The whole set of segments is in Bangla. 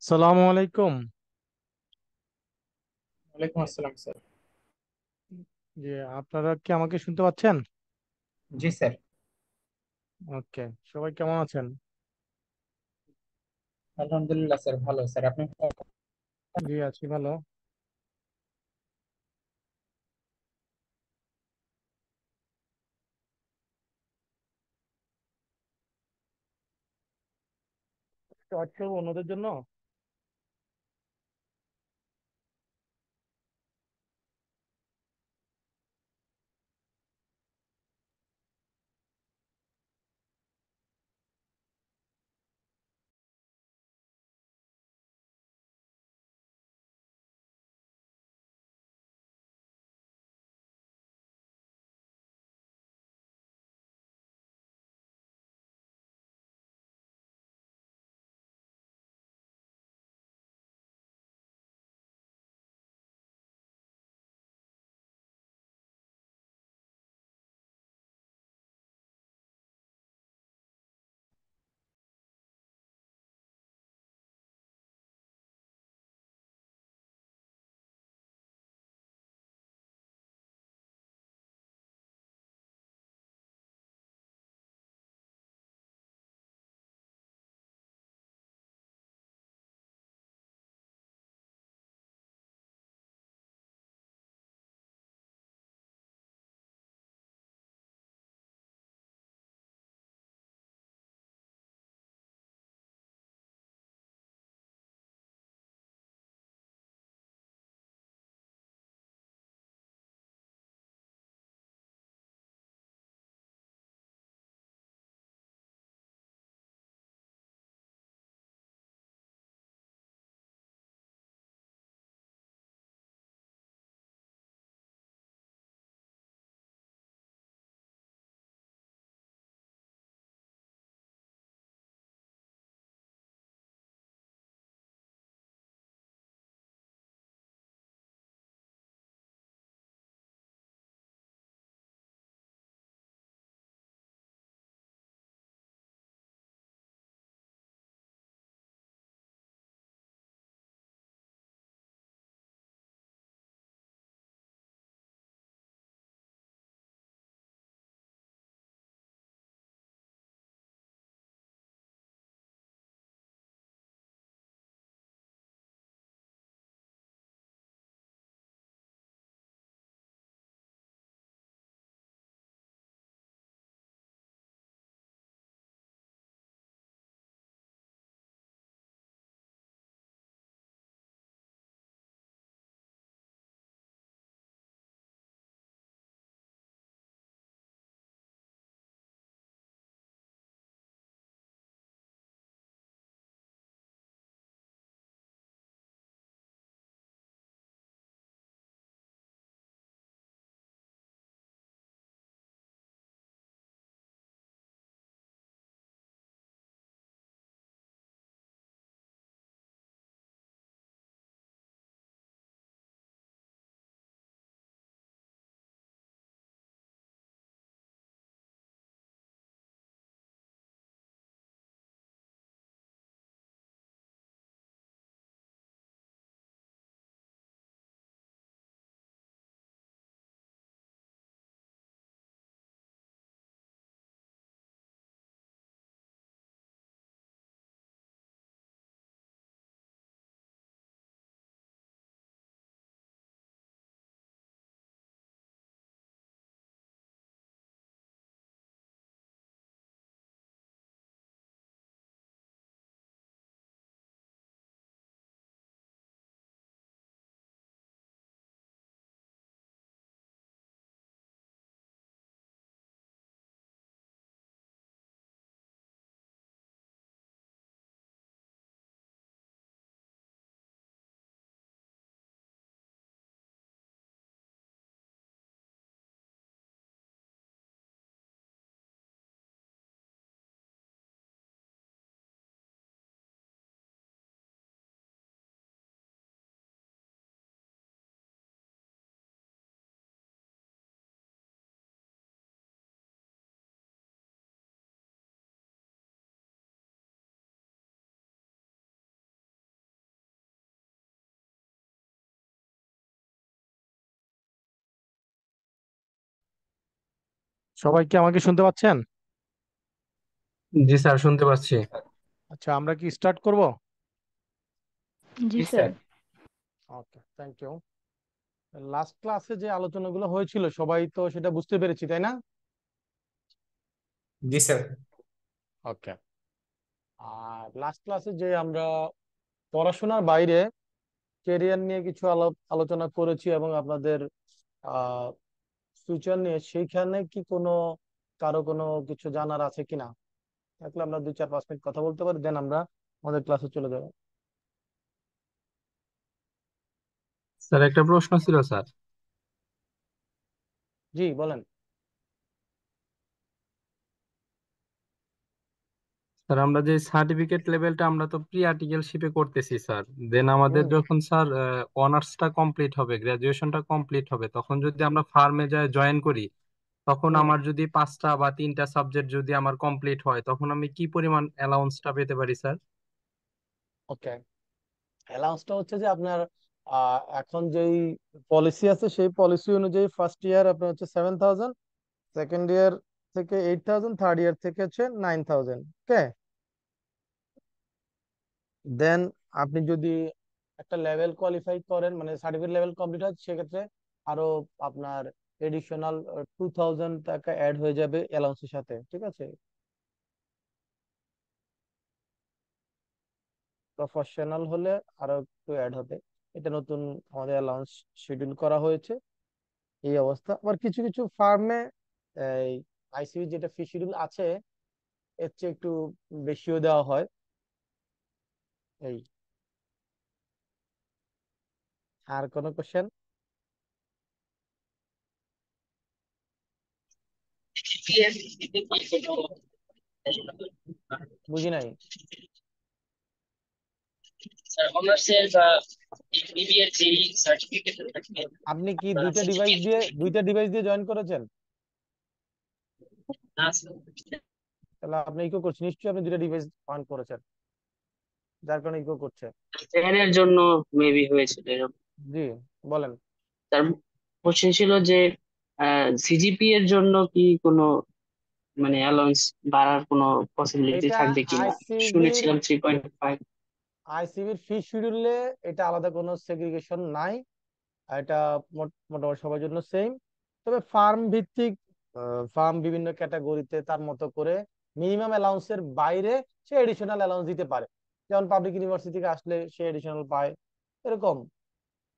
সালামু আলাইকুম। ওয়ালাইকুম আসসালাম স্যার। জি, আপনারা কি আমাকে শুনতে পাচ্ছেন? জি স্যার। ওকে, সবাই কেমন আছেন? আলহামদুলিল্লাহ স্যার, ভালো স্যার। আপনি? জি, আছি ভালো। আচ্ছা, অন্যদের জন্য। সবাই কি আমাকে শুনতে পাচ্ছেন? জি স্যার, শুনতে পাচ্ছি। আচ্ছা, আমরা কি স্টার্ট করব? জি জি sir. Sir. Okay, thank you. Last ক্লাসে যে আলোচনাগুলো হয়েছিল সবাই তো সেটা বুঝতে পেরেছি, তাই না? জি স্যার। ওকে। আর লাস্ট ক্লাসে যে আমরা পড়াশোনার বাইরে কেরিয়ার নিয়ে কিছু আলোচনা করেছি এবং আপনাদের ফিউচার নিয়ে, সেইখানে কি কারো কোনো কিছু জানার আছে কিনা? থাকলে আমরা 2-4-5 মিনিট কথা বলতে পারি, দেন আমরা আমাদের ক্লাসে চলে যাবো। স্যার, একটা প্রশ্ন ছিল স্যার। জি, বলেন। স্যার, আমরা যে সার্টিফিকেট লেভেলটা আমরা তো প্রি আর্টিকেলশিপে করতেছি স্যার। দেন আমাদের হুম। যখন স্যার অনার্সটা কমপ্লিট হবে, গ্রাজুয়েশনটা কমপ্লিট হবে, তখন যদি আমরা ফার্মে যায় জয়েন করি, তখন হুম। আমার যদি 5টা বা 3টা সাবজেক্ট যদি আমার কমপ্লিট হয়, তখন আমি কি পরিমাণ অ্যালাউন্সটা পেতে পারি স্যার? ওকে। অ্যালাউন্সটা হচ্ছে যে আপনার এখন যেই পলিসি আছে সেই পলিসি অনুযায়ী ফার্স্ট ইয়ার আপনার হচ্ছে 7,000, সেকেন্ড ইয়ার থেকে 8,000, থার্ড ইয়ার থেকে হচ্ছে 9,000। ওকে। দেন আপনি যদি একটা লেভেল কোয়ালিফাই করেন, মানে সার্টিফিকেট লেভেল কমপ্লিট হয়, সেক্ষেত্রে আরো আপনার এডিশনাল 2,000 টাকা অ্যাড হয়ে যাবে অ্যালাউন্সের সাথে, ঠিক আছে? প্রফেশনাল হলে আরো একটু অ্যাড হবে। এটা নতুন আমাদের অ্যালাউন্স শিডিউল করা হয়েছে। এই অবস্থা। আবার কিছু কিছু ফার্মে এই আইসিইউ যেটা ফি শিডিউল আছে, এর চেয়ে একটু বেশিও দেওয়া হয়। এই, আর কোনো কোশ্চেন? বুঝি নাই। অনার্সের বা বিবিএর যে সার্টিফিকেট থাকে আপনি কি বা দুইটা ডিভাইস সার্টিফিকেট দিয়ে জয়েন করেছেন? আছে তাহলে আপনি ইকো করছেন, নিশ্চয়ই আপনি দুইটা ডিভাইস অন করেছেন, যার কারণে ইকো করছে। এর জন্য মেবি হয়েছিল এরকম। জি, বলেন। তার কোশ্চেন ছিল যে সিজিপি এর জন্য কি কোনো মানে অ্যালাউন্স বাড়ার কোনো পসিবিলিটি এটা থাকবে কিনা? আইসিবির শুনেছিলাম 3.5। আইসিবির ফি শিডিউলে এটা আলাদা কোনো সেগ্রিগেশন নাই। এটা মোটামুটি সবার জন্য সেম। তবে ফার্ম ভিত্তিক, ফার্ম বিভিন্ন ক্যাটাগরিতে তার মতো করে মিনিমাম অ্যালাউন্সের বাইরে সে এডিশনাল অ্যালাউন্স দিতে পারে। যেমন পাবলিক ইউনিভার্সিটি থেকে আসলে সে এডিশনাল পায়, এরকম।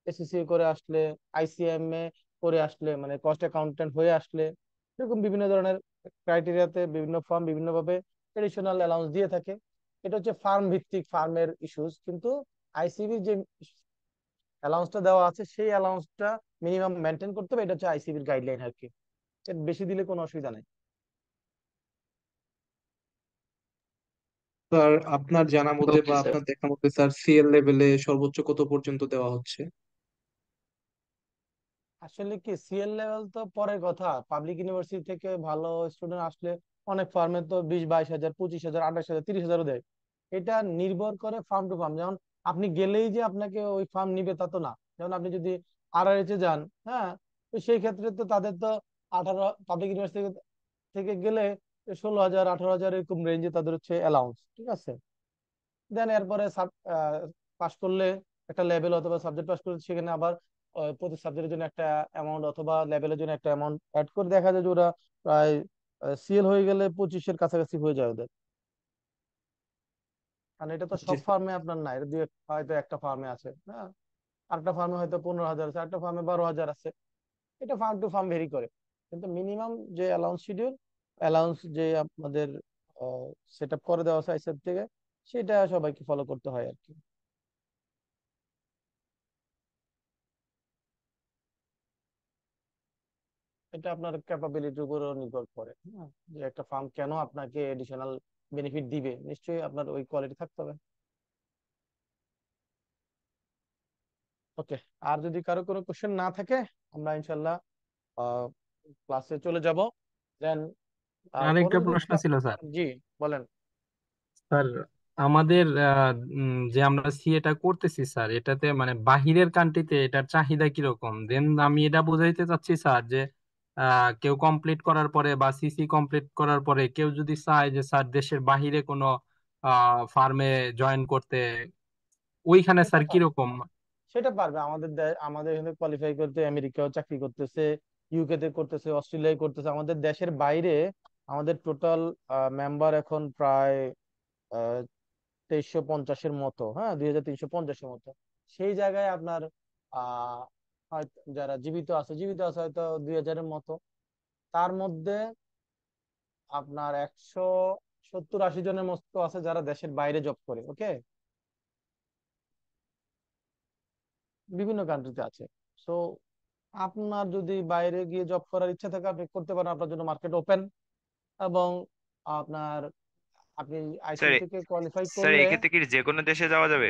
এসএসসি করে আসলে, আইসিএম এ করে আসলে, মানে কস্ট অ্যাকাউন্টেন্ট হয়ে আসলে, এরকম বিভিন্ন ধরনের ক্রাইটেরিয়াতে বিভিন্ন ফার্ম বিভিন্ন ভাবে এডিশনাল অ্যালাউন্স দিয়ে থাকে। এটা হচ্ছে ফার্ম ভিত্তিক, ফার্মের ইস্যুস। কিন্তু আইসিবি যে অ্যালাউন্সটা দেওয়া আছে সেই অ্যালাউন্সটা মিনিমাম মেনটেন করতে হবে, এটা হচ্ছে আইসিবির গাইডলাইন আর কি। এর বেশি দিলে কোনো অসুবিধা নেই। স্যার, আপনার জানা মতে ওকে বা স্যার। আপনার দেখা মতে স্যার সিএল লেভেলে সর্বোচ্চ কত পর্যন্ত দেওয়া হচ্ছে? আসলে কি, সিএল লেভেল তো পরের কথা। পাবলিক ইউনিভার্সিটি থেকে ভালো স্টুডেন্ট আসলে অনেক ফার্মে তো 20-22 হাজার, 25,000, 28,000, 30,000ও দেয়। এটা নির্ভর করে ফার্ম টু ফার্ম। যেমন আপনি গেলেই যে আপনাকে ওই ফার্ম নিবে তা তো না। যেমন আপনি যদি আরআরএইচ এ যান, হ্যাঁ, তো সেই ক্ষেত্রে তো তাদের তো 18, পাবলিক ইউনিভার্সিটি থেকে গেলে 16,000, 18,000 এরকম রেঞ্জে তাদের হচ্ছে অ্যালাউন্স, ঠিক আছে? দেন এরপরে পাশ করলে, একটা লেভেল অথবা সাবজেক্ট পাশ করলে, সেখানে আবার প্রতি সাবজেক্টের জন্য একটা অ্যামাউন্ট অথবা লেভেলের জন্য একটা অ্যামাউন্ট অ্যাড করে দেখা যায় যে ওরা প্রায় সিএল হয়ে গেলে 25-এর কাছাকাছি হয়ে যায় ওদের। কারণ এটা তো জি সব স্যার। ফার্মে আপনার না, এটা দিয়ে হয়তো একটা ফার্মে আছে, হ্যাঁ, আরেকটা ফার্মে হয়তো 15,000 আছে, আরেকটা ফার্মে 12,000 আছে। এটা ফার্ম টু ফার্ম ভেরি করে। কিন্তু মিনিমাম যে অ্যালাউন্স শিডিউল, অ্যালাউন্স যে আমাদের সেট আপ করে দেওয়া হয় সাইড থেকে, সেটা সবাইকে ফলো করতে হয় আর কি। এটা আপনার ক্যাপাবিলিটির উপরও নির্ভর করে, হ্যাঁ, যে একটা ফার্ম কেন আপনাকে এডিশনাল বেনিফিট দিবে, নিশ্চয়ই আপনার ওই কোয়ালিটি থাকতে হবে। ওকে। আর যদি কারো কোনো কোশ্চেন না থাকে, আমরা ইনশাল্লাহ ক্লাসে চলে যাব। দেন আরেকটা পরবর্তী প্রশ্ন ছিল স্যার। জি, বলেন। স্যার, আমাদের যে আমরা সিএটা করতেছি স্যার, এটাতে মানে বাহিরের কান্ট্রিতে এটার চাহিদা কিরকম? দেন আমি এটা বুঝাইতে চাচ্ছি স্যার যে কেউ কমপ্লিট করার পরে বা সিসি কমপ্লিট করার পরে কেউ যদি চায় যে স্যার দেশের বাহিরে কোনো ফার্মে জয়েন করতে, ওইখানে সেটা স্যার পারবে, কিরকম? সেটা পারবে। আমাদের এখানে কোয়ালিফাই করতে আমেরিকাও চাকরি করতেছে, ইউকে তে করতেছে, অস্ট্রেলিয়ায় করতেছে। আমাদের দেশের বাইরে আমাদের টোটাল মেম্বার এখন প্রায় 2350-এর মতো, হ্যাঁ, 2350-এর মতো। সেই জায়গায় আপনার হয়তো যারা জীবিত আছে হয়তো 2000-এর মতো। তার মধ্যে আপনার 170-80 জনের মতো আছে যারা দেশের বাইরে জব করে। ওকে, বিভিন্ন কান্ট্রিতে আছে। সো আপনার যদি বাইরে গিয়ে জব করার ইচ্ছা থাকে আপনি করতে পারেন, আপনার জন্য মার্কেট ওপেন। এবং আপনার আপনি স্যার আইসিএ থেকে কোয়ালিফাই স্যার করলে এক্ষেত্রে কি যে কোনো দেশে যাওয়া যাবে?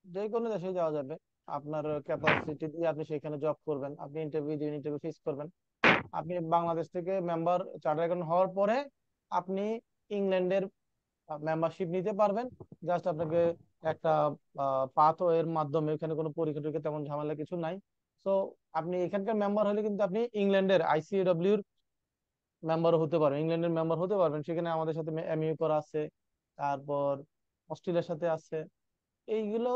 যে কোনো দেশে যাওয়া যাবে। আপনার ক্যাপাসিটি দিয়ে আপনি সেখানে জব করবেন, আপনি ইন্টারভিউ দিবেন, ইন্টারভিউ ফেস করবেন। আপনি বাংলাদেশ থেকে মেম্বার চার্টার অ্যাকাউন্ট হওয়ার পরে আপনি ইংল্যান্ডের মেম্বারশিপ নিতে পারবেন। জাস্ট আপনাকে একটা পাথ এর মাধ্যমে, এখানে কোনো পরীক্ষা টরীক্ষা তেমন ঝামেলা কিছু নাই। তো আপনি এখানকার মেম্বার হলে কিন্তু আপনি ইংল্যান্ডের আইসিএডব্লিউ এর মেম্বারও হতে পারবেন, ইংল্যান্ডের মেম্বার হতে পারবেন। সেখানে আমাদের সাথে এমইউ করা আছে, তারপর অস্ট্রেলিয়ার সাথে আছে। এইগুলো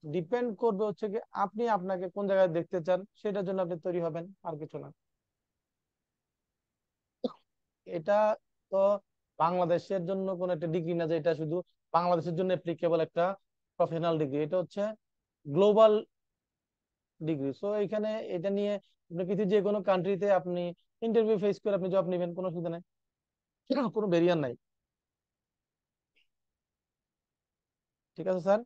ডিপেন্ড করবে হচ্ছে কি আপনি আপনাকে কোন জায়গায় দেখতে চান, সেটার জন্য আপনি তৈরি হবেন, আর কিছু না। এটা তো বাংলাদেশের জন্য কোন একটা ডিগ্রি না যে এটা শুধু বাংলাদেশের জন্য অ্যাপ্লিকেবল একটা প্রফেশনাল ডিগ্রি। এটা হচ্ছে গ্লোবাল ডিগ্রি। সো এখানে এটা নিয়ে আপনি পৃথিবীর যে কোনো কান্ট্রিতে আপনি ইন্টারভিউ ফেস করে আপনি জব নেবেন, কোনো অসুবিধা নেই, কোনো ব্যারিয়ার নাই। ঠিক আছে স্যার?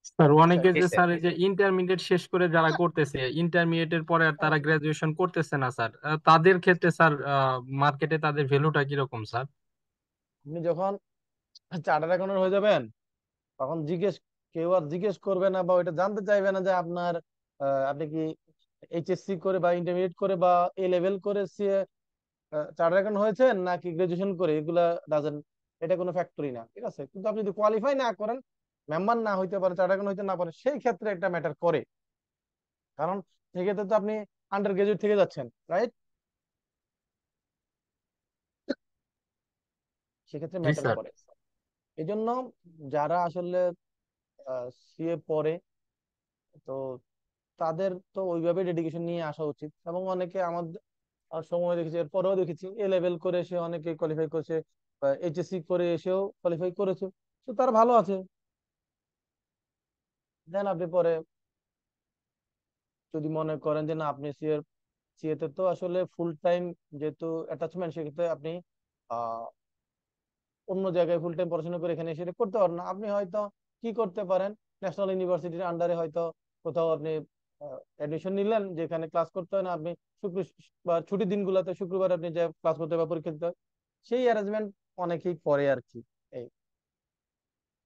স্যার আচ্ছা, অনেকে জি যে স্যার। স্যার এই যে ইন্টারমিডিয়েট শেষ করে যারা করতেছে, ইন্টারমিডিয়েটের পরে আর তারা গ্রাজুয়েশন করতেছে না স্যার, তাদের ক্ষেত্রে স্যার মার্কেটে তাদের ভ্যালুটা কিরকম স্যার? আপনি যখন চার্টার অ্যাকাউন্টেন্ট হয়ে যাবেন তখন কেউ আর জিজ্ঞেস করবে না বা ওইটা জানতে চাইবে না যে আপনার আপনি কি এইচএসসি করে বা ইন্টারমিডিয়েট করে বা এ লেভেল করে চার্টার অ্যাকাউন্ট হয়েছেন নাকি গ্রাজুয়েশন করে। এগুলা ডাজেন্ট, এটা কোনো ফ্যাক্টরি না। ঠিক আছে, কিন্তু আপনি যদি কোয়ালিফাই না করেন, মেম্বার না হইতে পারে, চার্টার অ্যাকাউন্ট হইতে না পারে, সেই ক্ষেত্রে একটা ম্যাটার করে। কারণ সেক্ষেত্রে তো আপনি আন্ডার গ্রাজুয়েট থেকে যাচ্ছেন, রাইট? সেক্ষেত্রে জি ম্যাটার স্যার। করে। এই জন্য যারা আসলে সিএ পড়ে, তো তাদের তো ওইভাবে ডেডিকেশন নিয়ে আসা উচিত। এবং অনেকে আমাদের সময় দেখেছি, এরপরেও দেখেছি এ লেভেল করে এসে অনেকে কোয়ালিফাই করেছে, এইচএসসি করে এসেও কোয়ালিফাই করেছে। তো তার ভালো আছে। দেন আপনি পরে যদি মনে করেন যে না আপনি সিএতে তো আসলে ফুল টাইম যেহেতু অ্যাটাচমেন্ট, সেক্ষেত্রে আপনি আহ অন্য জায়গায় ফুল টাইম পড়াশোনা করে এখানে এসে এটা করতে পারেন না। আপনি হয়তো কি করতে পারেন, ন্যাশনাল ইউনিভার্সিটির আন্ডারে হয়তো কোথাও আপনি অ্যাডমিশন নিলেন, যেখানে ক্লাস করতে হয় না। আপনি শুক্রবার ছুটির দিনগুলোতে শুক্রবার আপনি যে ক্লাস করতে বা পরীক্ষা দিতে হয়, সেই অ্যারেঞ্জমেন্ট অনেকেই করে আর কি। এই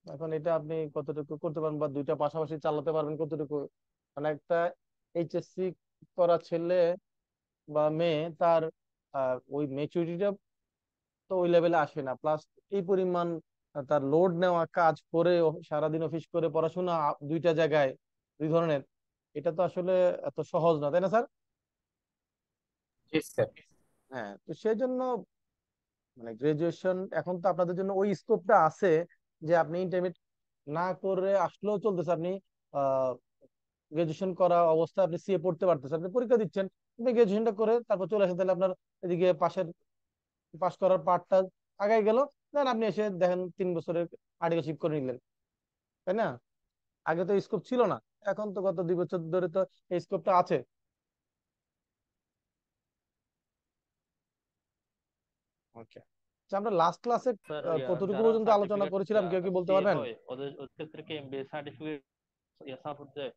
এখন এটা আপনি কতটুকু করতে পারবেন বা দুইটা পাশাপাশি চালাতে পারবেন কতটুকু, মানে একটা এইচএসসি করা ছেলে বা মেয়ে, তার ওই মেচুরিটিটা তো ওই লেভেলে আসে না। প্লাস এই পরিমাণ তার লোড নেওয়া, কাজ করে সারাদিন অফিস করে পড়াশোনা, দুইটা জায়গায় দুই ধরনের, এটা তো আসলে এত সহজ না, তাই না স্যার? জি স্যার। হ্যাঁ, তো সেই জন্য মানে গ্রাজুয়েশন এখন তো আপনাদের জন্য ওই স্কোপটা আছে যে আপনি ইন্টারমিডিয়েট না করে আসলেও চলতেছে। আপনি গ্রাজুয়েশন করা অবস্থায় আপনি সিএ পড়তে পারতেছেন, আপনি পরীক্ষা দিচ্ছেন, আপনি গ্রাজুয়েশনটা করে তারপর চলে আসেন, তাহলে আপনার এদিকে পাশ করার পার্টটা আগাই গেল। দেন আপনি এসে দেখেন 3 বছরের আর্টিকেলশিপ করে নিলেন, তাই না? আগে তো স্কোপ ছিল না, এখন তো গত 2 বছর ধরে তো এই স্কোপটা আছে। ওকে, আমরা লাস্ট ক্লাসে স্যার কতটুকু যারা পর্যন্ত আলোচনা সার্টিফিকেট করেছিলাম কেউ কি বলতে সিএ পারবেন? হয় ওদের ক্ষেত্রে কি এমবিএ সার্টিফিকেট সাপোর্ট দেয়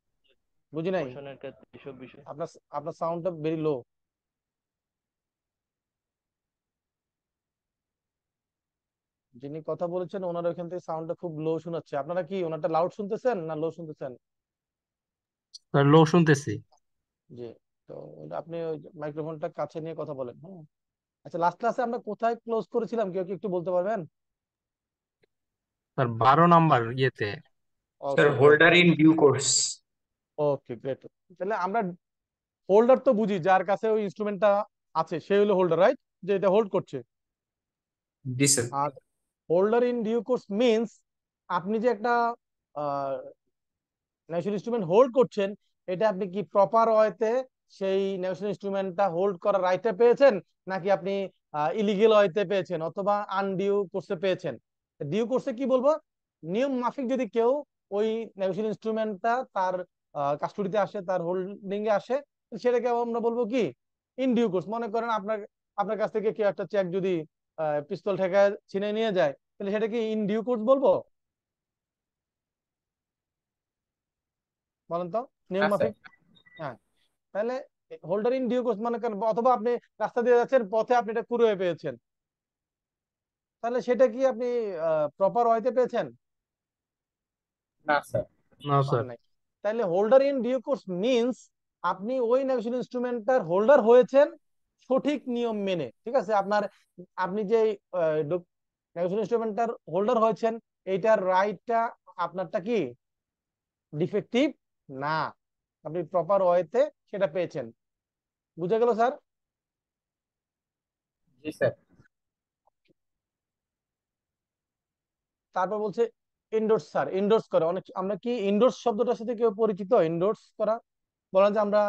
বুঝি নাই। প্রমোশনের ক্ষেত্রে এসব বিষয়? আপনার আপনার সাউন্ডটা ভেরি লো। যিনি কথা বলেছেন ওনার ওইখান থেকে সাউন্ডটা খুব লো শোনাচ্ছে। আপনারা কি ওনারটা লাউড শুনতেছেন না লো শুনতেছেন? স্যার লো শুনতেছি। জি। তো আপনি ওই মাইক্রোফোনটা কাছে নিয়ে কথা বলেন, হ্যাঁ। আচ্ছা, লাস্ট ক্লাসে আমরা কোথায় ক্লোজ করেছিলাম কেউ কি একটু বলতে পারবেন? স্যার 12 নাম্বার ইয়েতে। Sir okay, great. Holder in due course. Okay, great. তাহলে আমরা হোল্ডার তো বুঝি, যার কাছে ওই ইনস্ট্রুমেন্টটা আছে সে হলো হোল্ডার, রাইট, যে এটা হোল্ড করছে। জি স্যার। আর holder in due course means আপনি যে একটা ন্যাশনাল ইনস্ট্রুমেন্ট হোল্ড করছেন, এটা আপনি কি প্রপার ওয়েতে সেই ন্যাশনাল ইনস্ট্রুমেন্টটা হোল্ড করার রাইটটা পেয়েছেন, নাকি আপনি ইলিগেল ওয়েতে পেয়েছেন অথবা আনডিউ কোর্সে পেয়েছেন। ডিউ কোর্সে কি বলবো, নিয়ম মাফিক যদি কেউ ওই ন্যাশনাল ইনস্ট্রুমেন্টটা তার কাস্টডিতে আসে, তার হোল্ডিং এ আসে, সেটাকে আমরা বলবো কি ইন ডিউ কোর্স। মনে করেন আপনার আপনার কাছ থেকে কেউ একটা চেক যদি পিস্তল ঠেকায় ছিনে নিয়ে যায়, তাহলে সেটা কি ইন ডিউ কোর্স বলবো? বলেন তো, নিয়ম হ্যাঁ স্যার। মাফিক। হ্যাঁ, তাহলে হোল্ডার ইন ডিউ কোর্স মনে করেন, অথবা আপনি রাস্তা দিয়ে যাচ্ছেন, পথে আপনি এটা কুড়িয়ে পেয়েছেন, তাহলে সেটা কি আপনি প্রপার ওয়েতে পেয়েছেন? না স্যার। না পান স্যার। নাই। তাহলে holder in due course means আপনি ওই ন্যাশনাল ইনস্ট্রুমেন্টটার হোল্ডার হয়েছেন সঠিক নিয়ম মেনে, ঠিক আছে। আপনি যে ন্যাশনাল ইনস্ট্রুমেন্টটার হোল্ডার হয়েছেন, এইটার রাইটটা আপনারটা কি ডিফেক্টিভ না, আপনি প্রপার ওয়েতে সেটা পেয়েছেন। বুঝা গেল স্যার? জি স্যার। তারপর বলছে ইন্ডোর্স, স্যার ইন্ডোর্স করে অনেক, আমরা কি ইন্ডোর্স শব্দটার সাথে কেউ পরিচিত? ইন্ডোর্স করা, বলেন যে আমরা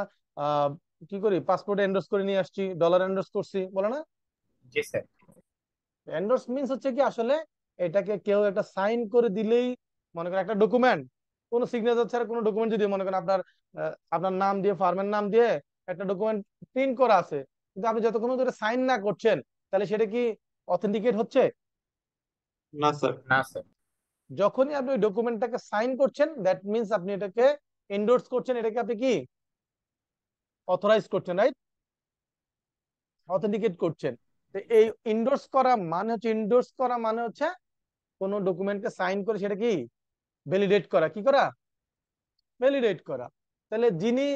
আহ কি করি, পাসপোর্টে এন্ডোর্স করে নিয়ে আসছি, ডলার এন্ডোর্স করছি, বলে না? জি স্যার। এন্ডোর্স মিন্স হচ্ছে কি, আসলে এটাকে কেউ একটা সাইন করে দিলেই, মনে করেন একটা ডকুমেন্ট, কোনো সিগনেচার ছাড়া কোনো ডকুমেন্ট যদি মনে করেন আপনার নাম দিয়ে, ফার্মের নাম দিয়ে একটা ডকুমেন্ট প্রিন্ট করা আছে, কিন্তু আপনি যতক্ষণ ধরে সাইন না করছেন, তাহলে সেটা কি অথেন্টিকেট হচ্ছে? না স্যার। না স্যার। যখনই আপনি ওই ডকুমেন্টটাকে সাইন করছেন, দ্যাট মিন্স আপনি এটাকে এন্ডোর্স করছেন, এটাকে আপনি কি অথরাইজ করছেন, রাইট, অথেন্টিকেট করছেন। তো এই ইন্ডোর্স করা মানে হচ্ছে কোনো ডকুমেন্টকে সাইন করে সেটা কি ভ্যালিডেট করা, কি করা, ভ্যালিডেট করা। তাহলে যিনি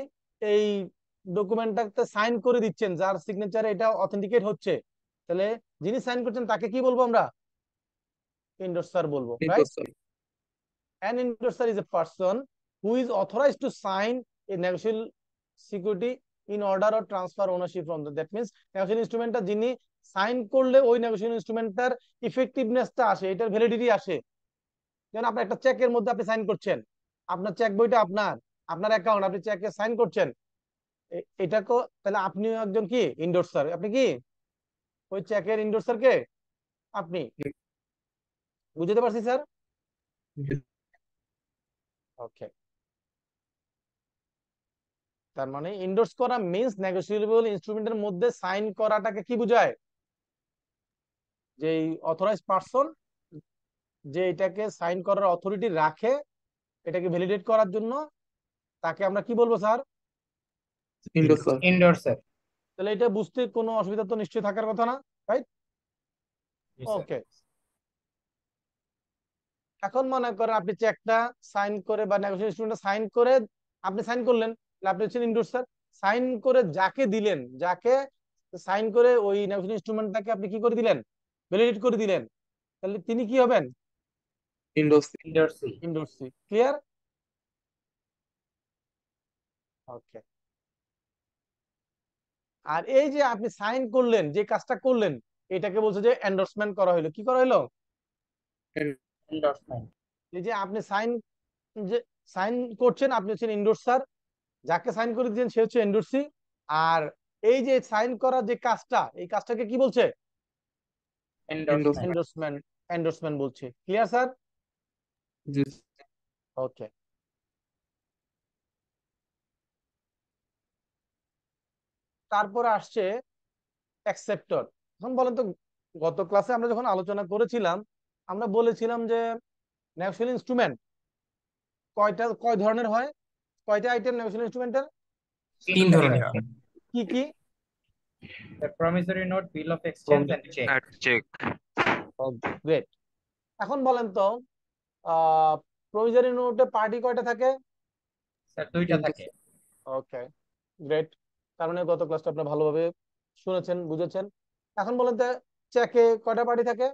এই ডকুমেন্টটাতে সাইন করে দিচ্ছেন, যার সিগনেচারে এটা অথেন্টিকেট হচ্ছে, তাহলে যিনি সাইন করছেন তাকে কি বলবো আমরা, ইন্ডোর্সার বলবো, right. Sir. An endorser is a person who is authorized to sign a national security in order or transfer ownership from the, that means national instrumentটা যিনি সাইন করলে ওই নেগোশিয়েশন ইনস্ট্রুমেন্টটার ইফেক্টিভনেসটা আসে, এটার ভ্যালিডিটি আসে। যেমন আপনি একটা চেকের মধ্যে আপনি সাইন করছেন, আপনার চেক বইটা আপনার অ্যাকাউন্ট, আপনি চেকে সাইন করছেন, এটাকে, তাহলে আপনিও একজন কি ইন্ডোর্সার, আপনি কি ওই চেকের ইন্ডোর্সার কে আপনি। বুঝতে পারছি স্যার? ওকে, তার মানে ইন্ডোর্স করা মিন্স নেগোশিয়েবল ইনস্ট্রুমেন্টের মধ্যে সাইন করাটাকে কি বোঝায়, যে অথরাইজ পারসন যে এটাকে সাইন করার অথরিটি রাখে, এটাকে ভ্যালিডেট করার জন্য, তাকে আমরা কি বলবো sir? Indoor sir. Indoor sir. তাহলে এটা বুঝতে কোনো অসুবিধা তো নিশ্চয়ই থাকার কথা না, রাইট? জি স্যার। ওকে, এখন মনে করেন আপনি চেকটা সাইন করে বা নেগোশিয়েশন ইনস্ট্রুমেন্টটা সাইন করে আপনি সাইন করলেন, তাহলে আপনি হচ্ছেন ইন্ডোর্সার। সাইন করে যাকে দিলেন, যাকে সাইন করে ওই নেগোশিয়েশন ইনস্ট্রুমেন্টটাকে আপনি কি করে দিলেন, ভ্যালিডেট করে দিলেন, তাহলে তিনি কি হবেন, ইন্ডোর ইনডোর সি। ইন্ডোর্সি। ক্লিয়ার? ওকে। আর এই যে আপনি সাইন করলেন, যে কাজটা করলেন, এটাকে বলছে যে এন্ডোর্সমেন্ট করা হলো। কি করা হলো? এন্ডোর্সমেন্ট। এই যে আপনি যে সাইন করছেন, আপনি হচ্ছেন ইন্ডোর্সার, যাকে সাইন করে দিয়েছেন সে হচ্ছে এন্ডোর্সি। আর এই যে সাইন করার যে কাজটা, এই কাজটাকে কি বলছে, এন্ডোর্সমেন্ট। এন্ডোর্সমেন্ট, এন্ডোর্সমেন্ট বলছে। Clear sir? জি। ওকে, তারপরে আসছে অ্যাকসেপ্টর। এখন বলেন তো, গত ক্লাসে আমরা যখন আলোচনা করেছিলাম, আমরা বলেছিলাম যে ন্যাশনাল ইনস্ট্রুমেন্ট কয় ধরনের হয়, কয়টা আইটেম ন্যাশনাল ইনস্ট্রুমেন্টের, তিন ধরনের। কি কি? The promissory note, bill of exchange and check. Check. Great. এখন বলেন তো, প্রভিজরি নোটে পার্টি কয়টা থাকে? স্যার দুইটা থাকে। ওকে, গ্রেট। তার মানে গত ক্লাসটা আপনি ভালোভাবে শুনেছেন, বুঝেছেন। এখন বলেন তো, চেকে কয়টা পার্টি থাকে?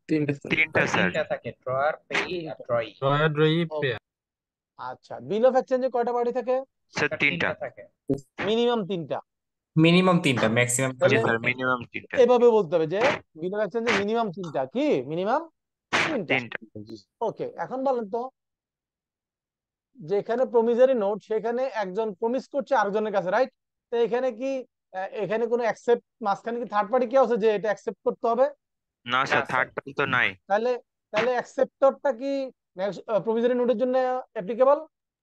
তিনটা স্যার। তিনটা স্যার। তিনটা থাকে, ড্রয়ার, পেয়ি আর ড্রয়ি। Drawer, drawee, payer. আচ্ছা, বিল অফ এক্সচেঞ্জে কয়টা পার্টি থাকে? স্যার স্যার তিনটা। তিনটা থাকে। মিনিমাম তিনটা। মিনিমাম তিনটা, ম্যাক্সিমাম জি তাহলে স্যার মিনিমাম তিনটা। এভাবে বলতে হবে যে বিল অফ এক্সচেঞ্জে মিনিমাম তিনটা, কি মিনিমাম তিনটা। তিনটা। ওকে, এখন বলেন তো, যেখানে প্রমিসারি নোট সেখানে একজন প্রমিস করছে আরেকজনের কাছে, রাইট? তো এখানে কি এখানে কোনো অ্যাকসেপ্ট, মাঝখানে কি থার্ড পার্টি কি আছে যে এটা অ্যাকসেপ্ট করতে হবে? না না স্যার, স্যার। থার্ড পার্টি তো নাই। তাহলে তাহলে অ্যাকসেপ্টরটা কি প্রমিসারি নোটের জন্য অ্যাপ্লিকেবল?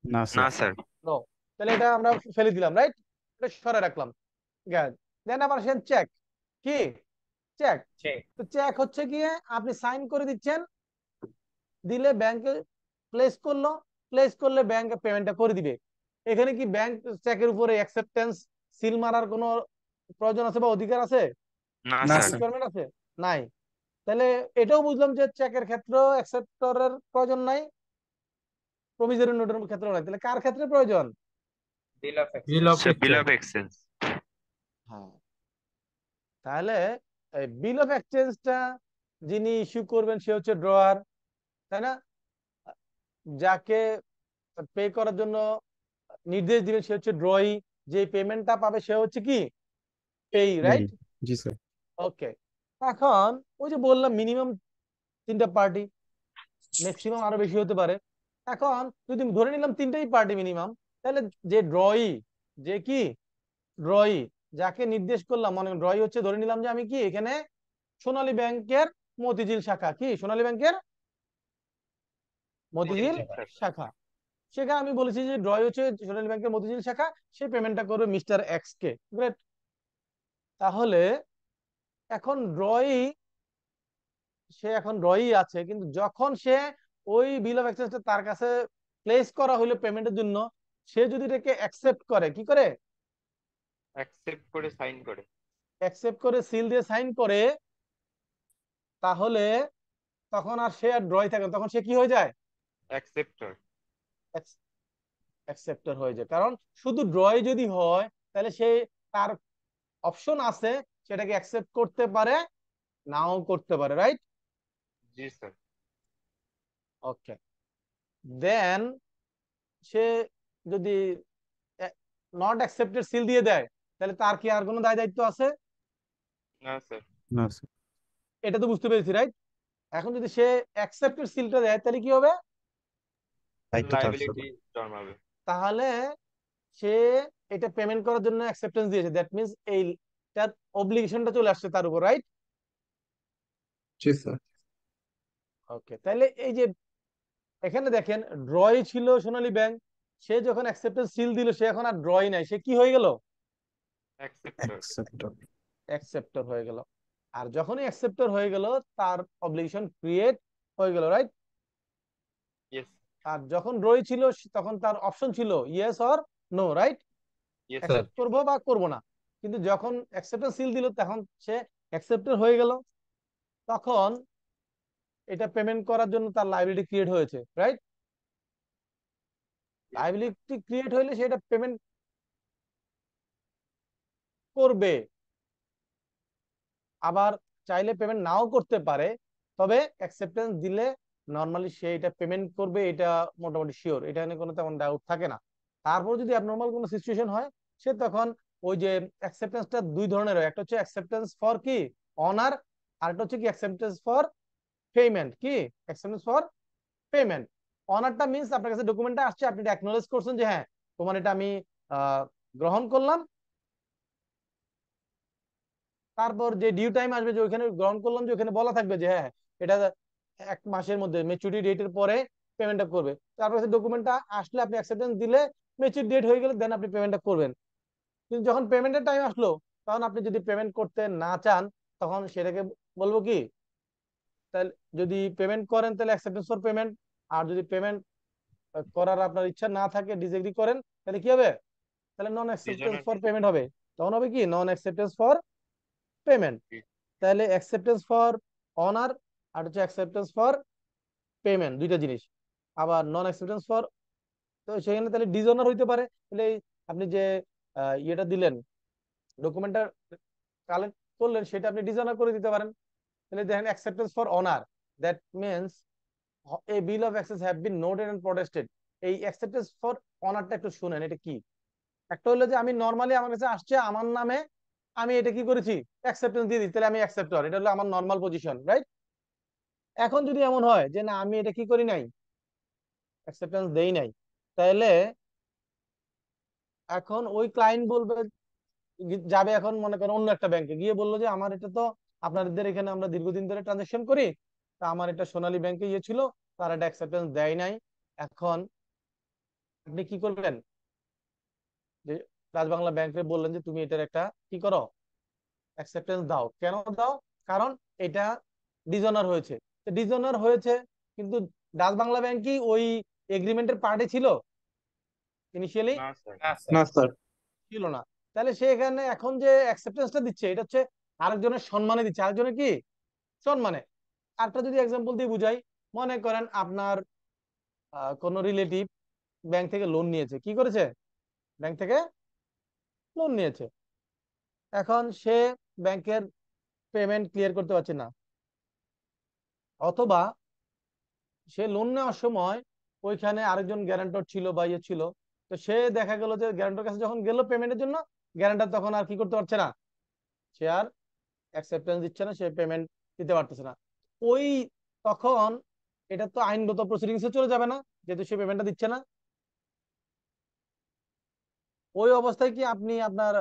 না না স্যার। স্যার। নো। তাহলে এটা আমরা ফেলে দিলাম, রাইট? এটা সরে রাখলাম। দেন আবার সেন চেক, কি চেক? চেক। তো চেক হচ্ছে গিয়ে আপনি সাইন করে দিচ্ছেন, দিলে ব্যাংকে প্লেস করলো, প্লেস করলে ব্যাংক পেমেন্টটা করে দিবে। এখানে কি ব্যাংক চেকের উপরে অ্যাকসেপ্টেন্স সিল মারার কোনো প্রয়োজন আছে বা অধিকার আছে? না না স্যার। স্যার। রিকোয়ারমেন্ট আছে? নাই। তাহলে এটাও বুঝলাম যে চেকের ক্ষেত্রেও অ্যাকসেপ্টরের প্রয়োজন নাই, প্রমিসারি নোটের ক্ষেত্রেও নাই। তাহলে কার ক্ষেত্রে প্রয়োজন? বিল of bill exchange. Of sir bill of exchange. Exchange. হ্যাঁ। তাহলে বিল অফ এক্সচেঞ্জটা যিনি ইস্যু করবেন সে হচ্ছে ড্রয়ার, তাই না? যাকে পে করার জন্য নির্দেশ দিবেন সে হচ্ছে ড্রয়ি, যে পেমেন্টটা পাবে সে হচ্ছে কি পেই, রাইট? জি স্যার। ওকে, এখন ওই যে বললাম মিনিমাম তিনটা পার্টি, ম্যাক্সিমাম আরো বেশি হতে পারে। এখন যদি ধরে নিলাম তিনটাই পার্টি মিনিমাম, তাহলে যে ড্রয়ি, যে কি ড্রয়ি, যাকে নির্দেশ করলাম, মানে ড্রয়ি হচ্ছে, ধরে নিলাম যে আমি কি এখানে সোনালী ব্যাংকের মতিঝিল শাখা, কি সোনালী ব্যাংকের মতিঝিল শাখা, সেখানে আমি বলেছি যে ড্রয় হচ্ছে সোনালী ব্যাংকের মতিঝিল শাখা, সে পেমেন্টটা করবে মিস্টার এক্স কে, গ্রেট। তাহলে এখন ড্রয়ি, সে এখন ড্রয়ি আছে, কিন্তু যখন সে ওই বিল অফ এক্সচেঞ্জটা তার কাছে প্লেস করা হলো পেমেন্টের জন্য, সে যদি এটাকে অ্যাকসেপ্ট করে, কি করে অ্যাকসেপ্ট করে সাইন করে। অ্যাকসেপ্ট করে সিল দিয়ে সাইন করে, তাহলে তখন আর সে আর ড্রয় থাকে না, তখন সে কি হয়ে যায়? অ্যাকসেপ্টর। অ্যাকসেপ্টর হয়ে যায়। কারণ শুধু ড্রয় যদি হয় তাহলে সে, তার অপশন আছে, সেটাকে অ্যাকসেপ্ট করতে পারে, নাও করতে পারে, রাইট? জি স্যার। ওকে, দেন সে যদি নট অ্যাকসেপ্টেড সিল দিয়ে দেয়, তাহলে তার কি আর কোনো দায় দায়িত্ব আছে? না স্যার। না স্যার। এটা তো বুঝতে পেরেছি, রাইট? এখন যদি সে অ্যাকসেপ্টেড সিলটা দেয় তাহলে কি হবে? দায়িত্ব থাকবে। লায়াবিলিটি জন্মাবে। তাহলে সে এটা পেমেন্ট করার জন্য অ্যাকসেপ্টেন্স দিয়েছে, দ্যাট মিন্স এইটার অব্লিগেশনটা চলে আসছে তার উপর, রাইট? জি স্যার। ওকে, তাহলে এই যে এখানে দেখেন ড্রই ছিল সোনালী ব্যাংক, সে যখন অ্যাকসেপ্টেন্স সিল দিল সে এখন আর ড্রই নাই, সে কি হয়ে গেল? অ্যাকসেপ্টর। অ্যাকসেপ্টর। অ্যাকসেপ্টর হয়ে গেল। আর যখনই অ্যাকসেপ্টর হয়ে গেল তার অব্লিগেশন ক্রিয়েট হয়ে গেল, রাইট? ইয়েস। আর যখন ড্রই ছিল তখন তার অপশন ছিল yes or no, right? Yes sir. Accept করবো বা করবো না। কিন্তু যখন অ্যাকসেপ্টেন্স সিল দিল তখন সে অ্যাকসেপ্টর হয়ে গেল, তখন এটা পেমেন্ট করার জন্য তার লাইবিলিটি ক্রিয়েট হয়েছে, রাইট? লাইবিলিটি ক্রিয়েট হইলে সেটা পেমেন্ট করবে, আবার চাইলে পেমেন্ট নাও করতে পারে, তবে অ্যাকসেপ্টেন্স দিলে নর্মালি সে এটা পেমেন্ট করবে, এটা মোটামুটি শিওর, এটা নিয়ে কোনো তেমন ডাউট থাকে না। তারপর যদি অ্যাবনর্মাল কোনো সিচুয়েশন হয়, সে তখন ওই যে অ্যাকসেপ্টেন্সটা দুই ধরনের হয়, একটা হচ্ছে অ্যাকসেপ্টেন্স ফর কি অনার, আর একটা হচ্ছে কি অ্যাকসেপ্টেন্স ফর পেমেন্ট, কি অ্যাকসেপ্টেন্স ফর পেমেন্ট। অনারটা মিন্স আপনার কাছে ডকুমেন্টটা আসছে, আপনি এটা অ্যাকনোলেজ করছেন যে হ্যাঁ তোমার এটা আমি গ্রহণ করলাম, তারপর যে ডিউ টাইম আসবে যে ওইখানে গ্রহণ করলাম, যে ওখানে বলা থাকবে যে হ্যাঁ এটা 1 মাসের মধ্যে ম্যাচুরিটি ডেটের পরে পেমেন্টটা করবে, তারপর সেই ডকুমেন্টটা আসলে আপনি অ্যাকসেপ্টেন্স দিলে ম্যাচুরিটি ডেট হয়ে গেলে দেন আপনি পেমেন্টটা করবেন। কিন্তু যখন পেমেন্টের টাইম আসলো তখন আপনি যদি পেমেন্ট করতে না চান, তখন সেটাকে বলবো কি, তাহলে যদি পেমেন্ট করেন তাহলে অ্যাকসেপ্টেন্স ফর পেমেন্ট, আর যদি পেমেন্ট করার আপনার ইচ্ছা না থাকে, ডিসএগ্রি করেন, তাহলে কি হবে? তাহলে নন অ্যাকসেপ্টেন্স ফর পেমেন্ট হবে। তখন হবে কি নন অ্যাকসেপ্টেন্স ফর পেমেন্ট। তাহলে অ্যাকসেপ্টেন্স ফর অনার আর হচ্ছে অ্যাকসেপ্টেন্স ফর পেমেন্ট, দুইটা জিনিস। আবার নন অ্যাকসেপ্টেন্স ফর, তো সেখানে তাহলে ডিসঅনার হইতে পারে। তাহলে আপনি যে ইয়েটা দিলেন, ডকুমেন্টটা কালেক্ট করলেন, সেটা আপনি ডিসঅনার করে দিতে পারেন। তাহলে দেখেন acceptance for honour, that means a bill of exchange have been noted and protested. এই অ্যাকসেপ্টেন্স ফর অনারটা একটু শুনেন, এটা কি? একটা হলো যে আমি নর্মালি আমার কাছে আসছে আমার নামে, আমি এটা কি করেছি, অ্যাকসেপ্টেন্স দিয়ে দিচ্ছি, তাহলে আমি অ্যাকসেপ্টর, এটা হলো আমার নর্মাল পজিশন, রাইট? এখন যদি এমন হয় যে না আমি এটা কি করি নাই, অ্যাকসেপ্টেন্স দেই নাই, তাহলে এখন ওই ক্লায়েন্ট বলবে, যাবে এখন মনে করেন অন্য একটা ব্যাংকে গিয়ে বললো যে আমার এটা তো আপনাদের এখানে আমরা দীর্ঘদিন ধরে ট্রানজাকশন করি, তা আমার এটা সোনালী ব্যাংকে ইয়ে ছিল, তারা এটা অ্যাকসেপ্টেন্স দেয় নাই। এখন আপনি কি করবেন, যে রাজবাংলা ব্যাংকে বললেন যে তুমি এটার একটা কি করো, অ্যাকসেপ্টেন্স দাও। কেন দাও? কারণ এটা ডিজনার হয়েছে। ডিজনার হয়েছে, কিন্তু রাজবাংলা ব্যাংক কি ওই এগ্রিমেন্টের পার্টি ছিল ইনিশিয়ালি? না স্যার। না না স্যার। স্যার। ছিল না। তাহলে সে এখানে এখন যে অ্যাকসেপ্টেন্সটা দিচ্ছে এটা হচ্ছে আরেকজনের সম্মানে দিচ্ছে, আরেকজনের কি সম্মানে। আরেকটা যদি এক্সাম্পল দিয়ে বুঝাই, মনে করেন আপনার কোন রিলেটিভ ব্যাংক থেকে লোন নিয়েছে, কি করেছে, ব্যাংক থেকে লোন নিয়েছে, এখন সে ব্যাংকের পেমেন্ট ক্লিয়ার করতে পারছে না, অথবা সে লোন নেওয়ার সময় ওইখানে আরেকজন গ্যারান্টর ছিল বা ইয়ে ছিল, তো সে দেখা গেল যে গ্যারান্টর কাছে যখন গেল পেমেন্টের জন্য, গ্যারান্টর তখন আর কি করতে পারছে না, সে আর অ্যাকসেপ্টেন্স দিচ্ছে না, সে পেমেন্ট দিতে পারতেছে না। ওই তখন এটা তো আইনগত প্রসিডিংসে চলে যাবে না, যেহেতু সে পেমেন্টটা দিচ্ছে না। ওই অবস্থায় কি আপনি আপনার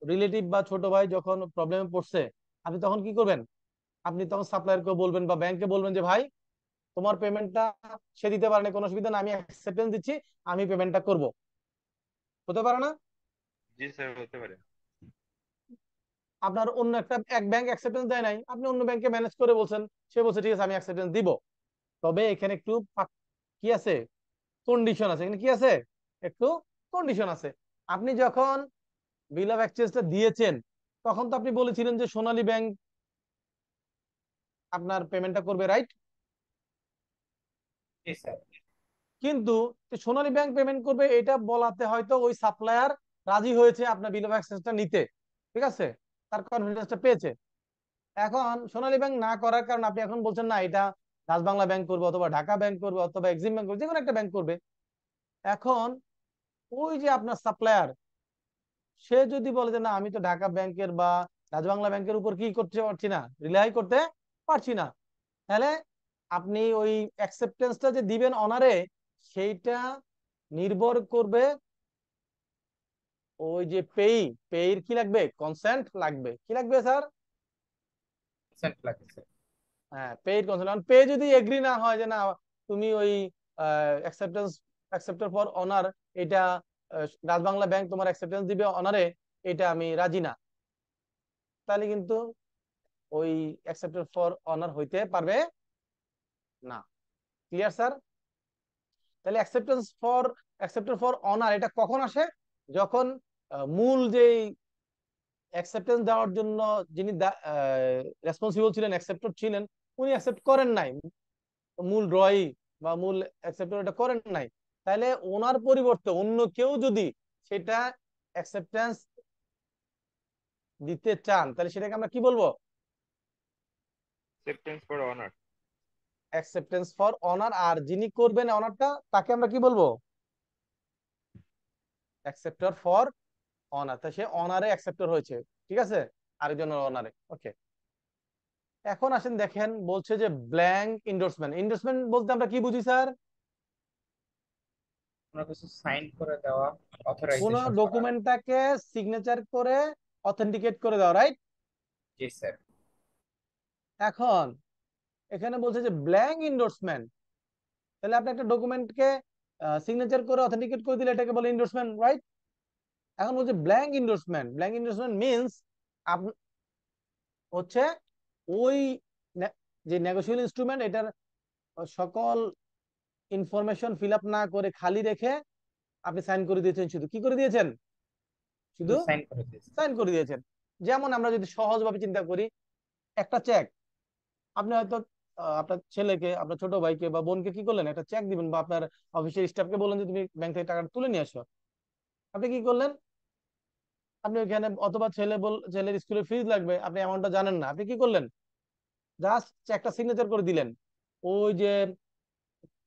রিলেটিভ বা ছোট ভাই যখন প্রবলেমে পড়ছে, আপনি তখন কি করবেন? আপনি তখন সাপ্লায়ারকে বলবেন বা ব্যাংকে বলবেন যে ভাই তোমার পেমেন্টটা সে দিতে পারে না, কোনো অসুবিধা না, আমি অ্যাকসেপ্টেন্স দিচ্ছি, আমি পেমেন্টটা করব। হতে পারে না? জি স্যার, হতে পারে। আপনার অন্য এক ব্যাংক অ্যাকসেপ্টেন্স দেয় নাই, আপনি অন্য ব্যাংকে ম্যানেজ করে বলছেন, সে বলছে ঠিক আছে আমি অ্যাকসেপ্টেন্স দিব। তবে এখানে একটু কি আছে, কন্ডিশন আছে। এখানে কি আছে, একটু কন্ডিশন আছে। আপনি যখন বিল অফ এক্সচেঞ্জটা দিয়েছেন, তখন তো আপনি বলেছিলেন যে সোনালী ব্যাংক আপনার পেমেন্টটা করবে, রাইট? জি স্যার। কিন্তু সোনালী ব্যাংক পেমেন্ট করবে এটা বলাতে হয়তো ওই সাপ্লায়ার রাজি হয়েছে আপনার বিল অফ এক্সচেঞ্জটা নিতে, ঠিক আছে, তার কনফিডেন্সটা পেয়েছে। এখন সোনালী ব্যাংক না করার কারণে আপনি এখন বলছেন না এটা রাজবাংলা ব্যাংক করবে, অথবা ঢাকা ব্যাংক করবে, অথবা এক্সিম ব্যাংক করবে, যে কোনো একটা ব্যাংক করবে। এখন ওই যে আপনার সাপ্লায়ার, সে যদি বলে যে না আমি তো ঢাকা ব্যাংকের বা রাজবাংলা ব্যাংকের উপর কি করতে পারছি না, রিলাই করতে পারছি না, তাহলে আপনি ওই অ্যাকসেপ্টেন্সটা যে দিবেন অনারে, সেইটা নির্ভর করবে ওই যে পেইর কি লাগবে, কনসেন্ট লাগবে। কি লাগবে স্যার? কনসেন্ট লাগে স্যার। হ্যাঁ, পেইড কনসেন্ট। পে যদি এগ্রি না হয় যে না তুমি ওই অ্যাকসেপ্টেড ফর অনার, এটা রাজবাংলা ব্যাংক তোমার অ্যাকসেপ্টেন্স দিবে অনারে, এটা আমি রাজি না, তাহলে কিন্তু ওই অ্যাকসেপ্টেড ফর অনার হইতে পারবে না। Clear sir? তাহলে অ্যাকসেপ্টেড ফর অনার এটা কখন আসে, যখন মূল যেই অ্যাকসেপ্টেন্স দেওয়ার জন্য যিনি রেসপন্সিবল ছিলেন, অ্যাকসেপ্টর ছিলেন, উনি অ্যাকসেপ্ট করেন নাই, মূল ড্রয়ি বা মূল অ্যাকসেপ্টর এটা করেন নাই, তাহলে ওনার পরিবর্তে অন্য কেউ যদি সেটা অ্যাকসেপ্টেন্স দিতে চান, তাহলে সেটাকে আমরা কি বলবো? Acceptance for honour. Acceptance for honour. আর যিনি করবেন অনারটা, তাকে আমরা কি বলবো? Acceptor for honour. তা সে অনারে অ্যাকসেপ্টর হয়েছে, ঠিক আছে, আরেকজনের অনারে। ওকে, এখন আসেন দেখেন, বলছে যে ব্ল্যাঙ্ক ইন্ডোর্সমেন্ট। ইন্ডোর্সমেন্ট বলতে আমরা কি বুঝি স্যার? কোনো কিছু সাইন করে দেওয়া, কোন অথরাইজেশন করা। ডকুমেন্টটাকে সিগনেচার করে অথেন্টিকেট করে দেওয়া, রাইট? জি স্যার। এখন এখানে বলছে যে ব্ল্যাঙ্ক ইন্ডোর্সমেন্ট, তাহলে আপনি একটা ডকুমেন্টকে সিগনেচার করে অথেন্টিকেট করে দিলে এটাকে বলে ইন্ডোর্সমেন্ট, রাইট? এখন বলছে blank endorsement. Blank endorsement means হচ্ছে ওই যে নেগোশিয়েবল ইনস্ট্রুমেন্ট, এটার সকল ইনফরমেশন ফিল আপ না করে খালি রেখে আপনি সাইন করে দিয়েছেন। শুধু কি করে দিয়েছেন? শুধু সাইন করে দিয়েছি। সাইন করে দিয়েছেন। যেমন আমরা যদি সহজভাবে চিন্তা করি, একটা চেক আপনি হয়তো আপনার ছেলেকে, আপনার ছোট ভাইকে বা বোনকে কি করলেন, একটা চেক দিবেন, বা আপনার অফিসের স্টাফকে বললেন যে তুমি ব্যাংক থেকে টাকাটা তুলে নিয়ে আসো। আপনি কি করলেন? আপনি ওইখানে, অথবা ছেলের স্কুলের ফিজ লাগবে, আপনি অ্যামাউন্টটা জানেন না, আপনি কি করলেন? জাস্ট চেকটা সিগনেচার করে দিলেন, ওই যে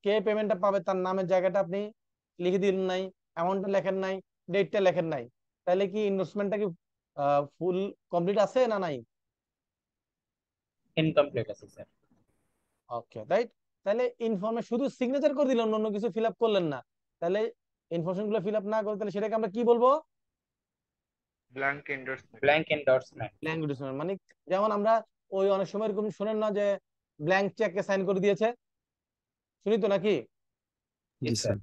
কে পেমেন্টটা পাবে তার নামের জায়গাটা আপনি লিখে দিলেন নাই, অ্যামাউন্টটা লেখেন নাই, ডেটটা লেখেন নাই, তাহলে কি ইনভেস্টমেন্টটা কি ফুল কমপ্লিট আছে না নাই? ইনকমপ্লিট আছে স্যার। ওকে, রাইট। তাহলে ইনফরমেশন শুধু সিগনেচার করে দিলেন, অন্য কিছু ফিল আপ করলেন না, তাহলে ইনফরমেশন গুলো ফিল আপ না করে তাহলে সেটাকে আমরা কি বলবো? Blank endorsement. Blank endorsement. Blank endorsement. মানে যেমন আমরা ওই অনেক সময় এরকম শোনেন না যে ব্ল্যাঙ্ক চেককে সাইন করে দিয়েছে, শুনি তো নাকি? জি স্যার।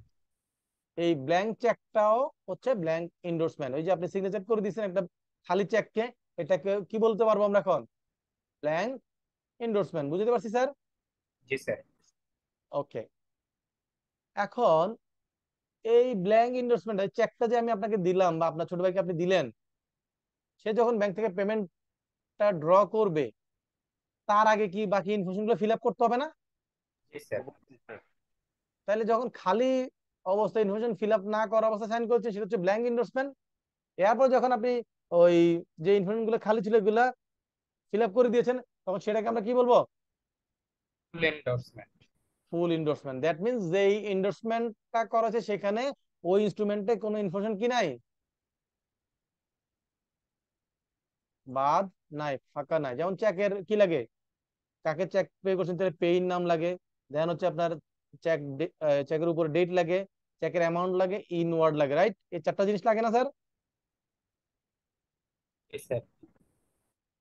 এই ব্ল্যাঙ্ক চেকটাও হচ্ছে ব্ল্যাঙ্ক এন্ডোর্সমেন্ট। ওই যে আপনি সিগনেচার করে দিয়েছেন একটা খালি চেককে, এটাকে কি বলতে পারবো আমরা এখন? Blank endorsement. বুঝতে পারছি স্যার? জি স্যার। ওকে, এখন এই ব্ল্যাঙ্ক এন্ডোর্সমেন্ট চেকটা যে আমি আপনাকে দিলাম বা আপনার ছোট ভাইকে আপনি দিলেন, সে যখন ব্যাংক থেকে পেমেন্টটা ড্র করবে তার আগে কি বাকি ইনফরমেশন গুলো ফিল আপ করতে হবে না? জি স্যার। অবশ্যই স্যার। তাহলে যখন খালি অবস্থায় ইনফরমেশন ফিল আপ না করা অবস্থা সাইন করছে সেটা হচ্ছে ব্ল্যাঙ্ক এন্ডোর্সমেন্ট। এরপর যখন আপনি ওই যে ইনফরমেশন গুলো খালি ছিল এগুলা ফিল আপ করে দিয়েছেন, তখন সেটাকে আমরা কি বলবো? Full endorsement. Full endorsement. That means যে এন্ডোর্সমেন্টটা করা আছে সেখানে ওই ইনস্ট্রুমেন্টে কোনো ইনফরমেশন কি নাই, বাদ নাই, ফাঁকা নাই। যেমন চেকের কি লাগে, কাকে চেক পে করছেন তাহলে পেইন নাম লাগে, দেন হচ্ছে আপনার চেক, চেকের উপর ডেট লাগে, চেকের অ্যামাউন্ট লাগে, ইনওয়ার্ড লাগে, রাইট? এই চারটা জিনিস লাগে না স্যার? জি স্যার।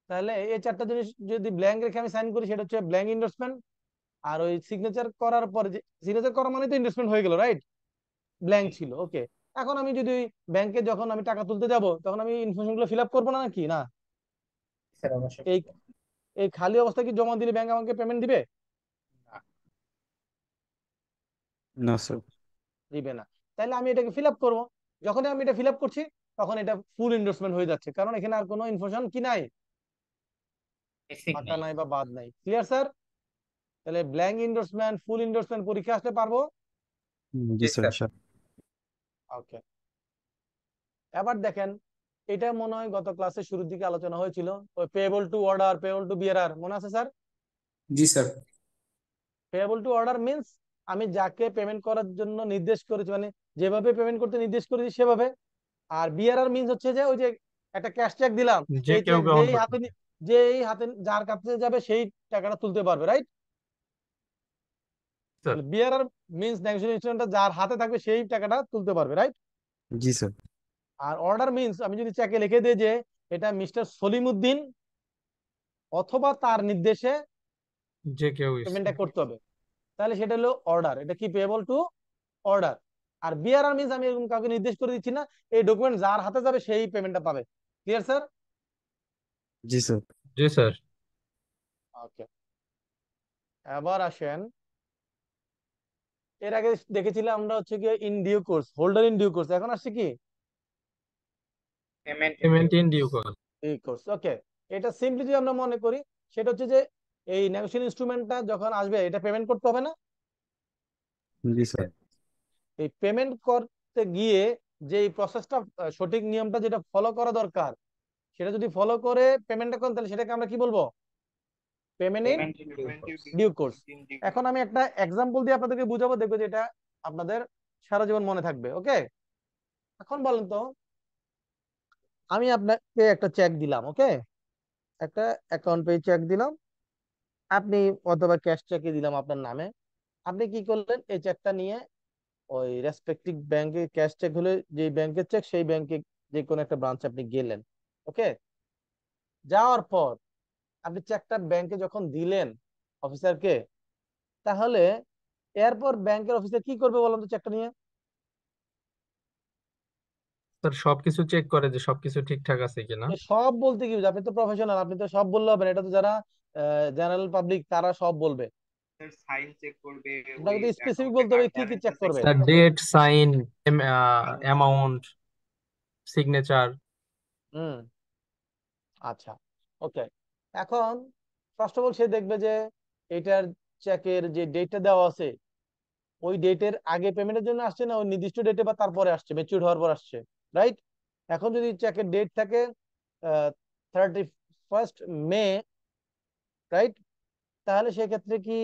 তাহলে এই চারটা জিনিস যদি ব্ল্যাঙ্ক রেখে আমি সাইন করি সেটা হচ্ছে ব্ল্যাঙ্ক ইনভেস্টমেন্ট। আর ওই সিগনেচার করার পরে, যে সিগনেচার করা মানে তো ইনভেস্টমেন্ট হয়ে গেল, রাইট? ব্ল্যাঙ্ক ছিল, ওকে। এখন আমি যদি ব্যাংকে যখন আমি টাকা তুলতে যাব তখন আমি ইনফরমেশন গুলো ফিল আপ করবো না নাকি না? স্যার অবশ্যই। এই এই খালি অবস্থা কি জমা দিলে ব্যাংক আমাকে পেমেন্ট দিবে? না স্যার। দিবে না। তাহলে আমি এটাকে ফিল আপ করবো। যখনই আমি এটা ফিল আপ করছি তখন এটা ফুল এন্ডোর্সমেন্ট হয়ে যাচ্ছে, কারণ এখানে আর কোনো ইনফরমেশন কি নাই, মিসিং ফাঁকা নেই। নাই বা বাদ নাই। Clear sir? তাহলে ব্ল্যাঙ্ক এন্ডোর্সমেন্ট, ফুল এন্ডোর্সমেন্ট পরীক্ষা আসতে পারবো। জি জি স্যার স্যার। ইনশাআল্লাহ। ওকে, এবার দেখেন, এটা মনে হয় গত ক্লাসের শুরুর দিকে আলোচনা হয়েছিল, ওই payable to order, payable two bearer, মনে আছে স্যার? জি sir. Payable to order means আমি যাকে পেমেন্ট করার জন্য নির্দেশ করেছি, মানে যেভাবে পেমেন্ট করতে নির্দেশ করেছি সেভাবে। আর বিয়ারার মিন্স হচ্ছে যে ওই যে একটা ক্যাশ চেক দিলাম, যে এই কেউ চেক গ্রহণ যেই করতে হাতে যেই হাতে যার কাছে যাবে সেই টাকাটা তুলতে পারবে, রাইট? স্যার। তাহলে বিয়ারার মিন্স নেগোশিয়েশন ইনস্ট্রুমেন্টটা যার হাতে থাকবে সেই টাকাটা তুলতে পারবে, রাইট? জি স্যার। আর অর্ডার মিন্স আমি যদি চেকে লিখে দিই যে এটা মিস্টার সলিমউদ্দিন অথবা তার নির্দেশে যে কেউ পেমেন্টটা করতে হবে, তাহলে সেটা হলো অর্ডার। এটা কি পেয়েবল টু অর্ডার। আর বিআরআর মিন্স আমি এরকম কাউকে নির্দেশ করে দিচ্ছি না, এই ডকুমেন্ট যার হাতে যাবে সেই পেমেন্টটা পাবে। Clear sir? জি স্যার। জি স্যার। ওকে, এবার আসেন, এর আগে দেখেছিলাম আমরা হচ্ছে কি in due course, holder in due course, এখন আসছে কি payment payment in due course. এই কোর্স। ওকে, এটা সিম্পলি যদি আমরা মনে করি সেটা হচ্ছে যে এই নেগোশিয়েশন ইনস্ট্রুমেন্টটা যখন আসবে এটা পেমেন্ট করতে হবে না? জি স্যার। এই পেমেন্ট করতে গিয়ে যে প্রসেসটা, সঠিক নিয়মটা যেটা ফলো করা দরকার সেটা যদি ফলো করে পেমেন্টটা করেন তাহলে সেটাকে আমরা কি বলবো? Payment in payment in due payment course. Due course. এখন আমি একটা এক্সাম্পল দিয়ে আপনাদেরকে বুঝাবো, দেখবো যে এটা আপনাদের সারা জীবন মনে থাকবে। ওকে, এখন বলেন তো, আমি আপনাকে একটা চেক দিলাম, ওকে, একটা অ্যাকাউন্ট পে চেক দিলাম, আপনি অথবা ক্যাশ চেকে দিলাম আপনার নামে। আপনি কি করলেন, এই চেকটা নিয়ে ওই রেসপেক্টিভ ব্যাংকে, ক্যাশ চেক হলে যে ব্যাংকের চেক সেই ব্যাংকে যে কোনো একটা ব্রাঞ্চে আপনি গেলেন। ওকে, যাওয়ার পর আপনি চেকটা ব্যাংকে যখন দিলেন অফিসারকে, তাহলে এরপর ব্যাংকের অফিসার কি করবে বলুন তো চেকটা নিয়ে? স্যার সবকিছু চেক করে যে সবকিছু ঠিকঠাক আছে কিনা। এ সব বলতে কি বুঝায়? আপনি তো প্রফেশনাল, আপনি তো সব বললে হবে না, এটা তো যারা জেনারেল পাবলিক তারা সব বলবে। সাইন চেক করবে, ওই আপনাকে তো স্পেসিফিক অ্যাকাউন্টে বলতে হবে কার্ড কি কি চেক ব্যালেন্স আছে করবে। স্যার কিনা, ডেট, সাইন, balance আছে অ্যামাউন্ট, সিগনেচার। হুম, আচ্ছা, ওকে। এখন ফার্স্ট অফ অল সে দেখবে যে এটার চেকের যে ডেটটা দেওয়া আছে ওই ডেটের আগে পেমেন্টের জন্য আসছে না ওই নির্দিষ্ট ডেটে বা তারপরে আসছে, ম্যাচিউর হওয়ার পর আসছে, রাইট? এখন যদি চেকের ডেট থাকে 31 মে, রাইট, তাহলে সেক্ষেত্রে কি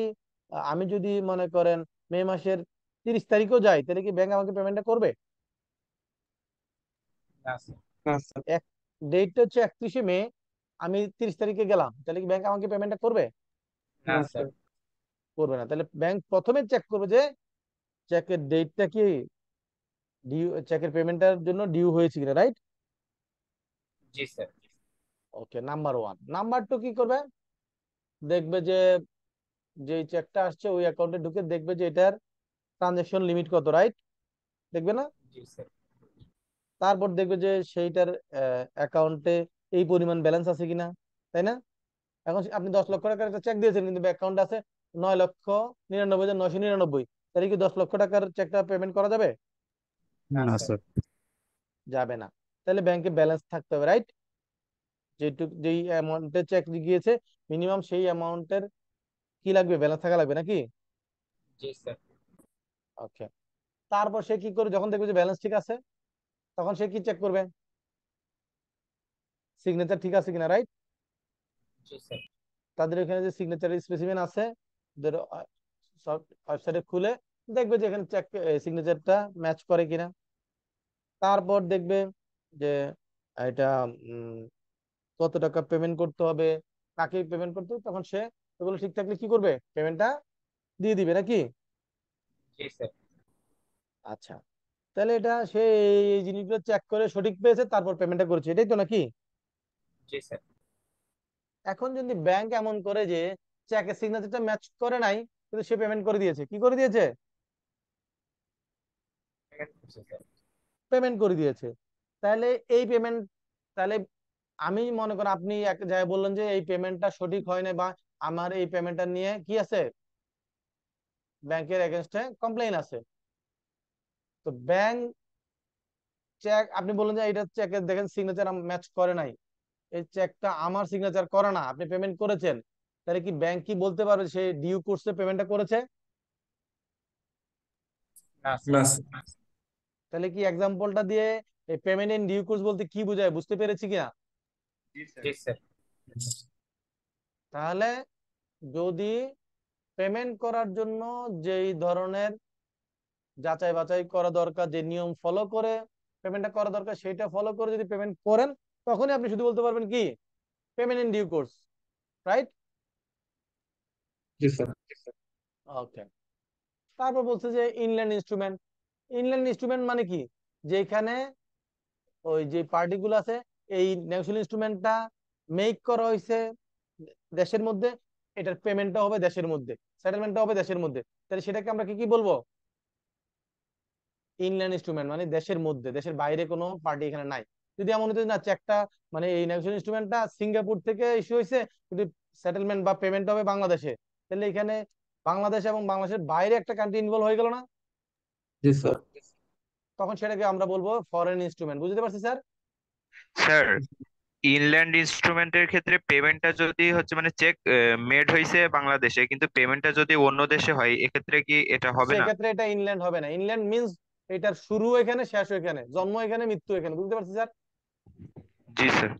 আমি যদি মনে করেন মে মাসের 30 তারিখও যাই তাহলে কি ব্যাংক আমাকে পেমেন্টটা করবে? না স্যার। না স্যার। এক ডেটটা হচ্ছে 31শে মে, আমি 30 তারিখে গেলাম, তাহলে কি ব্যাংক আমাকে পেমেন্টটা করবে? না না স্যার। স্যার। করবে না। তাহলে ব্যাংক প্রথমে চেক করবে যে চেকের ডেটটা কি ডিউ, চেকের পেমেন্টের জন্য ডিউ হয়েছে কিনা, রাইট? জি স্যার। ওকে, নাম্বার 1। নাম্বার 2 কি করবে? দেখবে যে যেই চেকটা আসছে ওই অ্যাকাউন্টে ঢুকে দেখবে যে এটার ট্রানজাকশন লিমিট কত, রাইট? দেখবে না? জি স্যার। তারপর দেখবে যে সেইটার অ্যাকাউন্টে এই পরিমাণ ব্যালেন্স আছে কিনা, তাই না? এখন আপনি 10 লক্ষ টাকার একটা চেক দিয়েছেন কিন্তু অ্যাকাউন্টে আছে 9,99,999, তাহলে কি 10 লক্ষ টাকার চেকটা পেমেন্ট করা যাবে? না না স্যার। স্যার। যাবে না। তাহলে ব্যাংকে ব্যালেন্স থাকতে হবে, রাইট? যেই অ্যামাউন্টের চেক গিয়েছে মিনিমাম সেই অ্যামাউন্টের কি লাগবে, ব্যালেন্স থাকা লাগবে নাকি? জি স্যার। ওকে। তারপর সে কি করে, যখন দেখবে যে ব্যালেন্স ঠিক আছে তখন সে কি চেক করবে? সিগনেচার ঠিক আছে কিনা, রাইট? জি স্যার। তাদের এখানে যে সিগনেচার স্পেসিমেন আছে ওদের ওয়েবসাইটে খুলে দেখবে যে এখানে চেক সিগনেচারটা ম্যাচ করে কিনা। তারপর দেখবে যে এটা কত টাকা পেমেন্ট করতে হবে, কাকে পেমেন্ট করতে হবে, তখন সে এগুলো ঠিক থাকলে কি করবে, পেমেন্টটা দিয়ে দিবে নাকি? জি স্যার। আচ্ছা, তাহলে এটা সে এই জিনিসগুলো চেক করে সঠিক পেয়েছে তারপর পেমেন্টটা করেছে, এটাই তো নাকি? জি স্যার। এখন যদি ব্যাংক এমন করে যে চেকের সিগনেচারটা ম্যাচ করে নাই কিন্তু সে পেমেন্ট করে দিয়েছে, কি করে দিয়েছে? স্যার। পেমেন্ট করে দিয়েছে। তাহলে এই পেমেন্ট, তাহলে আমি মনে করেন আপনি এক জায়গায় বললেন যে এই পেমেন্টটা সঠিক হয় না বা আমার এই পেমেন্টটা নিয়ে কি আছে, ব্যাংকের এগেনস্টে কমপ্লেইন আছে। তো ব্যাংক চেক, আপনি বললেন যে এটা চেকের দেখেন সিগনেচার ম্যাচ করে নাই, এই চেকটা আমার সিগনেচার করে না, আপনি পেমেন্ট করেছেন, তাহলে কি ব্যাংক কি বলতে পারবে সে ডিউ করছে, পেমেন্টটা করেছে? না না স্যার। স্যার। তাহলে কি এক্সাম্পলটা দিয়ে এই পেমেন্ট ইন ডিউ কোর্স বলতে কি বোঝায়, বুঝতে পেরেছি কিনা? জি স্যার। জি স্যার। তাহলে যদি পেমেন্ট করার জন্য যেই ধরনের যাচাই বাছাই করা দরকার, যে নিয়ম ফলো করে পেমেন্টটা করা দরকার সেটা ফলো করে যদি পেমেন্ট করেন তখনই আপনি শুধু বলতে পারবেন কি, payment in due course, right? জি স্যার। ওকে। তারপর বলছে যে ইনল্যান্ড ইনস্ট্রুমেন্ট। ইনল্যান্ড ইনস্ট্রুমেন্ট মানে কি, যেখানে ওই যে পার্টিগুলো আছে এই ন্যাশনাল ইনস্ট্রুমেন্টটা মেক করা হয়েছে দেশের মধ্যে, এটার পেমেন্টটা হবে দেশের মধ্যে, সেটেলমেন্টটা হবে দেশের মধ্যে, তাহলে সেটাকে আমরা কি কি বলবো? ইনল্যান্ড ইনস্ট্রুমেন্ট মানে দেশের মধ্যে, দেশের বাইরে কোনো পার্টি এখানে নাই। যদি এমন হতো না চেকটা মানে এই ন্যাশনাল ইনস্ট্রুমেন্টটা সিঙ্গাপুর থেকে ইস্যু হয়েছে কিন্তু সেটেলমেন্ট বা পেমেন্ট হবে বাংলাদেশে, তাহলে এখানে বাংলাদেশ এবং বাংলাদেশের বাইরে একটা কান্ট্রি ইনভলভ হয়ে গেল না? জি স্যার। তখন সেটাকে আমরা বলবো ফরেন ইনস্ট্রুমেন্ট। বুঝতে পারছি স্যার? স্যার, ইনল্যান্ড ইনস্ট্রুমেন্টের ক্ষেত্রে পেমেন্টটা যদি হচ্ছে মানে চেক মেড হয়েছে বাংলাদেশে কিন্তু পেমেন্টটা যদি অন্য দেশে হয় এক্ষেত্রে কি এটা হবে না? সেক্ষেত্রে এটা ইনল্যান্ড হবে না। ইনল্যান্ড মিন্স এটার শুরু এখানে, শেষ এখানে, জন্ম এখানে, মৃত্যু এখানে। বুঝতে পারছি স্যার? জি স্যার।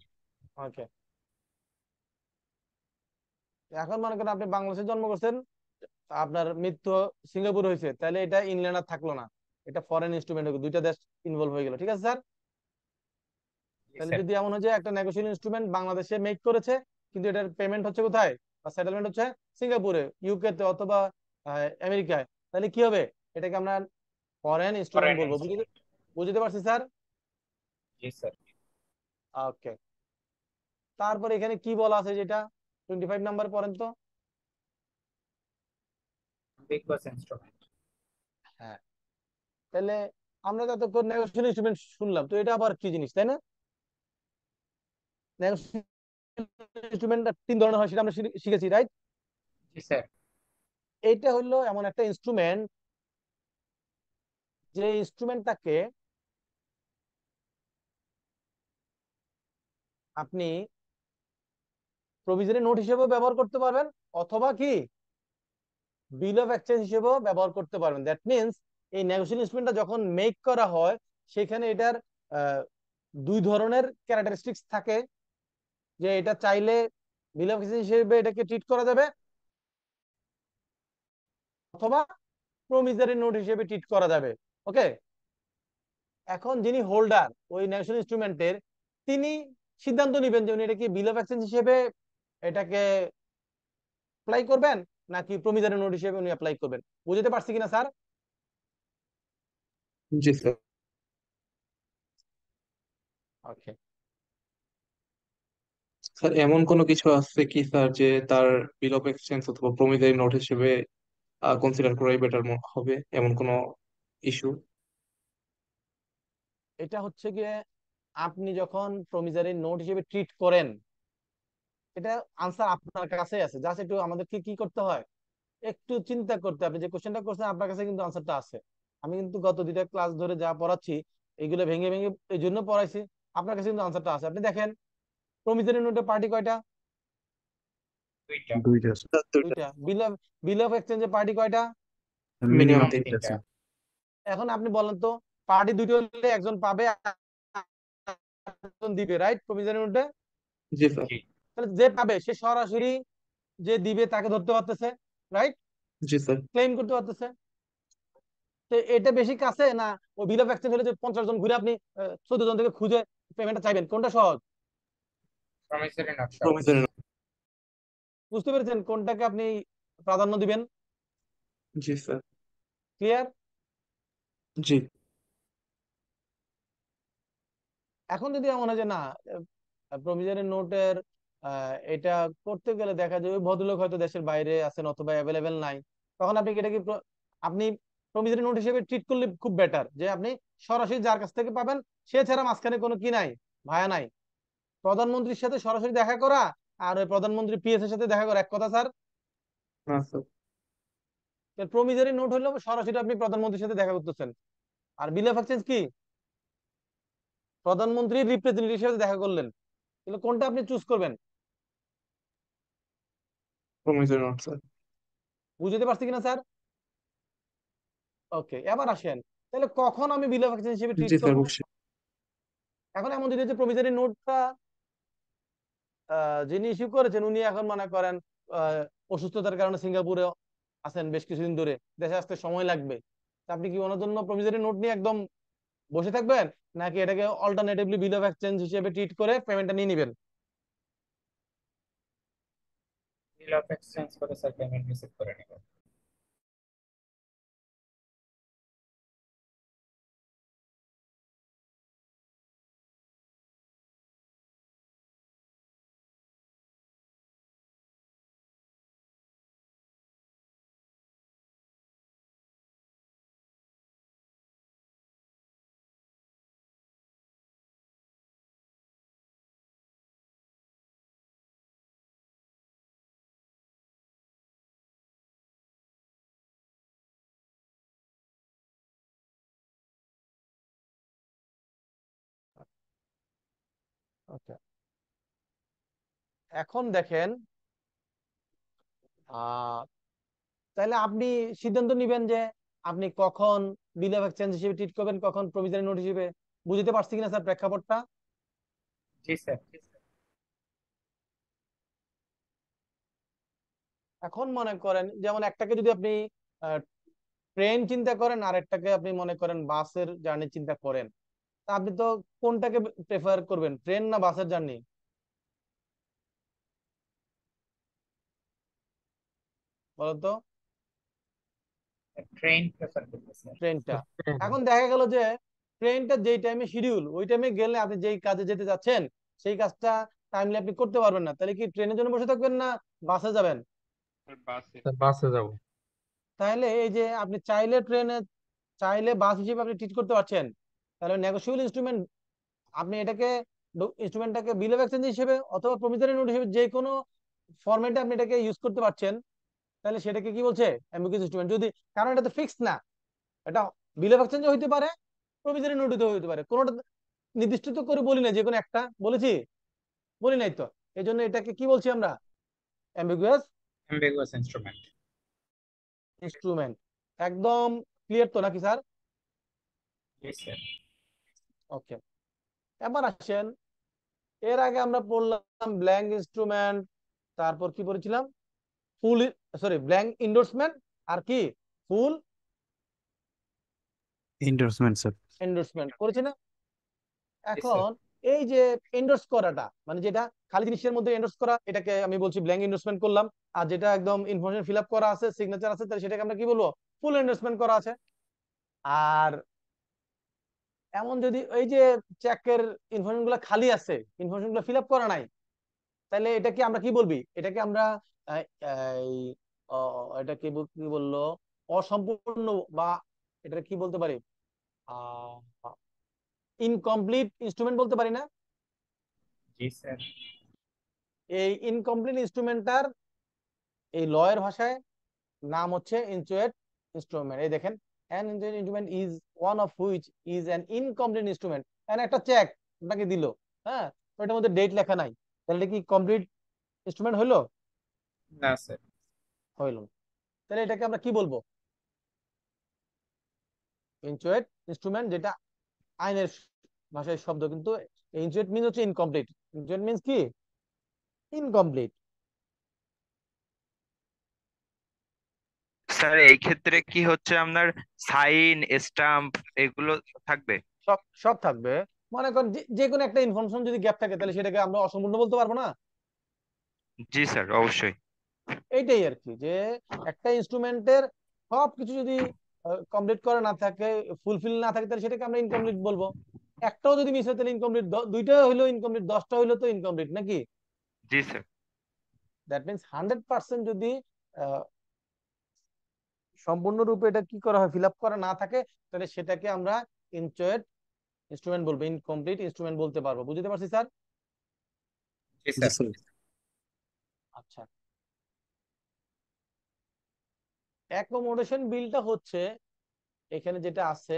ওকে। এখন মনে করেন আপনি বাংলাদেশে জন্ম করছেন, আপনার মৃত্যু সিঙ্গাপুর হয়েছে, তাহলে এটা ইনল্যান্ড আর থাকলো না, এটা ফরেন ইনস্ট্রুমেন্ট হবে, দুইটা দেশ ইনভলভ হয়ে গেল। ঠিক আছে স্যার? জি তাহলে স্যার। যদি এমন হয় যে একটা নেগোশিয়েশন ইনস্ট্রুমেন্ট বাংলাদেশে মেক করেছে কিন্তু এটার পেমেন্ট হচ্ছে কোথায় বা সেটেলমেন্ট হচ্ছে সিঙ্গাপুরে, ইউকে তে অথবা আমেরিকায়, তাহলে কি হবে, এটাকে আমরা ফরেন ইনস্ট্রুমেন্ট ফরেন বলবো। বুঝতে ইনস্ট্রুমেন্ট। বুঝতে পারছি স্যার? জি স্যার। ওকে। তারপর এখানে কি বলা আছে যেটা 25 নাম্বার পড়েন তো। বিগ বস ইনস্ট্রুমেন্ট। হ্যাঁ, তাহলে আমরা তো এতক্ষণ নেগোশিয়েশন ইনস্ট্রুমেন্ট শুনলাম, তো এটা আবার কি জিনিস, তাই না? নেগোশিয়েশন ইনস্ট্রুমেন্ট 3 ধরনের হয় সেটা আমরা শিখেছি, রাইট? জি স্যার। এইটা হলো এমন একটা ইনস্ট্রুমেন্ট যে ইনস্ট্রুমেন্টটাকে আপনি প্রভিজনারি নোট হিসেবেও ব্যবহার করতে পারবেন অথবা কি বিল অফ এক্সচেঞ্জ হিসেবেও ব্যবহার করতে পারবেন। দ্যাট মিনস এই নেগোশিয়েশন ইনস্ট্রুমেন্টটা যখন মেক করা হয় সেখানে এটার দুই ধরনের ক্যারেক্টারিস্টিক্স থাকে, যে এটা চাইলে বিল অফ এক্সচেঞ্জ হিসেবে এটাকে ট্রিট করা যাবে অথবা প্রমিসারি নোট হিসেবে ট্রিট করা যাবে। ওকে, এখন যিনি হোল্ডার ওই ন্যাশনাল ইনস্ট্রুমেন্টের, তিনি সিদ্ধান্ত নেবেন যে উনি এটা কি বিল অফ এক্সচেঞ্জ হিসেবে এটাকে অ্যাপ্লাই করবেন নাকি প্রমিসারি নোট হিসেবে উনি অ্যাপ্লাই করবেন। বুঝতে পারছি কিনা স্যার? জি স্যার। ওকে। স্যার এমন কোনো কিছু আছে কি স্যার যে তার বিল অফ এক্সচেঞ্জ অথবা প্রমিসারি নোট হিসেবে কনসিডার করাই বেটার হবে, এমন কোনো ইস্যু? এটা হচ্ছে গিয়ে আপনি যখন প্রমিসারি নোট হিসেবে ট্রিট করেন, এটা আনসার আপনার কাছে আছে, জাস্ট একটু আমাদেরকে কি করতে হয়, একটু চিন্তা করতে। আপনি যে কোশ্চেনটা করছেন আপনার কাছে কিন্তু আনসারটা আছে। আমি কিন্তু গত 2টা ক্লাস ধরে যা পড়াচ্ছি এইগুলো ভেঙে ভেঙে এই জন্য পড়াইছি, আপনার কাছে কিন্তু আনসারটা আছে। আপনি দেখেন প্রমিসারি নোটে পার্টি কয়টা? দুইটা। দুইটা স্যার। দুইটা। বিল অফ এক্সচেঞ্জে পার্টি কয়টা? মিনিমাম মিনিমাম 3টা তিনটা স্যার। স্যার। এখন আপনি বলেন তো, পার্টি দুটো হলে একজন পাবে একজন দিবে, রাইট? প্রমিসারি নোটে জি স্যার। জি তাহলে যে পাবে সে সরাসরি যে দিবে তাকে ধরতে পারতেছে, রাইট? জি স্যার। ক্লেম করতে পারতেছে। তো এটা বেশি কাছে না ওই বিল অফ এক্সচেঞ্জ হলে যে 50 জন ঘুরে আপনি 14 জন থেকে খুঁজে পেমেন্টটা চাইবেন, কোনটা সহজ? প্রমিসরি নোট সহজ। প্রমিসারি নোট। বুঝতে পেরেছেন কোনটাকে আপনি প্রাধান্য দিবেন? জি স্যার। ক্লিয়ার? জি। এখন যদি এমন হয় যে না, প্রভিজনারি নোটের এটা করতে গেলে দেখা যায় ওই ভদ্রলোক হয়তো দেশের বাইরে আছেন অথবা অ্যাভেলেবেল নাই, তখন আপনি কি এটা কি আপনি প্রভিজনারি নোট হিসেবে ট্রিট করলে খুব বেটার, যে আপনি সরাসরি যার কাছ থেকে পাবেন সে ছাড়া মাঝখানে কোনো কি নাই, ভায়া নাই। প্রধানমন্ত্রীর সাথে সরাসরি দেখা করা আর ওই প্রধানমন্ত্রী পিএস এর সাথে দেখা করা এক কথা স্যার। না স্যার। প্রমিজনারি নোট হলো সরাসরি আপনি প্রধানমন্ত্রীর সাথে দেখা করতেছেন, আর বিল অফ এক্সচেঞ্জ কি প্রধানমন্ত্রীর রিপ্রেজেন্টেটিভ হিসেবে দেখা করলেন। তাহলে কোনটা আপনি চুজ করবেন? প্রমিসারি নোট স্যার। বুঝতে পারছি কিনা স্যার? ওকে, এবার আসেন তাহলে কখন আমি বিল অফ এক্সচেঞ্জ হিসেবে ট্রিট জি স্যার করব। বুঝছি। এখন এমন যদি হচ্ছে প্রমিসারি নোটটা যিনি ইস্যু করেছেন উনি এখন মনে করেন অসুস্থতার কারণে সিঙ্গাপুরে আছেন বেশ কিছুদিন ধরে, দেশে আসতে সময় লাগবে, তা আপনি কি ওনার জন্য প্রমিসারি নোট নিয়ে একদম বসে থাকবেন নাকি এটাকে অল্টারনেটিভলি বিল অফ এক্সচেঞ্জ হিসেবে ট্রিট করে পেমেন্টটা নিয়ে নেবেন? বিল অফ এক্সচেঞ্জ করে স্যার পেমেন্ট রিসিভ করে নেব। ওকে, এখন দেখেন আহ তাহলে আপনি সিদ্ধান্ত নিবেন যে আপনি কখন বিল অফ এক্সচেঞ্জ হিসেবে ট্রিট করবেন, কখন প্রমিসারি নোট হিসেবে। বুঝতে পারছি কিনা স্যার প্রেক্ষাপটটা? জি স্যার। এখন মনে করেন যেমন একটাকে যদি আপনি ট্রেন চিন্তা করেন আর একটাকে আপনি মনে করেন বাসের জার্নি চিন্তা করেন, তা আপনি তো কোনটাকে প্রেফার করবেন, ট্রেন না বাসের জার্নি? বলতো ট্রেন প্রেফার করতে স্যার। ট্রেনটা। এখন দেখা গেল যে ট্রেনটা যেই টাইমে শিডিউল ওই টাইমে গেলে আপনি যেই কাজে যেতে যাচ্ছেন সেই কাজটা টাইমলি আপনি করতে পারবেন না, তাহলে কি ট্রেনের জন্য বসে থাকবেন না বাসে যাবেন? বাসে যাব। তাহলে এই যে আপনি চাইলে ট্রেনে চাইলে বাস হিসেবে আপনি ট্রিট করতে পারছেন, তাহলে নেগোশিয়েবল ইনস্ট্রুমেন্ট আপনি এটাকে ইনস্ট্রুমেন্টটাকে বিল অফ এক্সচেঞ্জ হিসেবে অথবা প্রমিসারি নোট হিসেবে যে কোনো ফরম্যাটে আপনি এটাকে ইউজ করতে পারছেন, তাহলে সেটাকে কি বলছে অ্যাম্বিগুয়াস ইনস্ট্রুমেন্ট। যদি কারণ এটা তো ফিক্সড না, এটা বিল অফ এক্সচেঞ্জ হইতে পারে প্রমিসারি নোট হইতে পারে, কোনোটা নির্দিষ্ট তো করে বলি না যে কোনো একটা, বলেছি? বলি নাই তো। এই জন্য এটাকে কি বলছি আমরা? Ambiguous ambiguous instrument. ইনস্ট্রুমেন্ট। একদম ক্লিয়ার তো নাকি স্যার? জি স্যার। ওকে, এবার আসেন এর আগে আমরা পড়লাম ব্ল্যাঙ্ক ইনস্ট্রুমেন্ট, তারপর কি পড়েছিলাম? ফুল, সরি ব্ল্যাঙ্ক ইন্ডোর্সমেন্ট, আর কি ফুল endorsement, sir. এন্ডোর্সমেন্ট করেছে না? জি স্যার। এখন এই যে এন্ডোর্স করাটা মানে যেটা খালি জিনিসের মধ্যে এন্ডোর্স করা, এটাকে আমি বলছি ব্ল্যাঙ্ক এন্ডোর্সমেন্ট করলাম। আর যেটা একদম ইনফরমেশন ফিল আপ করা আছে, সিগনেচার আছে, তাহলে সেটাকে আমরা কি বলবো? ফুল এন্ডোর্সমেন্ট করা আছে। আর এমন যদি এই যে চেকের ইনফরমেশন গুলো খালি আছে, ইনফরমেশন গুলো ফিল আপ করা নাই, তাহলে এটাকে আমরা কি বলবি? এটাকে আমরা আহ, এই এটা কি কি বললো, অসম্পূর্ণ, বা এটা কি বলতে পারি, ইনকমপ্লিট ইনস্ট্রুমেন্ট বলতে পারি না? জি স্যার। এই ইনকমপ্লিট ইনস্ট্রুমেন্টটার এই লয়ের ভাষায় নাম হচ্ছে ইনচুয়েট ইনস্ট্রুমেন্ট। এই দেখেন, an inchoate instrument is one of which is an incomplete instrument। এখানে একটা চেক আপনাকে দিল, হ্যাঁ, ওইটার মধ্যে ডেট লেখা নাই, তাহলে এটা কি কমপ্লিট ইনস্ট্রুমেন্ট হইলো? না স্যার। হইলো। তাহলে এটাকে আমরা কি বলবো? ইনচুয়েট ইনস্ট্রুমেন্ট, যেটা আইনের ভাষায় শব্দ, কিন্তু ইনচুয়েট মিন্স হচ্ছে ইনকমপ্লিট। ইনচুয়েট মিন্স কি? ইনকমপ্লিট। স্যার এই ক্ষেত্রে কি হচ্ছে আপনার সাইন স্টাম্প এগুলো থাকবে? সব সব থাকবে। মনে করেন যে কোনো একটা ইনফরমেশন যদি গ্যাপ থাকে, তাহলে সেটাকে আমরা অসম্পূর্ণ বলতে পারবো না? জি স্যার, অবশ্যই। এইটাই আর কি, যে একটা ইনস্ট্রুমেন্টের সবকিছু যদি কমপ্লিট করা না থাকে, ফুলফিল না থাকে, তাহলে সেটাকে আমরা ইনকমপ্লিট বলবো। একটাও যদি মিস হয় তাহলে ইনকমপ্লিট, দুইটা হইলো ইনকমপ্লিট, 10টা হইলো তো ইনকমপ্লিট নাকি? জি স্যার। দ্যাট মিনস 100% যদি সম্পূর্ণরূপে এটা কি করা হয়, ফিল আপ করা না থাকে, তাহলে সেটাকে আমরা ইনচয়েট ইনস্ট্রুমেন্ট বলবো, ইনকমপ্লিট ইনস্ট্রুমেন্ট বলতে পারবো। বুঝতে পারছি স্যার? জি জি, স্যার। স্যার। আচ্ছা, অ্যাকোমোডেশন বিলটা হচ্ছে এখানে যেটা আছে,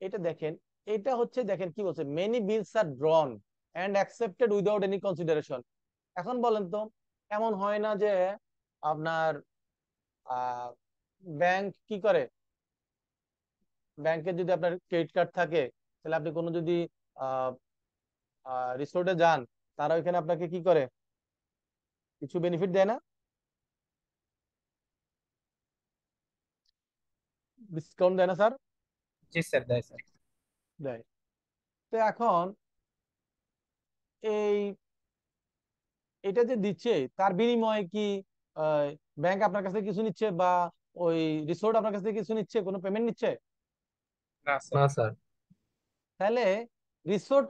এটা দেখেন, এটা হচ্ছে, দেখেন কি বলছে, many bills are drawn and accepted without any consideration. এখন বলেন তো, এমন হয় না যে আপনার ব্যাংক কি করে, ব্যাংকে যদি আপনার ক্রেডিট কার্ড থাকে, তাহলে আপনি কোনো যদি রিসোর্টে যান, তারা ওইখানে আপনাকে কি করে, কিছু বেনিফিট দেয় না? ডিসকাউন্ট দেয় না স্যার? জি স্যার, দেয় স্যার। দেয়। তো এখন এই এটা যে দিচ্ছে, তার বিনিময়ে কি ব্যাংক আপনার কাছে কিছু নিচ্ছে, বা ওই রিসোর্ট আপনার কাছ থেকে কিছু নিচ্ছে, কোনো পেমেন্ট নিচ্ছে? না না স্যার। স্যার। তাহলে রিসোর্ট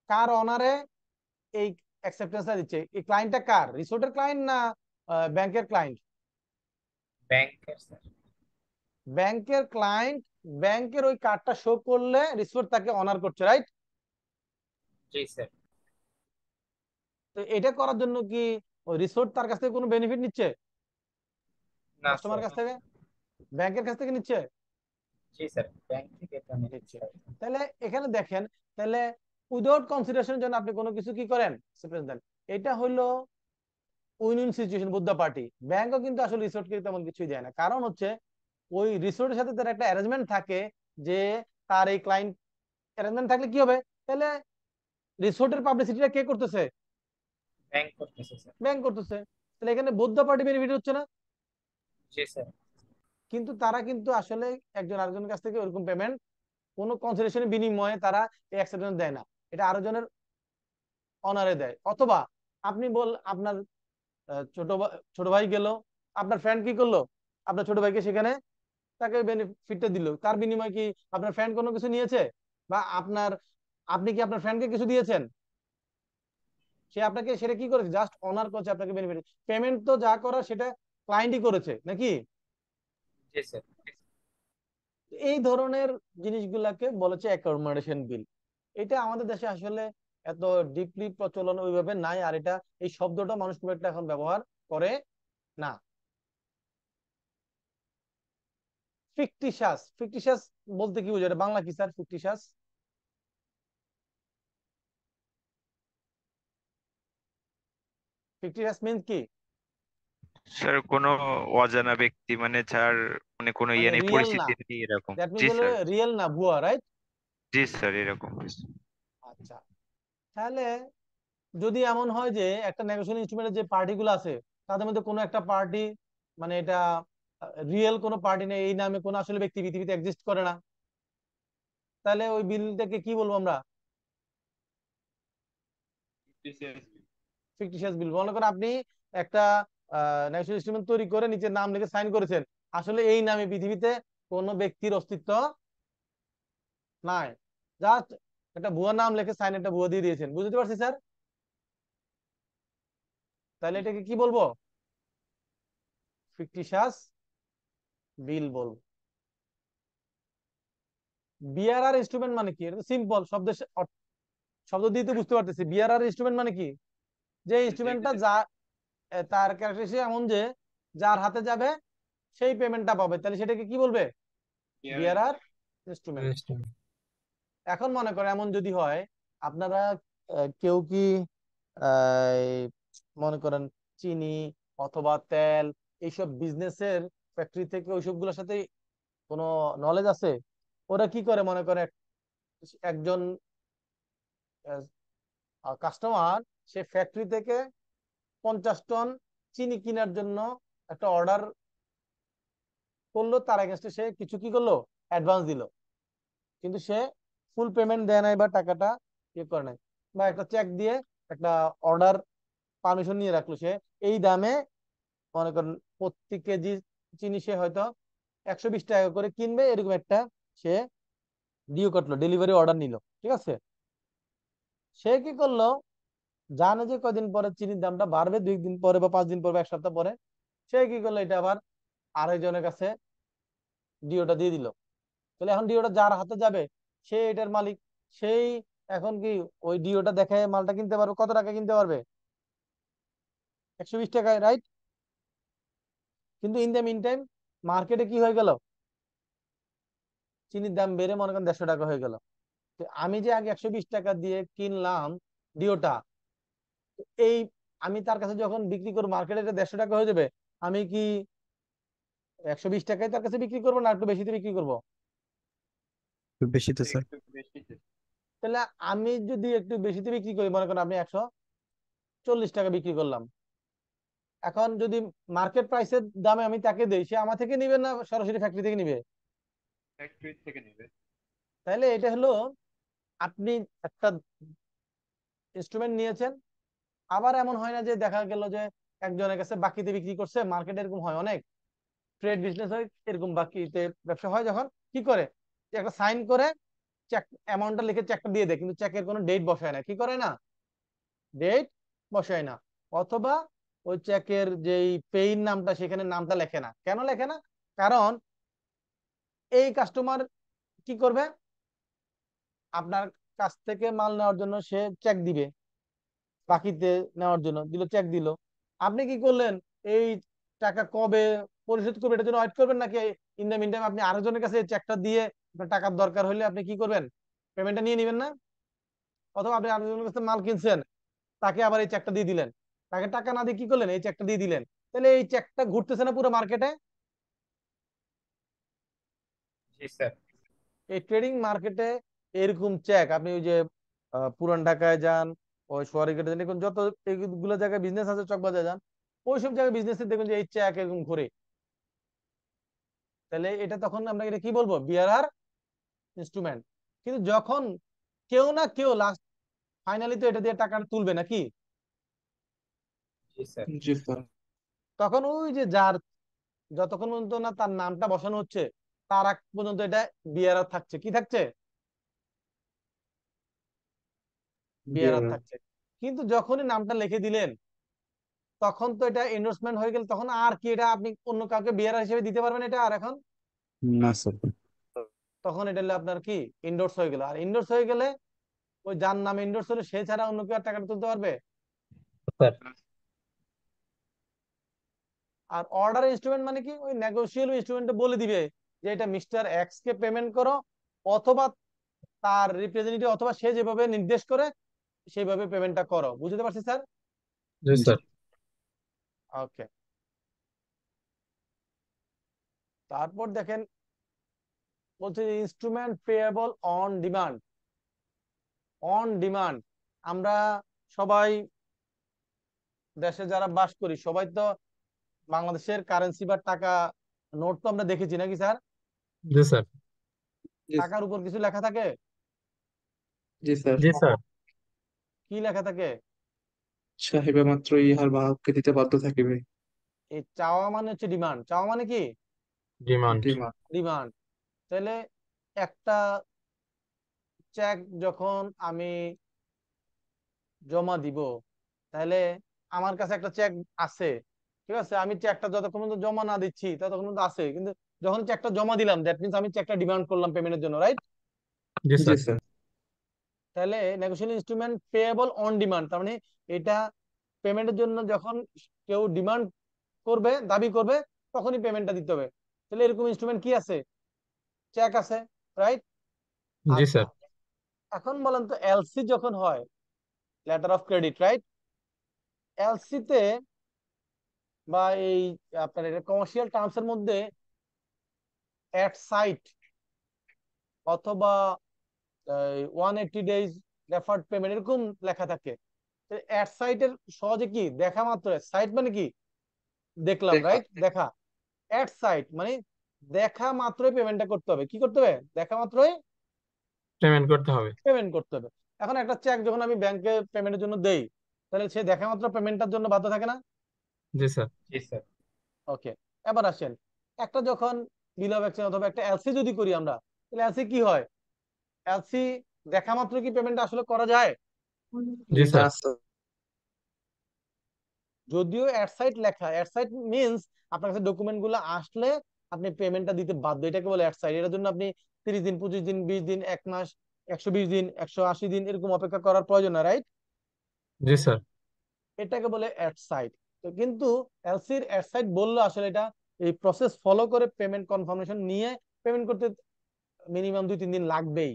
কার অনারে এই অ্যাকসেপ্টেন্সটা দিচ্ছে? এই ক্লায়েন্টটা কার, রিসোর্টের ক্লায়েন্ট না ব্যাংকের ক্লায়েন্ট? ব্যাংকের স্যার। ব্যাংকের ক্লায়েন্ট। ব্যাংকের ওই কার্ডটা শো করলে রিসোর্ট তাকে অনার করছে, রাইট? জি স্যার। তো এটা করার জন্য কি ওই রিসোর্ট তার কাছ থেকে কোনো বেনিফিট নিচ্ছে? না কাস্টমার স্যার। কাছ থেকে, ব্যাংকের কাছ থেকে নিচ্ছে? জি স্যার, ব্যাংক থেকে তো আমি নিচ্ছে। তাহলে এখানে দেখেন, তাহলে উইদাউট কনসিডারেশনের জন্য আপনি কোনো কিছু কি করেন, সাপ্রেস দেন। এটা হলো win win situation both party. ব্যাংকও কিন্তু আসলে রিসোর্টকে তেমন কিছুই দেয় না, কারণ হচ্ছে ওই রিসোর্টের সাথে তার একটা অ্যারেঞ্জমেন্ট থাকে, যে তার এই ক্লায়েন্ট, অ্যারেঞ্জমেন্ট থাকলে কি হবে, তাহলে রিসোর্টের পাবলিসিটিটা কে করতেছে? ব্যাংক করতেছে স্যার। ব্যাংক করতেছে। তাহলে এখানে বুদ্ধ পার্টি বেনিফিট হচ্ছে না? জি স্যার। কিন্তু তারা কিন্তু আসলে একজন আরেকজনের কাছ থেকে ওরকম পেমেন্ট, কোনো কনসিডারেশনের বিনিময়ে তারা এই অ্যাকসেপ্টেন্স দেয় না, এটা আরেকজনের অনারে দেয়। অথবা আপনি আপনার ছোট ভাই গেল, আপনার ফ্রেন্ড কি করলো, আপনার ছোট ভাইকে সেখানে তাকে বেনিফিটটা দিল, তার বিনিময়ে কি আপনার ফ্রেন্ড কোনো কিছু নিয়েছে? বা আপনি কি আপনার ফ্রেন্ডকে কিছু দিয়েছেন? সে আপনাকে সেটা কি করেছে, জাস্ট অনার করছে আপনাকে বেনিফিট। পেমেন্ট তো যা করার সেটা ক্লায়েন্টই করেছে নাকি? জি স্যার। এই ধরনের জিনিসগুলাকে বলেছে অ্যাকোমোডেশন বিল। এটা আমাদের দেশে আসলে এত ডিপলি প্রচলন ওইভাবে নাই, আর এটা এই শব্দটা মানুষ খুব একটা এখন ব্যবহার করে না। ফিকটিশাস, ফিকটিশাস বলতে কি বোঝায়, এটা বাংলা কি স্যার? ফিকটিশাস, ফিকটিশাস মিন্স কি? স্যার কোনো অজানা ব্যক্তি, মানে যার মানে কোনো মানে ইয়ে নেই, রিয়েল না, পরিচিতি নেই, এরকম। দ্যাট জি মিন্স হলো স্যার। রিয়েল না, ভুয়া, রাইট? জি স্যার, এরকম কিছু। আচ্ছা, তাহলে যদি এমন হয় যে একটা নেগোশিয়েশন ইনস্ট্রুমেন্টের যে পার্টিগুলো আছে, তাদের মধ্যে কোনো একটা পার্টি মানে এটা রিয়েল কোনো পার্টি নেই, এই নামে কোনো আসলে ব্যক্তি পৃথিবীতে এক্সিস্ট করে না, তাহলে ওই বিলটাকে কি বলবো আমরা? ফিকটিশিয়াস বিল। মনে করেন আপনি একটা ন্যাশনাল ইনস্ট্রুমেন্ট তৈরি করে নিচের নাম লিখে সাইন করেছেন, আসলে এই নামে পৃথিবীতে কোনো ব্যক্তির অস্তিত্ব নাই, জাস্ট একটা ভুয়া নাম লিখে সাইন একটা ভুয়া দিয়ে দিয়েছেন। বুঝতে পারছি স্যার? তাহলে এটাকে কি বলবো? ফিকটিশিয়াস বিল বলবো। বিআরআর ইনস্ট্রুমেন্ট মানে কি? এটা সিম্পল, শব্দ দিয়ে তো বুঝতে পারতেছি। বিআরআর ইনস্ট্রুমেন্ট মানে কি? যে ইনস্ট্রুমেন্টটা যা তার ক্যারেক্টারিস্টিক এমন যে যার হাতে যাবে সেই পেমেন্টটা পাবে, তাহলে সেটাকে কি বলবে? বিআরআর ইনস্ট্রুমেন্ট। এখন মনে করে এমন যদি হয়, আপনারা কেউ কি আহ, মনে করেন চিনি অথবা তেল এইসব বিজনেসের ফ্যাক্টরি থেকে ওইসব গুলোর সাথে কোনো নলেজ আছে? ওরা কি করে মনে করে, একজন কাস্টমার সে ফ্যাক্টরি থেকে 50 টন চিনি কেনার জন্য একটা অর্ডার করলো, তার এগেনস্টে সে কিছু কি করলো, অ্যাডভান্স দিল, কিন্তু সে ফুল পেমেন্ট দেয় নাই বা টাকাটা ইয়ে করে নাই, বা একটা চেক দিয়ে একটা অর্ডার পারমিশন নিয়ে রাখলো, সে এই দামে মনে করেন প্রতি কেজি চিনি সে হয়তো 120 টাকা করে কিনবে, এরকম একটা সে ডিও কাটলো, ডেলিভারি অর্ডার নিল, ঠিক আছে? সে কি করলো, জানে যে কয়দিন পরে চিনির দামটা বাড়বে, 2 দিন পরে বা 5 দিন পরে বা 1 সপ্তাহ পরে, সে কি করলো, এটা আবার আরেকজনের কাছে ডিওটা দিয়ে দিল। তাহলে এখন ডিওটা যার হাতে যাবে সে এটার মালিক, সেই এখন কি ওই ডিওটা দেখে মালটা কিনতে পারবে, কত টাকা কিনতে পারবে? 120 টাকায়, রাইট? কিন্তু ইন দ্য মিন টাইম মার্কেটে কি হয়ে গেল, চিনির দাম বেড়ে মনে করেন 150 টাকা হয়ে গেল। তো আমি যে আগে 120 টাকা দিয়ে কিনলাম ডিওটা, এই আমি তার কাছে যখন বিক্রি করবো মার্কেটে 150 টাকা হয়ে যাবে, আমি কি 120 টাকায় তার কাছে বিক্রি করবো না একটু বেশিতে বিক্রি করবো? একটু বেশি তো স্যার। তাহলে আমি যদি একটু বেশিতে বিক্রি করি, মনে করেন আপনি 140 টাকা বিক্রি করলাম, এখন যদি মার্কেট প্রাইসের দামে আমি তাকে দেই, সে আমার থেকে নিবে না সরাসরি ফ্যাক্টরি থেকে নিবে? তাহলে এটা হলো, আপনি একটা ইনস্ট্রুমেন্ট নিয়েছেন, আবার এমন হয় না যে দেখা গেল যে একজনের কাছে বাকিতে বিক্রি করছে, মার্কেটে এরকম হয় অনেক, ট্রেড বিজনেস হয় এরকম, বাকিতে ব্যবসা হয়, যখন কি করে যে একটা সাইন করে চেক অ্যামাউন্টটা লিখে চেকটা দিয়ে দেয়, কিন্তু চেকের কোনো ডেট বসায় না, কি করে না, ডেট বসায় না, অথবা ওই চেকের যেই পেইন নামটা সেখানে নামটা লেখে না। কেন লেখে না? কারণ এই কাস্টমার কি করবে, আপনার কাছ থেকে মাল নেওয়ার জন্য সে চেক দিবে, বাকিতে নেওয়ার জন্য দিল, চেক দিল, আপনি কি করলেন, এই টাকা কবে পরিশোধ করবে এটার জন্য ওয়েট করবেন, নাকি ইন দ্য মিন টাইম আপনি আরেকজনের কাছে চেকটা দিয়ে আপনার টাকার দরকার হলে আপনি কি করবেন, পেমেন্টটা নিয়ে নেবেন না? অথবা আপনি আরেকজনের কাছে মাল কিনছেন, তাকে আবার এই চেকটা দিয়ে দিলেন, তাকে টাকা না দিয়ে কি করলেন, এই চেকটা দিয়ে দিলেন, তাহলে এই চেকটা ঘুরতেছে না পুরো মার্কেটে? জি স্যার। এই ট্রেডিং মার্কেটে এরকম চেক আপনি ওই যে পুরান ঢাকায় যান, ওই সোয়ারিঘাটে যান, এখন যত এইগুলো জায়গায় বিজনেস আছে, চকবাজার যান, ওইসব জায়গায় বিজনেসে দেখুন যে এই চেক এরকম ঘুরে। তাহলে এটা তখন আমরা এটা কি বলবো, বিআরআর ইনস্ট্রুমেন্ট। কিন্তু যখন কেউ না কেউ লাস্ট ফাইনালি তো এটা দিয়ে টাকা তুলবে নাকি, জি স্যার। জি স্যার। তখন ওই যে যার যতক্ষণ পর্যন্ত না তার নামটা বসানো হচ্ছে তার আগ পর্যন্ত এটা বিআরআর থাকছে, কি থাকছে, বিআরআর বিয়ার। থাকছে। কিন্তু যখনই নামটা লিখে দিলেন তখন তো এটা এন্ডোর্সমেন্ট হয়ে গেল, তখন আর কি এটা আপনি অন্য কাউকে বিআরআর হিসেবে দিতে পারবেন এটা আর এখন? না স্যার। তখন এটা হলো আপনার কি, ইন্ডোর্স হয়ে গেল। আর ইন্ডোর্স হয়ে গেলে ওই যার নাম ইন্ডোর্স হলে সে ছাড়া অন্য কেউ আর টাকাটা তুলতে পারবে? আর অর্ডার ইনস্ট্রুমেন্ট মানে কি, ওই নেগোশিয়েবল ইনস্ট্রুমেন্টে বলে দিবে যে এটা মিস্টার এক্স কে পেমেন্ট করো, অথবা তার রিপ্রেজেন্টেটিভ অথবা সে যেভাবে নির্দেশ করে সেইভাবে পেমেন্টটা করো। বুঝতে পারছি স্যার? জি স্যার। ওকে। তারপর দেখেন বলছে instrument payable on demand. On demand, আমরা সবাই দেশে যারা বাস করি সবাই তো বাংলাদেশের কারেন্সি বা টাকা নোট তো আমরা দেখেছি নাকি স্যার? জি স্যার। জি টাকার উপর কিছু লেখা থাকে? জি স্যার। জি স্যার। কি লেখা থাকে? চাহিবা মাত্রই ইহার বাহককে দিতে বাধ্য থাকিবে। এই চাওয়া মানে হচ্ছে ডিমান্ড, চাওয়া মানে কি? ডিমান্ড। ডিমান্ড। ডিমান্ড। তাহলে একটা চেক যখন আমি জমা দিব, তাহলে আমার কাছে একটা চেক আছে, ঠিক আছে, আমি চেকটা যতক্ষণ পর্যন্ত জমা না দিচ্ছি ততক্ষণ পর্যন্ত আছে, কিন্তু যখন চেকটা জমা দিলাম দ্যাট মিন্স আমি চেকটা ডিমান্ড করলাম পেমেন্টের জন্য, রাইট? জি জি স্যার। স্যার। তাহলে negotiable instrument payable on demand, তার মানে এটা পেমেন্টের জন্য যখন কেউ ডিমান্ড করবে, দাবি করবে, তখনই পেমেন্টটা দিতে হবে। তাহলে এরকম ইনস্ট্রুমেন্ট কি আছে? চেক আছে, রাইট? জি আচ্ছা, স্যার। এখন বলেন তো এলসি যখন হয়, letter of credit, right? LC তে বা এই আপনার এটা কমার্শিয়াল টার্মস এর মধ্যে এট সাইট অথবা 180 ডেজ ডেফার্ড পেমেন্ট এরকম লেখা থাকে। এট সাইটের সহজে কি দেখা মাত্র, সাইট মানে কি দেখলাম, দেখা। রাইট? দেখা। এট সাইট মানে দেখা মাত্রই পেমেন্টটা করতে হবে। কি করতে হবে? দেখা মাত্রই পেমেন্ট করতে হবে। পেমেন্ট করতে হবে। এখন একটা চেক যখন আমি ব্যাংকে পেমেন্টের জন্য দেই, তাহলে সে দেখা মাত্র পেমেন্টটার জন্য বাধ্য থাকে না? জি স্যার। জি স্যার। ওকে, এবার আসেন, একটা যখন বিল অফ এক্সচেঞ্জ অথবা একটা এলসি যদি করি আমরা, তাহলে এলসি কি হয়? এলসি দেখা মাত্র কি পেমেন্টটা আসলে করা যায়? জি না স্যার। স্যার। যদিও অ্যাট সাইট লেখা, অ্যাট সাইট মিন্স আপনার কাছে ডকুমেন্ট গুলো আসলে আপনি পেমেন্টটা দিতে বাধ্য, এটাকে বলে অ্যাট সাইট। এটার জন্য আপনি 30 দিন, 25 দিন, 20 দিন, 1 মাস, 120 দিন, 180 দিন এরকম অপেক্ষা করার প্রয়োজন না, রাইট? জি স্যার। এটাকে বলে অ্যাট সাইট। তো কিন্তু এলসির অ্যাট সাইট বললো আসলে এটা এই প্রসেস ফলো করে পেমেন্ট কনফার্মেশন নিয়ে পেমেন্ট করতে মিনিমাম 2-3 দিন লাগবেই।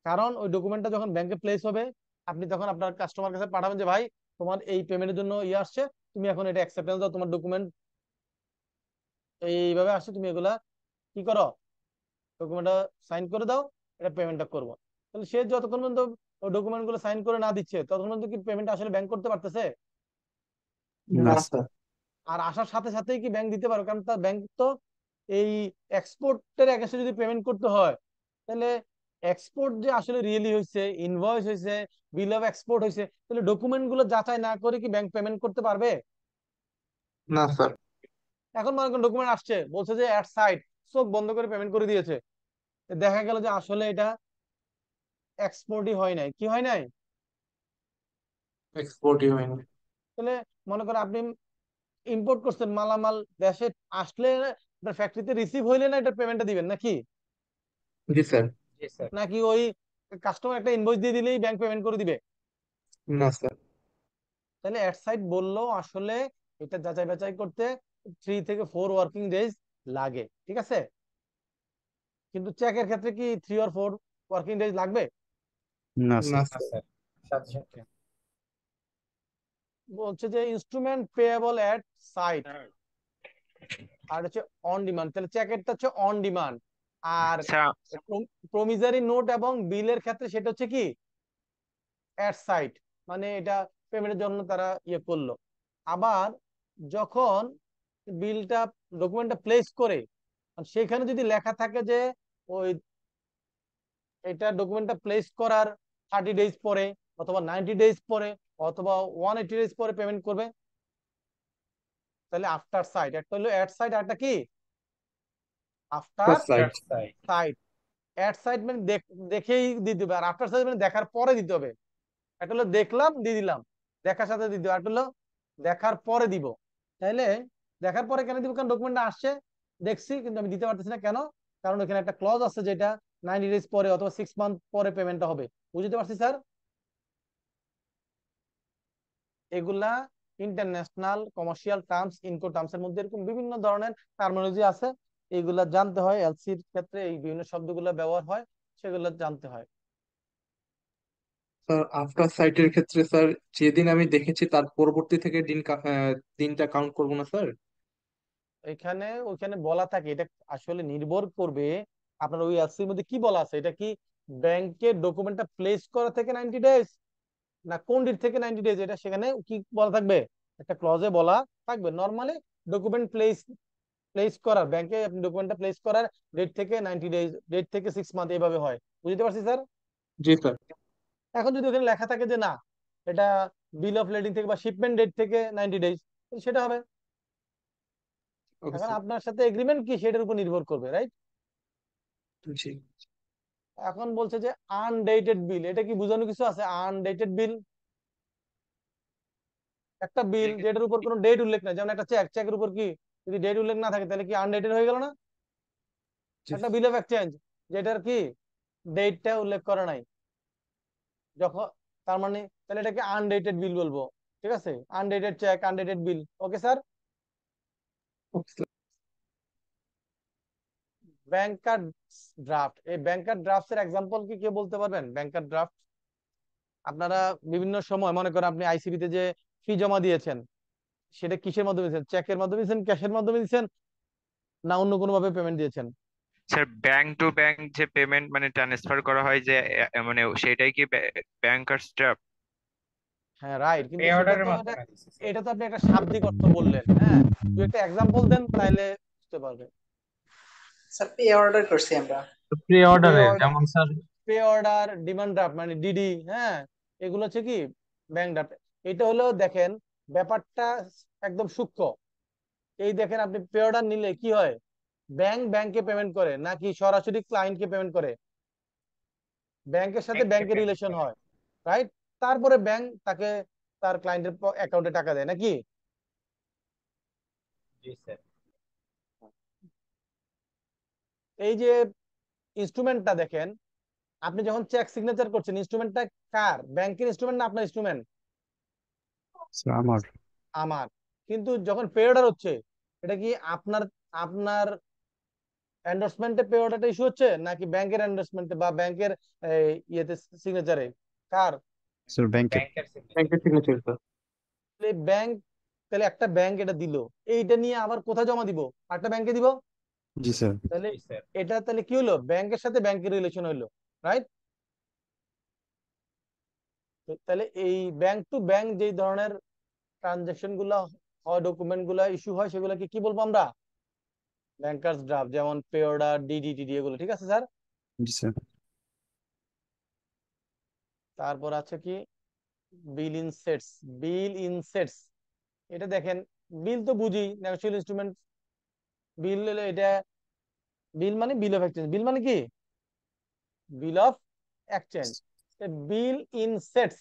কারণ ওই ডকুমেন্টটা যখন ব্যাংকে প্লেস হবে, আপনি তখন আপনার কাস্টমার কাছে পাঠাবেন যে ভাই তোমার এই পেমেন্টের জন্য ইয়ে আসছে, তুমি এখন এটা অ্যাকসেপ্টেন্স দাও, তোমার ডকুমেন্ট এইভাবে আসছে, তুমি এগুলা কি করো, ডকুমেন্টটা সাইন করে দাও, এটা পেমেন্টটা করবো। তাহলে সে যতক্ষণ পর্যন্ত ওই ডকুমেন্ট গুলো সাইন করে না দিচ্ছে ততক্ষণ পর্যন্ত কি পেমেন্ট আসলে ব্যাংক করতে পারতেছে? না না স্যার। আর আসার সাথে সাথেই কি ব্যাংক দিতে পারো? কারণ তার ব্যাংক তো এই এক্সপোর্টের এগেইনস্টে যদি পেমেন্ট করতে হয়, তাহলে এক্সপোর্ট যে আসলে রিয়েলি হয়েছে, ইনভয়েস হয়েছে, বিল অফ এক্সপোর্ট হয়েছে, তাহলে ডকুমেন্ট গুলো যাচাই না করে কি ব্যাংক পেমেন্ট করতে পারবে? না স্যার। এখন মনে করেন ডকুমেন্ট আসছে, বলছে যে অ্যাট সাইট, চোখ বন্ধ করে পেমেন্ট করে দিয়েছে, দেখা গেল যে আসলে এটা এক্সপোর্টই হয় নাই। কি হয় নাই? এক্সপোর্টই হয়নি। তাহলে মনে করেন আপনি ইম্পোর্ট করছেন মালামাল, দেশে আসলে ফ্যাক্টরিতে রিসিভ হইলে না এটা পেমেন্টটা দিবেন নাকি? জি স্যার। জি স্যার। নাকি ওই কাস্টমার একটা ইনভয়েস দিয়ে দিলেই ব্যাংক পেমেন্ট করে দিবে? না স্যার। তাহলে অ্যাট সাইট বললো আসলে এটা যাচাই বাছাই করতে 3 থেকে 4 ওয়ার্কিং ডেজ লাগে, ঠিক আছে? কিন্তু চেকের ক্ষেত্রে কি 3 or 4 ওয়ার্কিং ডেজ লাগবে? না না স্যার। না স্যার। স্যার, সাথে সাথে। বলছে যে ইনস্ট্রুমেন্ট পেয়েবল অ্যাট সাইট, আর হচ্ছে অন ডিমান্ড। তাহলে চেকেরটা হচ্ছে অন ডিমান্ড, আর স্যার প্রমিজারি নোট এবং বিলের ক্ষেত্রে সেটা হচ্ছে কি অ্যাট সাইট, মানে এটা পেমেন্টের জন্য তারা ইয়ে করলো। আবার যখন বিলটা, ডকুমেন্টটা প্লেস করে, সেখানে যদি লেখা থাকে যে ওই এটা ডকুমেন্টটা প্লেস করার 30 ডেজ পরে অথবা 90 ডেজ পরে অথবা 180 ডেজ পরে পেমেন্ট করবে, তাহলে আফটার সাইট। একটা হলো অ্যাট সাইট, আর একটা কি after sight. Side. Sight. At sight মানে দেখেই দিতে হবে, আর আফটার সাইট মানে দেখার পরে দিতে হবে। একটা হলো দেখলাম দিয়ে দিলাম, দেখার সাথে দিতে হবে, একটা হলো দেখার পরে দিব। তাইলে দেখার পরে কেন দিব? কারণ ডকুমেন্টটা আসছে, দেখছি, কিন্তু আমি দিতে পারতেছি না। কেন? কারণ এখানে একটা ক্লজ আছে যেটা 90 ডেজ পরে অথবা 6 মান্থ পরে পেমেন্টটা হবে। বুঝতে পারছি স্যার? এগুলা ইন্টারন্যাশনাল কমার্শিয়াল টার্মস, ইনকো টার্মস এর মধ্যে এরকম বিভিন্ন ধরনের টার্মিনোলজি আছে, এগুলা জানতে হয়। এলসির ক্ষেত্রে এই বিভিন্ন শব্দগুলো ব্যবহার হয়, সেগুলো জানতে হয়। স্যার আফটার সাইটের ক্ষেত্রে স্যার যেদিন আমি দেখেছি তার পরবর্তী থেকে দিনটা কাউন্ট করবো না স্যার? এখানে ওইখানে বলা থাকে, এটা আসলে নির্ভর করবে আপনার ওই এলসির মধ্যে কি বলা আছে। এটা কি ব্যাংকের ডকুমেন্টটা প্লেস করা থেকে 90 ডেজ, না কোন ডেট থেকে 90 ডেজ, এটা সেখানে কি বলা থাকবে, একটা ক্লজে বলা থাকবে। নর্মালি ডকুমেন্ট প্লেস প্লেস করার, ব্যাংকে আপনি ডকুমেন্টটা প্লেস করার ডেট থেকে 90 ডেজ, ডেট থেকে 6 মান্থ এইভাবে হয়। বুঝতে পারছি স্যার? জি স্যার। এখন যদি ওখানে লেখা থাকে যে না, এটা বিল অফ লেডিং থেকে বা শিপমেন্ট ডেট থেকে 90 ডেজ, সেটা হবে। ওকে এখন স্যার। আপনার সাথে এগ্রিমেন্ট কি সেটার উপর নির্ভর করবে, রাইট? জি এখন বলছে যে আনডেটেড বিল, এটা কি বোঝানো কিছু আছে? আনডেটেড বিল একটা বিল যেটার উপর কোনো ডেট উল্লেখ নাই, যেমন একটা চেক, চেকের উপর কি যদি ডেট উল্লেখ না থাকে তাহলে কি আনডেটেড হয়ে গেল না? জি একটা বিল অফ এক্সচেঞ্জ যেটার কি ডেটটা উল্লেখ করা নাই, যখন, তার মানে তাহলে এটাকে আনডেটেড বিল বলবো। ঠিক আছে, undated cheque, undated bill. Okay sir. Okay sir. Banker draft, এই ব্যাংকার ড্রাফটস এর एग्जांपल কি কেউ বলতে পারবেন? ব্যাংকার ড্রাফট আপনারা বিভিন্ন সময় মনে করেন আপনি আইসিবি তে যে ফি জমা দিয়েছেন, সেটা কিসের মাধ্যমে দিয়েছেন? চেকের মাধ্যমে দিয়েছেন, ক্যাশের মাধ্যমে দিয়েছেন, না অন্য কোনো ভাবে পেমেন্ট দিয়েছেন? স্যার ব্যাংক টু ব্যাংক যে পেমেন্ট মানে ট্রান্সফার করা হয় যে মানে সেটাই কি ব্যাংকার্স ড্রাফট? হ্যাঁ রাইট, কিন্তু পে সেটা অর্ডারের তো মাধ্যমে দিছে স্যার। এটা তো আপনি একটা শাব্দিক অর্থ বললেন। হ্যাঁ, তুই একটা एग्जांपल দেন তাহলে বুঝতে পারবে। স্যার পে অর্ডার করছি আমরা। প্রি পে অর্ডারে অর্ডার, যেমন sir pay order, demand draft মানে ডিডি, হ্যাঁ, এগুলো হচ্ছে কি ব্যাংক ড্রাফট। এটা হলো দেখেন ব্যাপারটা একদম সূক্ষ্ম। এই দেখেন আপনি পে অর্ডার নিলে কি হয়, ব্যাংক ব্যাংকে পেমেন্ট করে নাকি সরাসরি ক্লায়েন্টকে পেমেন্ট করে? ব্যাংকের সাথে ব্যাংকে ব্যাংকের পেমেন্ট রিলেশন করে। হয়, রাইট? তারপরে ব্যাংক তাকে তার ক্লায়েন্টের অ্যাকাউন্টে টাকা দেয় নাকি? জি স্যার। এই যে ইনস্ট্রুমেন্টটা দেখেন, আপনি যখন চেক সিগনেচার করছেন, ইনস্ট্রুমেন্টটা কার? ব্যাংকের ইনস্ট্রুমেন্ট না আপনার ইনস্ট্রুমেন্ট? স্যার আমার। আমার। কিন্তু যখন পে অর্ডার হচ্ছে, এটা কি আপনার আপনার এন্ডোর্সমেন্টে পে অর্ডারটা ইস্যু হচ্ছে নাকি ব্যাংকের এন্ডোর্সমেন্টে বা ব্যাংকের ইয়েতে সিগনেচারে? কার? স্যার ব্যাংকের। ব্যাংকের সিগনেচার। ব্যাংকের সিগনেচার স্যার। ব্যাংক, তাহলে একটা ব্যাংক এটা দিল, এইটা নিয়ে আবার কোথায় জমা দিব? আরেকটা ব্যাংকে দিব। জি স্যার। তাহলে জি স্যার। এটা তাহলে কি হলো, ব্যাংকের সাথে ব্যাংকের রিলেশন হইলো, রাইট? তাহলে এই ব্যাংক টু ব্যাংক যে ধরনের ট্রানজাকশন গুলা হয়, ডকুমেন্ট গুলা ইস্যু হয়, সেগুলোকে কি বলবো আমরা? Bankers draft. যেমন পে অর্ডার, ডিডি টিডি এগুলো। ঠিক আছে স্যার। জি স্যার। তারপর আছে কি বিল ইনসেটস। বিল ইনসেটস, এটা দেখেন বিল তো বুঝি, নেগোশিয়েবল ইনস্ট্রুমেন্ট। বিল এটা, বিল মানে বিল অফ এক্সচেঞ্জ। বিল মানে কি? বিল of exchange. Bill in sets,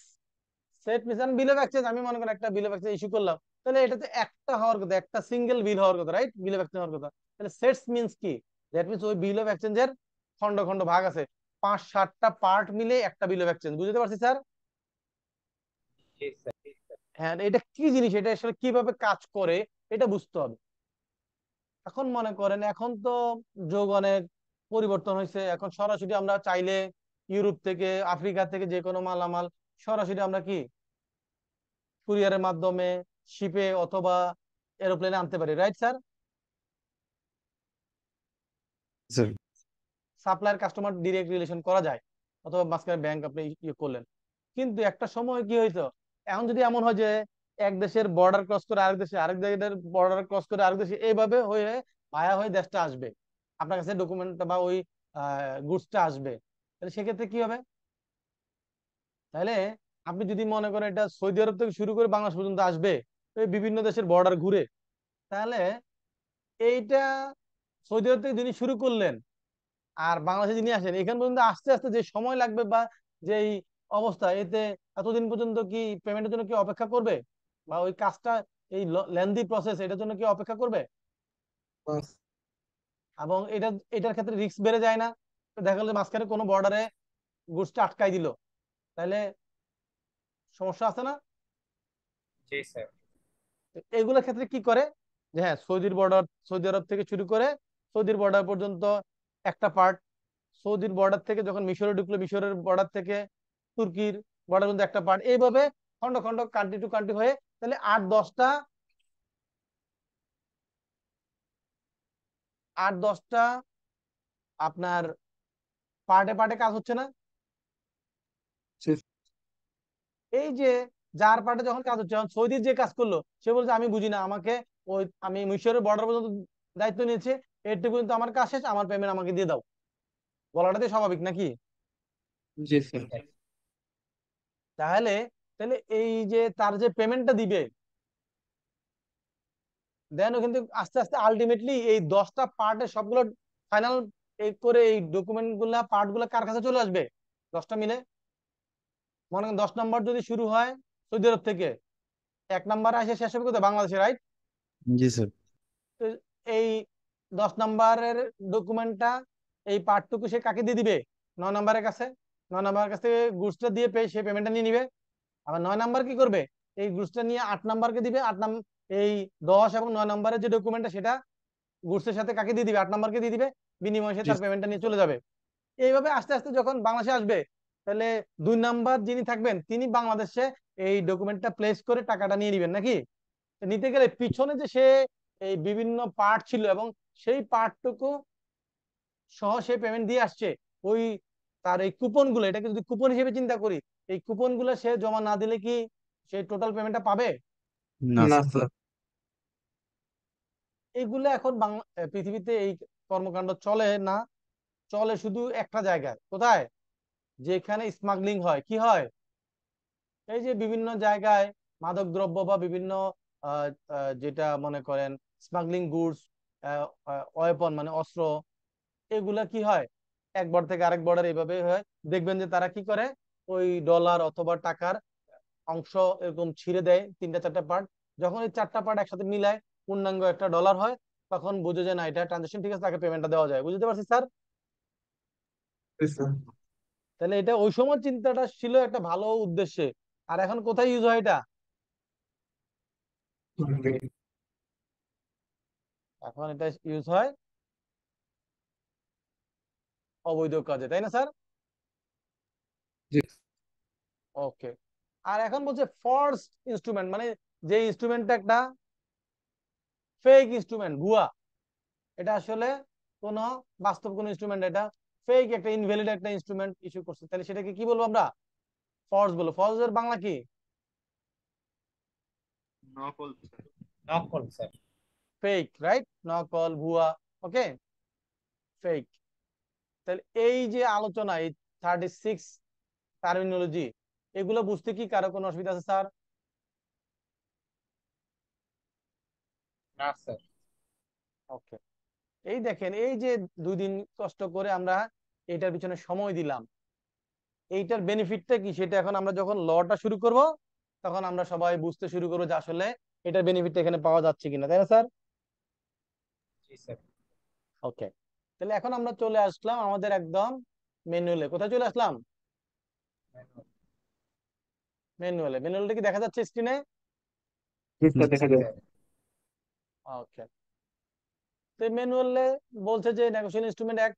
set means bill of exchange. আমি মনে করি একটা বিল অফ এক্সচেঞ্জ ইস্যু করলাম, তাহলে এটা তো একটা হওয়ার কথা, একটা সিঙ্গেল বিল হওয়ার কথা, রাইট? বিল অফ এক্সচেঞ্জ হওয়ার কথা। তাহলে সেটস মিনস কি? দ্যাট মিনস ওই বিল অফ এক্সচেঞ্জের খন্ড খন্ড ভাগ আছে, 5-7টা পার্ট মিলে একটা বিল অফ এক্সচেঞ্জ। বুঝতে পারছি স্যার? জি স্যার। হ্যাঁ, এটা কি জিনিস, এটা আসলে কিভাবে কাজ করে এটা বুঝতে হবে। এখন মনে করেন এখন তো যুগ অনেক পরিবর্তন হয়েছে, এখন সরাসরি আমরা চাইলে ইউরোপ থেকে, আফ্রিকা থেকে যে কোনো মালামাল সরাসরি আমরা কি কুরিয়ারের মাধ্যমে, শিপে অথবা এরোপ্লেনে আনতে পারি, right sir? Sir. Supplier customer direct relation করা যায়, অথবা মাঝখানে ব্যাংক আপনি ইয়ে করলেন। কিন্তু একটা সময় কি হইতো, এখন যদি এমন হয় যে এক দেশের বর্ডার ক্রস করে আরেক দেশে, আরেক দেশের বর্ডার ক্রস করে আরেক দেশে, এইভাবে হয়ে ভায়া হয়ে দেশটা আসবে, আপনার কাছে ডকুমেন্টটা বা ওই গুডসটা আসবে, তাহলে সেক্ষেত্রে কি হবে? তাহলে আপনি যদি মনে করেন এটা সৌদি আরব থেকে শুরু করে বাংলাদেশ পর্যন্ত আসবে, তো এই বিভিন্ন দেশের বর্ডার ঘুরে, তাহলে এইটা সৌদি আরব থেকে যিনি শুরু করলেন আর বাংলাদেশে যিনি আসেন, এখান পর্যন্ত আস্তে আস্তে যে সময় লাগবে বা যে এই অবস্থা, এতে এতদিন পর্যন্ত কি পেমেন্টের জন্য কি অপেক্ষা করবে? বা ওই কাজটা, এই লেন্দি প্রসেস, এটার জন্য কি অপেক্ষা করবে? এবং এটার ক্ষেত্রে রিস্ক বেড়ে যায় না? তো দেখা গেলো মাঝখানে কোনো বর্ডারে গুডসটা আটকাই দিল, তাহলে সমস্যা আছে না? জি স্যার। এগুলোর ক্ষেত্রে কি করে, যে হ্যাঁ সৌদির বর্ডার, সৌদি আরব থেকে শুরু করে সৌদির বর্ডার পর্যন্ত একটা পার্ট, সৌদির বর্ডার থেকে যখন মিশরে ঢুকলো, মিশরের বর্ডার থেকে তুর্কির বর্ডার পর্যন্ত একটা পার্ট, এইভাবে খন্ড খন্ড, কান্ট্রি টু কান্ট্রি হয়ে, তাহলে 8-10টা আপনার পার্টে পার্টে কাজ হচ্ছে না? এই যে যার পার্টে যখন কাজ হচ্ছে, যখন সৌদির যে কাজ করলো, সে বলছে আমি বুঝি না, আমাকে ওই আমি মিশরের বর্ডার পর্যন্ত দায়িত্ব নিয়েছে, এটুকু কিন্তু আমার কাজ শেষ, আমার পেমেন্ট আমাকে দিয়ে দাও, বলাটাতে স্বাভাবিক নাকি? জি স্যার। তাহলে তাহলে এই যে তার যে পেমেন্টটা দিবে, দেন ও কিন্তু আস্তে আস্তে আলটিমেটলি এই 10টা পার্টের সবগুলো ফাইনাল করে এই ডকুমেন্ট গুলা পার্ট গুলা কার কাছে চলে আসবে? 10টা মিলে মনে করেন 10 নম্বর যদি শুরু হয় সৌদি আরব থেকে, 1 নম্বরে আসে শেষ হবে কোথায়? বাংলাদেশে, রাইট? জি স্যার। তো এই 10 নম্বরের ডকুমেন্টটা, এই পার্টটুকু সে কাকে দিয়ে দিবে? 9 নম্বরের কাছে। 9 নম্বরের কাছ থেকে গুডসটা দিয়ে সে পেমেন্টটা নিয়ে নিবে। আবার 9 নাম্বার কি করবে? এই গুডসটা নিয়ে 8 নাম্বারকে দিবে। এই 10 এবং 9 নম্বরের যে ডকুমেন্টটা সেটা গুডসের সাথে কাকে দিয়ে দিবে? 8 নাম্বারকে দিয়ে দিবে, বিনিময়ে সে জি তার পেমেন্টটা নিয়ে চলে যাবে। এইভাবে আস্তে আস্তে যখন বাংলাদেশে আসবে, তাহলে 2 নাম্বার যিনি থাকবেন তিনি বাংলাদেশে এই ডকুমেন্টটা প্লেস করে টাকাটা নিয়ে নেবেন নাকি? তো নিতে গেলে পিছনে যে সে এই বিভিন্ন পার্ট ছিল এবং সেই পার্টটুকু সহ সে পেমেন্ট দিয়ে আসছে, ওই তার এই কুপন গুলো, এটাকে যদি কুপন হিসেবে চিন্তা করি, এই কুপন গুলো সে জমা না দিলে কি সে টোটাল পেমেন্টটা পাবে? না না স্যার। স্যার। এইগুলো এখন পৃথিবীতে এই কর্মকাণ্ড চলে না, চলে শুধু একটা জায়গায়। কোথায়? যেখানে স্মাগলিং হয়। কি হয়? এই যে বিভিন্ন জায়গায় মাদক দ্রব্য বা বিভিন্ন যেটা মনে করেন স্মাগলিং গুডস, ওয়েপন মানে অস্ত্র, এগুলা কি হয় এক বর্ডার থেকে আরেক বর্ডার এইভাবে হয়। দেখবেন যে তারা কি করে, ওই ডলার অথবা টাকার অংশ এরকম ছিঁড়ে দেয় 3টা 4টা পার্ট। যখন এই 4টা পার্ট একসাথে মিলায় পূর্ণাঙ্গ একটা ডলার হয়, তখন বুঝে যায় না এটা ট্রানজাকশন ঠিক আছে, তাকে পেমেন্টটা দেওয়া যায়। বুঝতে পারছি স্যার? জি স্যার। তাহলে এটা ওই সময় চিন্তাটা ছিল একটা ভালো উদ্দেশ্যে, আর এখন কোথায় ইউজ হয় এটা? এখন এটা ইউজ হয় অবৈধ কাজে, তাই না স্যার? জি ওকে। আর এখন বলছে ফলস ইনস্ট্রুমেন্ট, মানে যে ইনস্ট্রুমেন্টটা একটা ফেক ইনস্ট্রুমেন্ট, ভুয়া, এটা আসলে কোন বাস্তব কোন ইনস্ট্রুমেন্ট, এটা ফেক একটা ইনভ্যালিড একটা ইনস্ট্রুমেন্ট ইস্যু করছে, তাহলে সেটাকে কি বলবো আমরা? ফলস বলবো। ফলস এর বাংলা কি? নকল স্যার। নকল স্যার। Fake, right? নকল, ভুয়া। ওকে, ফেক। তাহলে এই যে আলোচনা, এই 36 টার্মিনোলজি, এগুলো বুঝতে কি কারো কোনো অসুবিধা আছে স্যার? না স্যার। ওকে। এই দেখেন, এই যে 2 দিন কষ্ট করে আমরা এটার পিছনে সময় দিলাম, এইটার বেনিফিটটা কি সেটা এখন আমরা যখন লটা শুরু করব তখন আমরা সবাই বুঝতে শুরু করবো যে আসলে এটার বেনিফিটটা এখানে পাওয়া যাচ্ছে কিনা, তাই না স্যার? জি স্যার। ওকে। তাহলে এখন আমরা চলে আসলাম আমাদের একদম ম্যানুয়ালে। কোথায় চলে আসলাম? ম্যানুয়ালে। ম্যানুয়ালটা কি দেখা যাচ্ছে স্ক্রিনে? জি স্যার, দেখা যায়। ওকে। তো ম্যানুয়ালে বলছে যে নেগোশিয়েশন ইনস্ট্রুমেন্ট অ্যাক্ট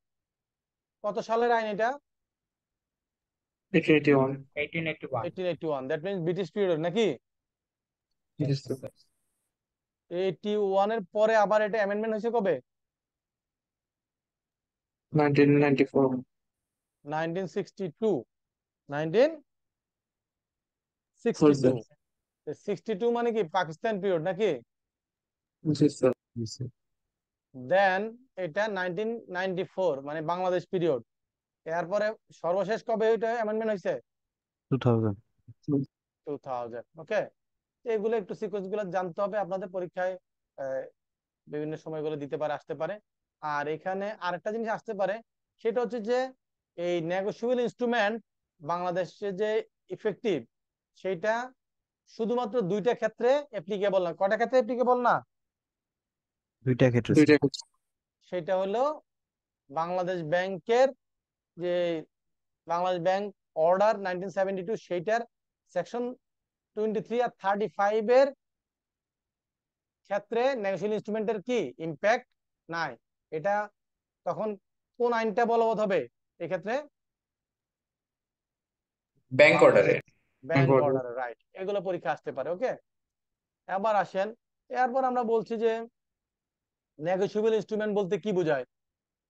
কত সালের আইন এটা? 1881। 1881। 1881, দ্যাট মিন্স ব্রিটিশ পিরিয়ড নাকি? জি Yes, স্যার। sir. 81 এর পরে আবার এটা অ্যামেন্ডমেন্ট হয়েছে কবে? 1994। 1962। Sorry sir. 1962। 62 মানে কি পাকিস্তান পিরিয়ড নাকি? জি স্যার। জি স্যার। দেন এটা 1994 মানে বাংলাদেশ পিরিয়ড। এরপরে সর্বশেষ কবে এটা অ্যামেন্ডমেন্ট হয়েছে? 2000। 2000। ওকে। এগুলো একটু সিকোয়েন্স গুলো জানতে হবে, আপনাদের পরীক্ষায় আহ, বিভিন্ন সময়গুলো দিতে পারে, আসতে পারে। আর এখানে আরেকটা জিনিস আসতে পারে, সেটা হচ্ছে যে এই নেগোশিয়েবল ইনস্ট্রুমেন্ট বাংলাদেশে যে ইফেক্টিভ, সেটা শুধুমাত্র 2টা ক্ষেত্রে অ্যাপ্লিকেবল না। কয়টা ক্ষেত্রে অ্যাপ্লিকেবল না? 2টা ক্ষেত্রে স্যার। দুইটা করছি। সেটা হলো বাংলাদেশ ব্যাংকের যে বাংলাদেশ ব্যাংক অর্ডার 1972, সেইটার সেকশন 23 আর 35 এর ক্ষেত্রে নেগোশিয়েবল ইনস্ট্রুমেন্টের কি ইম্প্যাক্ট নাই। এটা তখন কোন আইনটা বলবৎ হবে এক্ষেত্রে? ব্যাংক অর্ডারে। Bangladesh bank order, right. এগুলো পরীক্ষা আসতে পারে। ওকে। এবার আসেন, এরপর আমরা বলছি যে নেগোশিয়েবল ইনস্ট্রুমেন্ট বলতে কি বোঝায়।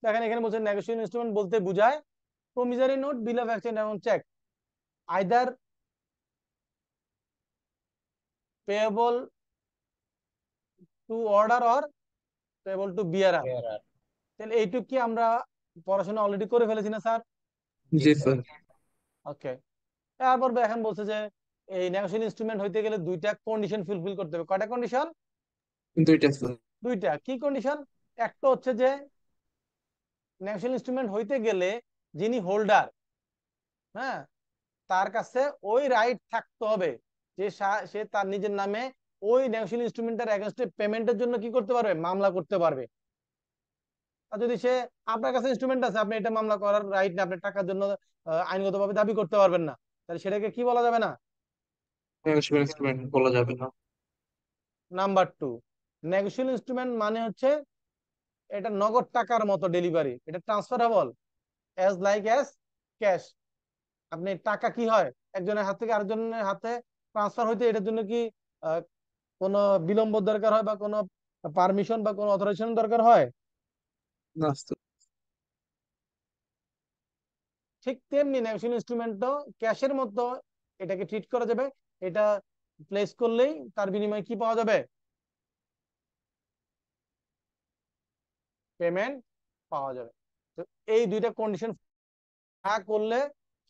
দেখেন এখানে বলছে নেগোশিয়েবল ইনস্ট্রুমেন্ট বলতে বোঝায় promissory note, bill of exchange এবং cheque, either payable to order or payable to bearer. bearer. তাহলে এইটুক কি আমরা পড়াশোনা অলরেডি করে ফেলেছি না স্যার? জি স্যার। ওকে, তারপর এখন বলছে যে এই নেগোশিয়েশন ইনস্ট্রুমেন্ট হইতে গেলে দুইটা কন্ডিশন ফুলফিল করতে হবে। কয়টা কন্ডিশন? দুইটা স্যার। দুইটা। কি কন্ডিশন? একটা হচ্ছে যে নেগোশিয়েশন ইনস্ট্রুমেন্ট হইতে গেলে যিনি হোল্ডার, হ্যাঁ, তার কাছে ওই রাইট থাকতে হবে যে সে তার নিজের নামে ওই নেগোশিয়েশন ইনস্ট্রুমেন্টের এগেইনস্টে পেমেন্টের জন্য কি করতে পারবে? মামলা করতে পারবে। আর যদি সে আপনার কাছে ইনস্ট্রুমেন্ট আছে, আপনি এটা মামলা করার রাইট না, আপনি টাকার জন্য আইনগতভাবে দাবি করতে পারবেন না, তাহলে সেটাকে কি বলা যাবে না? নেগোশিয়েবল ইনস্ট্রুমেন্ট বলা যাবে না। নাম্বার 2, নেগোশিয়েবল ইনস্ট্রুমেন্ট মানে হচ্ছে এটা নগদ টাকার মতো ডেলিভারি, এটা transferable as like as cash. আপনি টাকা কি হয় একজনের হাত থেকে আরেকজনের হাতে ট্রান্সফার হইতে, এটার জন্য কি আহ, কোনো বিলম্ব দরকার হয় বা কোনো পারমিশন বা কোনো অথরাইজেশন দরকার হয়? না স্যার। ঠিক তেমনি নেগোশিয়েবল ইনস্ট্রুমেন্টও ক্যাশের মতো এটাকে ট্রিট করা যাবে। এটা প্লেস করলেই তার বিনিময়ে কি পাওয়া যাবে? পেমেন্ট পাওয়া যাবে। তো এই দুইটা কন্ডিশন না করলে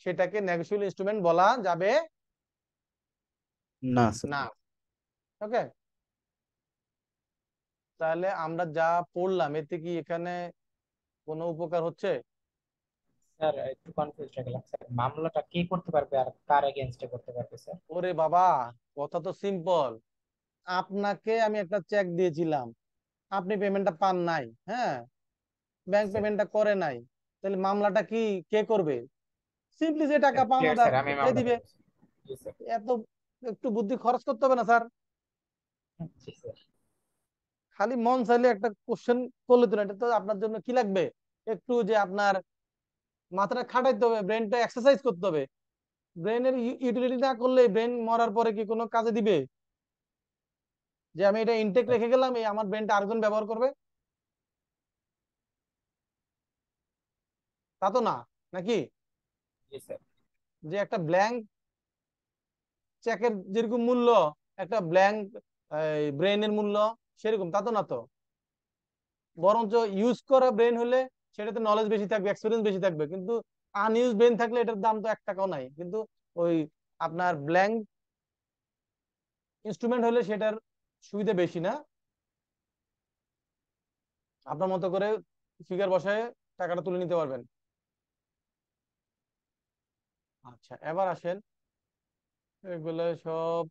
সেটাকে নেগোশিয়েবল ইনস্ট্রুমেন্ট বলা যাবে না স্যার। না। ওকে, তাহলে আমরা যা পড়লাম এতে কি এখানে কোনো উপকার হচ্ছে? স্যার একটু কনফিউজ হয়ে গেলাম স্যার, মামলাটা কে করতে পারবে আর কার এগেইনস্টে করতে পারবে স্যার? ওরে বাবা, কথা তো সিম্পল। আপনাকে আমি একটা চেক দিয়েছিলাম, আপনি পেমেন্টটা পান নাই, হ্যাঁ, ব্যাংক স্যার পেমেন্টটা করে নাই, তাহলে মামলাটা কি কে করবে? সিম্পলি যে টাকা ক্লিয়ার পাওনাদার স্যার, আমি সে মামলা দিবে। করব স্যার। জি স্যার। এত একটু বুদ্ধি খরচ করতে হবে না স্যার? জি স্যার। খালি মন চাইলে একটা কোশ্চেন করলে তো না, এটা তো আপনার জন্য কি লাগবে? একটু যে আপনার মাথাটা খাটাইতে হবে, ব্রেনটা এক্সারসাইজ করতে হবে। ব্রেনের ইউটিলিটি না করলে ব্রেন মরার পরে কি কোনো কাজে দিবে? যে আমি এটা ইনটেক স্যার, রেখে গেলাম, এই আমার ব্রেনটা আরেকজন ব্যবহার করবে, তা তো না, নাকি? জি স্যার। যে একটা ব্ল্যাঙ্ক চেকের যেরকম মূল্য, একটা ব্ল্যাঙ্ক ব্রেনের মূল্য সেরকম তা তো না তো। বরঞ্চ ইউজ করা ব্রেন হলে সেটাতে নলেজ বেশি থাকবে, এক্সপিরিয়েন্স বেশি থাকবে, কিন্তু আনইউজ ব্রেন থাকলে এটার দাম তো 1 টাকাও নাই। কিন্তু ওই আপনার ব্ল্যাঙ্ক ইনস্ট্রুমেন্ট হলে সেটার সুবিধা বেশি না? আপনার মতো করে ফিগার বসায় টাকাটা তুলে নিতে পারবেন। আচ্ছা, এবার আসেন, এগুলো সব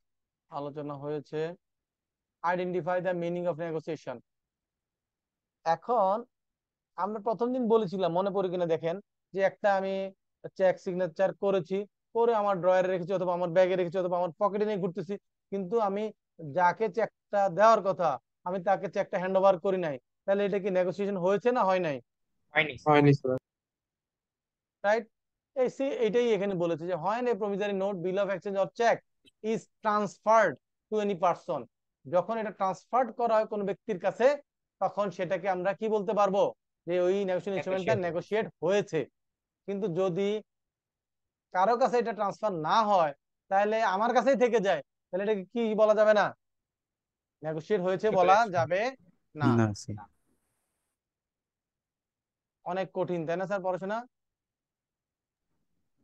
আলোচনা হয়েছে। Identify the meaning of negotiation. এখন আমরা প্রথম দিন বলেছিলাম, মনে পড়ে কিনা দেখেন, যে একটা আমি চেক সিগনেচার করেছি, করে আমার ড্রয়ারে রেখেছি অথবা আমার ব্যাগে রেখেছি অথবা আমার পকেটে নিয়ে ঘুরতেছি, কিন্তু আমি যাকে চেকটা দেওয়ার কথা আমি তাকে চেকটা হ্যান্ড ওভার করি নাই, তাহলে এটা কি নেগোসিয়েশন হয়েছে না হয় নাই? হয়নি স্যার। হয়নি স্যার। রাইট? এটাই এখানে বলেছে যে হয় না promissory note, bill of exchange or cheque is transferred to any person. যখন এটা ট্রান্সফার্ড করা হয় কোনো ব্যক্তির কাছে, তখন সেটাকে আমরা কি বলতে পারবো? যে ওই নেগোশিয়েশন ইনস্ট্রুমেন্টটা Negotiate. নেগোশিয়েট হয়েছে। কিন্তু যদি কারো কাছে এটা ট্রান্সফার না হয়, তাহলে আমার কাছেই থেকে যায়, তাহলে এটাকে কি বলা যাবে না? নেগোশিয়েট হয়েছে বলা যাবে না। না স্যার। অনেক কঠিন, তাই না স্যার পড়াশোনা?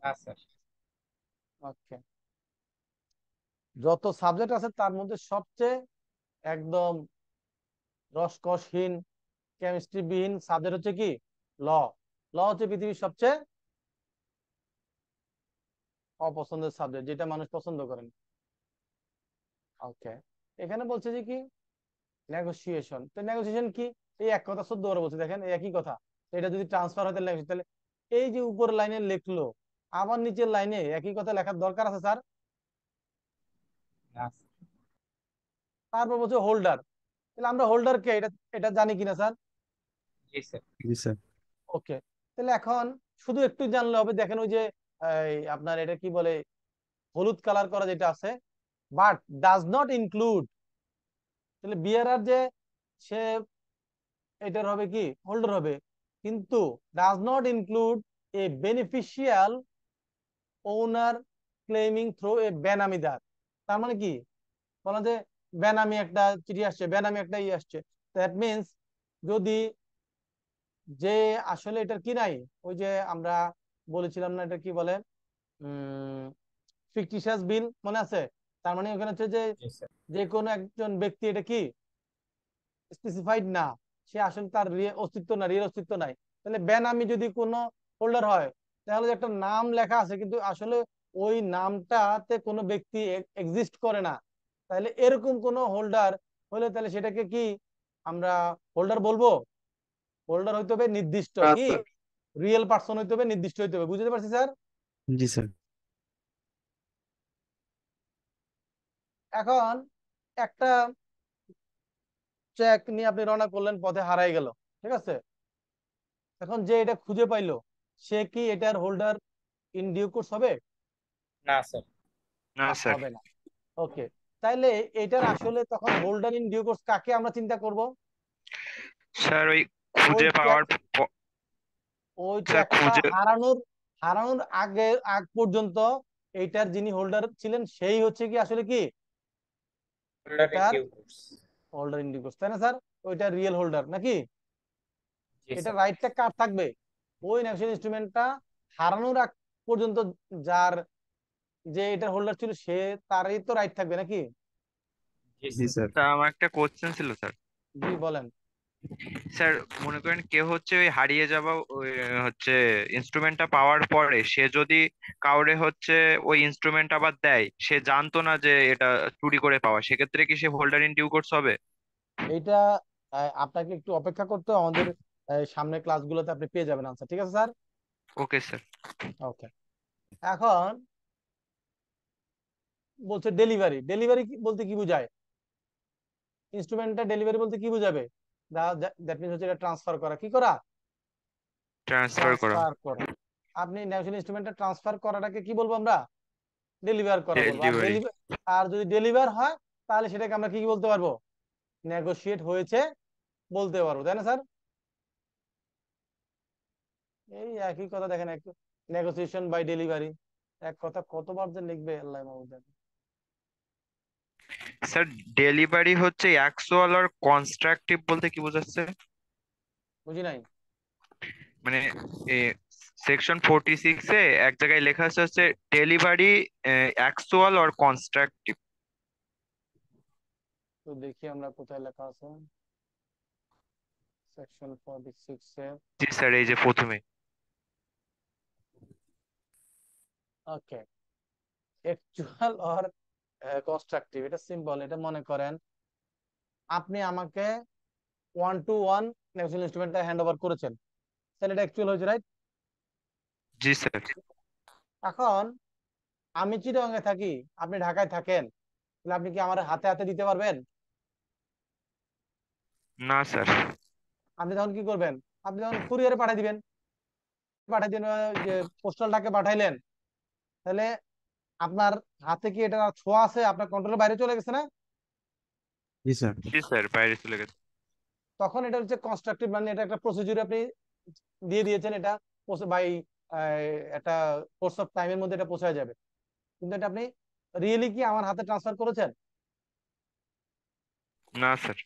না স্যার। ওকে, যত সাবজেক্ট আছে তার মধ্যে সবচেয়ে একদম রসকসহীন, কেমিস্ট্রি বিহীন সাবজেক্ট হচ্ছে কি? ল। ল হচ্ছে পৃথিবীর সবচেয়ে অপছন্দের সাবজেক্ট, যেটা মানুষ পছন্দ করেন। ওকে, এখানে বলছে যে কি নেগোসিয়েশন। তো নেগোসিয়েশন কি? এই এক কথা 14 বার বলছে, দেখেন এই একই কথা। এটা যদি ট্রান্সফার হয় তাহলে negotiation, তাহলে এই যে উপর লাইনে লিখলো আবার নিচের লাইনে একই কথা লেখার দরকার আছে স্যার? না স্যার। তারপর বলছে হোল্ডার, তাহলে আমরা হোল্ডার কে এটা এটা জানি কিনা স্যার? জি স্যার। জি স্যার। ওকে, তাহলে এখন শুধু একটু জানলে হবে। দেখেন ওই যে আপনার এটা কি বলে, হলুদ কালার করা যেটা আছে, বাট ডাজ নট ইনক্লুড, তাহলে বিয়ারার যে সে এটার হবে কি হোল্ডার হবে, কিন্তু does not include a beneficial owner claiming through a benamidar. তার মানে কি বলা, যে বেনামি একটা চিঠি আসছে, বেনামি একটা আসছে, দ্যাট মিনস যদি যে আসলে এটার কি নাই, ওই যে আমরা বলেছিলাম না, এটা কি বলে, ফিকটিশিয়াস বিল, মনে আছে? তার মানে ওখানে হচ্ছে যে জি স্যার। যে কোনো একজন ব্যক্তি এটা কি স্পেসিফাইড না, সে আসলে তার অস্তিত্ব না, রিয়েল অস্তিত্ব নাই। তাহলে বেনামি যদি কোনো হোল্ডার হয়, তাহলে যে একটা নাম লেখা আছে কিন্তু আসলে ওই নামটাতে কোনো ব্যক্তি এক্সিস্ট করে না, তাহলে এরকম কোনো হোল্ডার হলে তাহলে সেটাকে কি আমরা হোল্ডার বলবো? হোল্ডার হইতে হবে নির্দিষ্ট, না কি স্যার। রিয়েল পার্সন হইতে হবে, নির্দিষ্ট হইতে হবে। বুঝতে পারছি স্যার? জি স্যার। এখন একটা চেক নিয়ে আপনি রওনা করলেন, পথে হারাই গেল, ঠিক আছে? এখন যে এটা খুঁজে পাইলো, সে কি এটার হোল্ডার ইন ডিউ কোর্স হবে? না স্যার। না স্যার। হবে না। ওকে, তাইলে এটার আসলে তখন হোল্ডার ইন ডিউ কোর্স কাকে আমরা চিন্তা করব? স্যার ওই ওই খুঁজে পাওয়ার ওই স্যার চেকটা হারানোর হারানোর আগ পর্যন্ত এইটার যিনি হোল্ডার ছিলেন সেই হচ্ছে কি আসলে কি হোল্ডার ইন এটার due course. Holder in due course, তাই না স্যার? ওইটা রিয়েল হোল্ডার নাকি? জি এটা স্যার। রাইটটা কার থাকবে? ওই ন্যাশনাল ইনস্ট্রুমেন্টটা হারানোর আগ পর্যন্ত যার যে এটার হোল্ডার ছিল সে, তারই তো রাইট থাকবে নাকি? জি জি স্যার। স্যার। আমার একটা কোশ্চেন ছিল স্যার। জি বলেন। স্যার মনে করেন কেউ হচ্ছে ওই হারিয়ে যাওয়া ওই হচ্ছে ইনস্ট্রুমেন্টটা পাওয়ার পরে সে যদি কাউরে হচ্ছে ওই ইনস্ট্রুমেন্ট আবার দেয়, সে জানতো না যে এটা চুরি করে পাওয়া, সেক্ষেত্রে কি সে হোল্ডার ইন ডিউ কোর্স হবে? এইটা আপনাকে একটু অপেক্ষা করতে হবে, আমাদের সামনের ক্লাসগুলোতে আপনি পেয়ে যাবেন আনসার, ঠিক আছে স্যার? Okay sir. ওকে, এখন বলছে ডেলিভারি। ডেলিভারি বলতে কি বোঝায়? ইনস্ট্রুমেন্টটা ডেলিভারি বলতে কি বোঝাবে? দ্যাট মিন্স হচ্ছে এটা ট্রান্সফার করা। কি করা? ট্রান্সফার করা। ট্রান্সফার করা। আপনি ন্যাশনাল ইনস্ট্রুমেন্টটা ট্রান্সফার করাটাকে কি বলবো আমরা? ডেলিভার করা বলবো। আর ডেলিভারি। আর যদি ডেলিভার হয় তাহলে সেটাকে আমরা কি বলতে পারবো? নেগোশিয়েট হয়েছে বলতে পারবো, তাই না স্যার? এই একই কথা, দেখেন একটু, নেগোসিয়েশন বাই ডেলিভারি, এক কথা কতবার যে লিখবে আল্লাহ মাহবুব জানে। স্যার ডেলিভারি হচ্ছে অ্যাকচুয়াল আর কনস্ট্রাকটিভ বলতে কি বোঝাচ্ছে? বুঝি নাই। মানে সেকশন 46 এ এক জায়গায় লেখা আছে হচ্ছে ডেলিভারি অ্যাকচুয়াল আর কনস্ট্রাকটিভ। তো দেখি আমরা কোথায় লেখা আছে, সেকশন 46 এ। জি স্যার, এই যে প্রথমে। ওকে, অ্যাকচুয়াল অর কনস্ট্রাকটিভ, এটা সিম্পল। এটা মনে করেন আপনি আমাকে 1-to-1 ন্যাশনাল ইনস্ট্রুমেন্টটা হ্যান্ড ওভার করেছেন, তাহলে এটা অ্যাকচুয়াল হয়েছে, রাইট? জি স্যার। এখন আমি চিটাগাং এ থাকি, আপনি ঢাকায় থাকেন, তাহলে আপনি কি আমার হাতে হাতে দিতে পারবেন? না স্যার। আপনি তখন কি করবেন? আপনি তখন কুরিয়ারে পাঠিয়ে দিবেন, পাঠিয়ে দিন, যে পোস্টাল ডাকে পাঠাইলেন, তাহলে আপনার হাতে কি এটা ছোঁয়া আছে? আপনার কন্ট্রোলের বাইরে চলে গেছে না? জি স্যার। জি স্যার, বাইরে চলে গেছে। তখন এটা হচ্ছে কনস্ট্রাকটিভ, মানে এটা একটা প্রসিডিউর আপনি দিয়ে দিয়েছেন, এটা বাই একটা কোর্স অফ টাইমের মধ্যে এটা পৌঁছায় যাবে। কিন্তু এটা আপনি রিয়েলি কি আমার হাতে ট্রান্সফার করেছেন? না স্যার।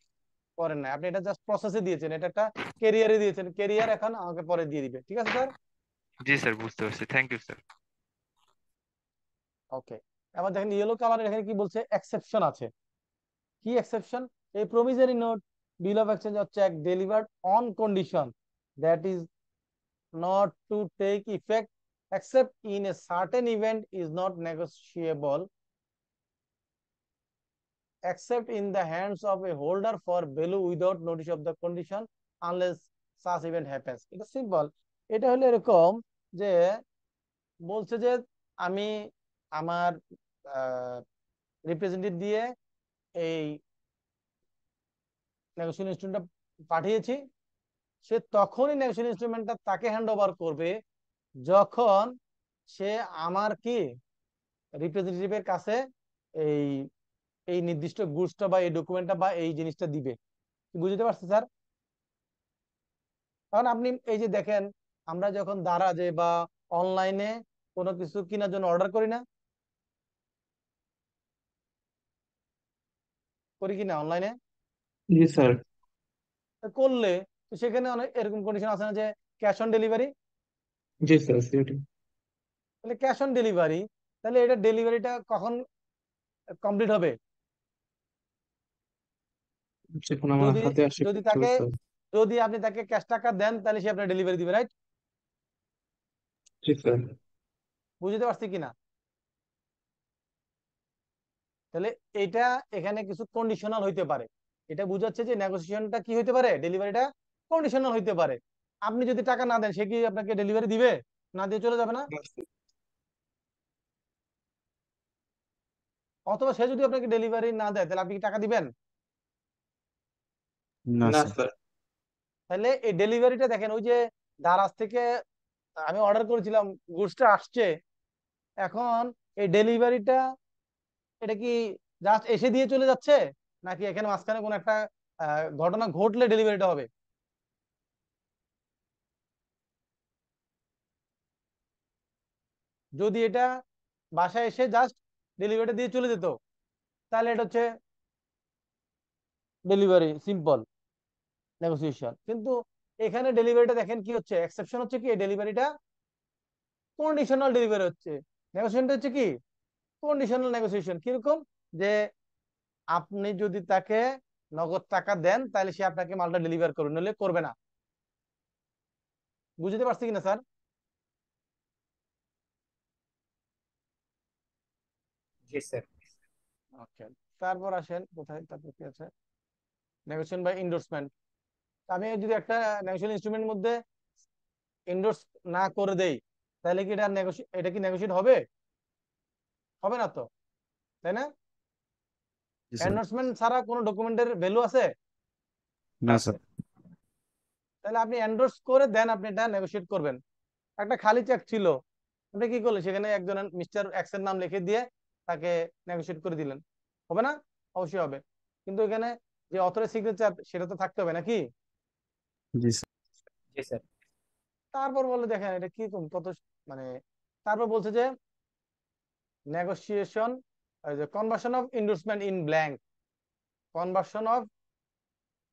করেন না, আপনি এটা জাস্ট প্রসেসে দিয়েছেন, এটা একটা কেরিয়ারে দিয়েছেন, কেরিয়ার এখন আমাকে পরে দিয়ে দিবে, ঠিক আছে স্যার? জি স্যার, বুঝতে পারছি, থ্যাংক ইউ স্যার। ওকে, এবার দেখেন ইয়েলো কালারের এখানে কি বলছে, এক্সেপশন আছে। কি exception? A promissory note, bill of exchange or check delivered on condition that is not to take effect except in a certain event is not negotiable except in the hands of a holder for value without notice of the condition unless such event happens. এটা সিম্পল। এটা হলো এরকম যে বলছে যে আমি আমার রিপ্রেজেন্টেটিভ দিয়ে এই নেগোশিয়েশন ইনস্ট্রুমেন্টটা পাঠিয়েছি, সে তখনই নেগোশিয়েশন ইনস্ট্রুমেন্টটা তাকে হ্যান্ড ওভার করবে যখন সে আমার কি রিপ্রেজেন্টেটিভের কাছে এই এই নির্দিষ্ট গুডসটা বা এই ডকুমেন্টটা বা এই জিনিসটা দিবে। বুঝতে পারছি স্যার? কারণ আপনি এই যে দেখেন, আমরা যখন দারাজে বা অনলাইনে কোনো কিছু কেনার জন্য অর্ডার করি না, করি কিনা অনলাইনে? জি স্যার। করলে, তো সেখানে অনেক এরকম কন্ডিশন আছে না যে ক্যাশ অন ডেলিভারি। জি স্যার, সিওরি। তাহলে ক্যাশ অন ডেলিভারি, তাহলে এটা ডেলিভারিটা কখন কমপ্লিট হবে? যখন আমার যদি হাতে আসে যদি পেট্রোল তাকে স্যার। যদি আপনি তাকে ক্যাশ টাকা দেন তাহলে সে আপনার ডেলিভারি দিবে, রাইট? জি স্যার। বুঝতে পারছি কিনা? তাহলে এটা এখানে কিছু কন্ডিশনাল হইতে পারে। এটা বুঝাচ্ছে যে নেগোসিয়েশনটা কি হইতে পারে, ডেলিভারিটা কন্ডিশনাল হইতে পারে। আপনি যদি টাকা না দেন সে কি আপনাকে ডেলিভারি দিবে? না দিয়ে চলে যাবে না? অথবা সে যদি আপনাকে ডেলিভারি না দেয় তাহলে আপনি কি টাকা দিবেন? না না স্যার। স্যার। তাহলে এই ডেলিভারিটা দেখেন, ওই যে দারাজ থেকে আমি অর্ডার করেছিলাম, গুডসটা আসছে, এখন এই ডেলিভারিটা এটা কি জাস্ট এসে দিয়ে চলে যাচ্ছে, নাকি এখানে মাঝখানে কোনো একটা ঘটনা ঘটলে ডেলিভারিটা হবে? যদি এটা বাসায় এসে জাস্ট ডেলিভারিটা দিয়ে চলে যেত তাহলে এটা হচ্ছে ডেলিভারি সিম্পল নেগোসিয়েশন। কিন্তু এখানে ডেলিভারিটা দেখেন কি হচ্ছে, এক্সেপশন হচ্ছে কি, ডেলিভারিটা কন্ডিশনাল ডেলিভারি হচ্ছে। নেগোসিয়েশনটা হচ্ছে কি, কন্ডিশনাল নেগোসিয়েশন। কিরকম? যে আপনি যদি তাকে নগদ টাকা দেন তাহলে সে আপনাকে মালটা ডেলিভার করবে, নইলে করবে না। বুঝতে পারছি কিনা স্যার? জি স্যার। ওকে, তারপর আসেন কোথায়, তারপর কি আছে, নেগোসিয়েশন বাই এন্ডোর্সমেন্ট। আমি যদি একটা নেগোসিয়েশন ইনস্ট্রুমেন্টের মধ্যে এন্ডোর্স না করে দেই তাহলে কি এটা কি নেগোসিয়েট হবে? হবে না তো, তাই না? জি স্যার। এন্ডোর্সমেন্ট ছাড়া কোনো ডকুমেন্টের ভ্যালু আছে? না না স্যার। স্যার। তাহলে আপনি এন্ডোর্স করে দেন, আপনি এটা নেগোসিয়েট করবেন। একটা খালি চেক ছিল, আপনি কি করলেন, সেখানে একজন মিস্টার এক্স এর নাম লিখে দিয়ে তাকে নেগোসিয়েট করে দিলেন, হবে না? অবশ্যই হবে। কিন্তু এখানে যে অথরের সিগনেচার সেটা তো থাকতে হবে নাকি? জি স্যার। জি স্যার। তারপর বলে দেখেন এটা কি কত, মানে তারপর বলছে যে negotiation, conversion of endorsement in blank, conversion of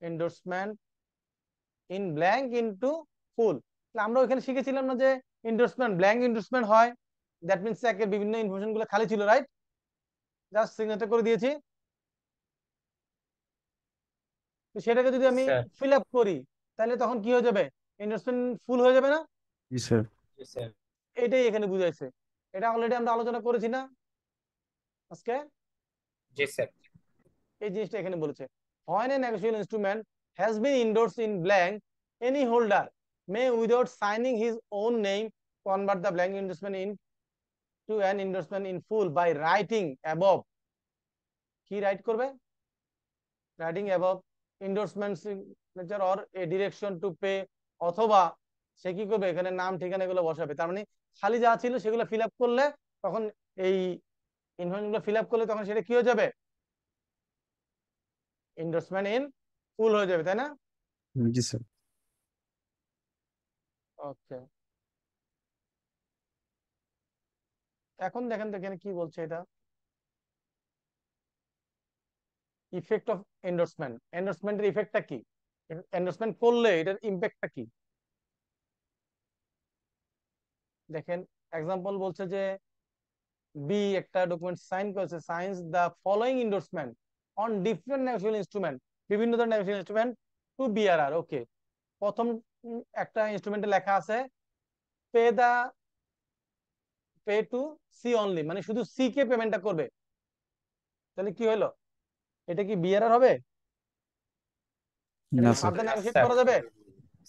endorsement in blank into full. আমরা ওইখানে শিখেছিলাম না যে এন্ডোর্সমেন্ট ব্ল্যাঙ্ক এন্ডোর্সমেন্ট হয়, দ্যাট মিন্স একের বিভিন্ন ইনফরমেশন গুলো খালি ছিল, রাইট? জাস্ট সিগনেচার করে দিয়েছি। তো সেটাকে যদি আমি স্যার। ফিল আপ করি তাহলে তখন কি হয়ে যাবে, এন্ডোর্সমেন্ট ফুল হয়ে যাবে না? জি স্যার। জি স্যার। এটাই এখানে বুঝাইছে। এটা অলরেডি আমরা আলোচনা করেছি না আজকে? জি স্যার। এই জিনিসটা এখানে বলেছে, when a negotiable instrument has been endorsed in blank, any holder may without signing his own name convert the blank endorsement into an endorsement in full by writing above। কি রাইট করবে? writing above endorsement signature or a direction to pay, অথবা সে কি করবে, এখানে নাম ঠিকানা এগুলো বসাবে। তার মানে খালি যা ছিল সেগুলো ফিল আপ করলে তখন এই ইনফরমেশন গুলো ফিল আপ করলে তখন সেটা কি হয়ে যাবে, এন্ডোর্সমেন্ট ইন ফুল হয়ে যাবে, তাই না? জি স্যার। ওকে, এখন দেখেন তো এখানে কি বলছে এটা, ইফেক্ট অফ এন্ডোর্সমেন্ট। এন্ডোর্সমেন্টের ইফেক্টটা কি, এন্ডোর্সমেন্ট করলে এটার ইম্প্যাক্টটা কি? দেখেন এক্সাম্পল বলছে যে বি একটা ডকুমেন্ট সাইন করেছে, signs the following endorsement on different negotiable instrument, বিভিন্ন ধরনের negotiable instrument to bearer. Okay, প্রথম একটা ইনস্ট্রুমেন্টে লেখা আছে pay the pay to C only, মানে শুধু সি কে পেমেন্টটা করবে। তাহলে কি হলো, এটা কি বিআরআর হবে? এটা না কি স্যার। ফার্দার না নেগোশিয়েট স্যার। করা যাবে?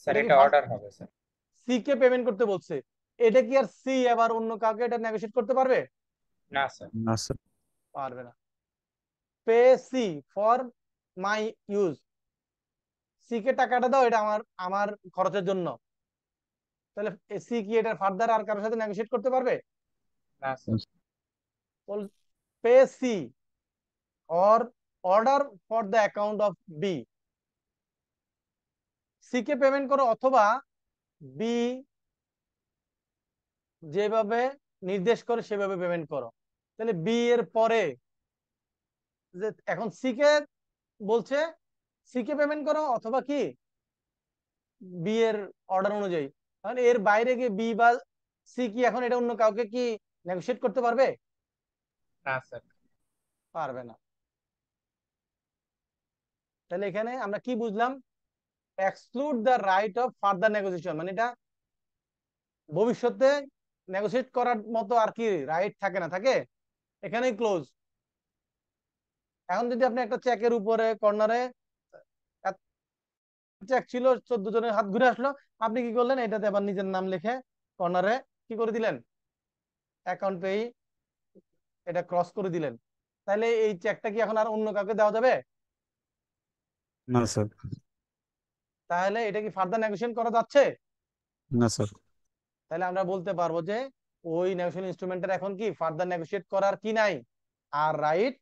স্যার এটা কি এটা অর্ডার হবে স্যার। সি কে পেমেন্ট করতে বলছে, এটা কি আর সি আবার অন্য কাউকে এটা নেগোশিয়েট করতে পারবে? না স্যার। না স্যার। পারবে না। Pay C for my use, C কে টাকাটা দাও, এটা আমার আমার খরচের জন্য। তাহলে সি কি এটা ফার্দার আর কারোর সাথে নেগোশিয়েট করতে পারবে? না sir. Pay C or order for the account of B, C কে পেমেন্ট করো অথবা বি যেভাবে নির্দেশ করে সেভাবে পেমেন্ট করো। তাহলে বি এর পরে যে এখন সি কে বলছে সি কে পেমেন্ট করো অথবা কি বি এর অর্ডার অনুযায়ী, তাহলে এর বাইরে গিয়ে বি বা সি কি এখন এটা অন্য কাউকে কি নেগোশিয়েট করতে পারবে? না স্যার। পারবে না। তাহলে এখানে আমরা কি বুঝলাম? Exclude the right of further negotiation, মানে এটা ভবিষ্যতে নেগোশিয়েট করার মতো আর কি রাইট থাকে না, থাকে এখানেই ক্লোজ। এখন যদি আপনি একটা চেকের উপরে কর্নারে চেক ছিল, 14 জনের হাত ঘুরে আসলো, আপনি কি করলেন? এটাতে আবার নিজের নাম লিখে কর্নারে কি করে দিলেন? অ্যাকাউন্ট পে, এটা ক্রস করে দিলেন। তাহলে এই চেকটা কি এখন আর অন্য কাউকে দেওয়া যাবে? না স্যার। তাহলে এটা কি ফার্দার নেগোশিয়েশন করা যাচ্ছে? না স্যার। তাহলে আমরা বলতে পারবো যে ওই নেগোশিয়েশন ইনস্ট্রুমেন্টের এখন কি ফার্দার নেগোশিয়েট করার কি নাই, আর রাইট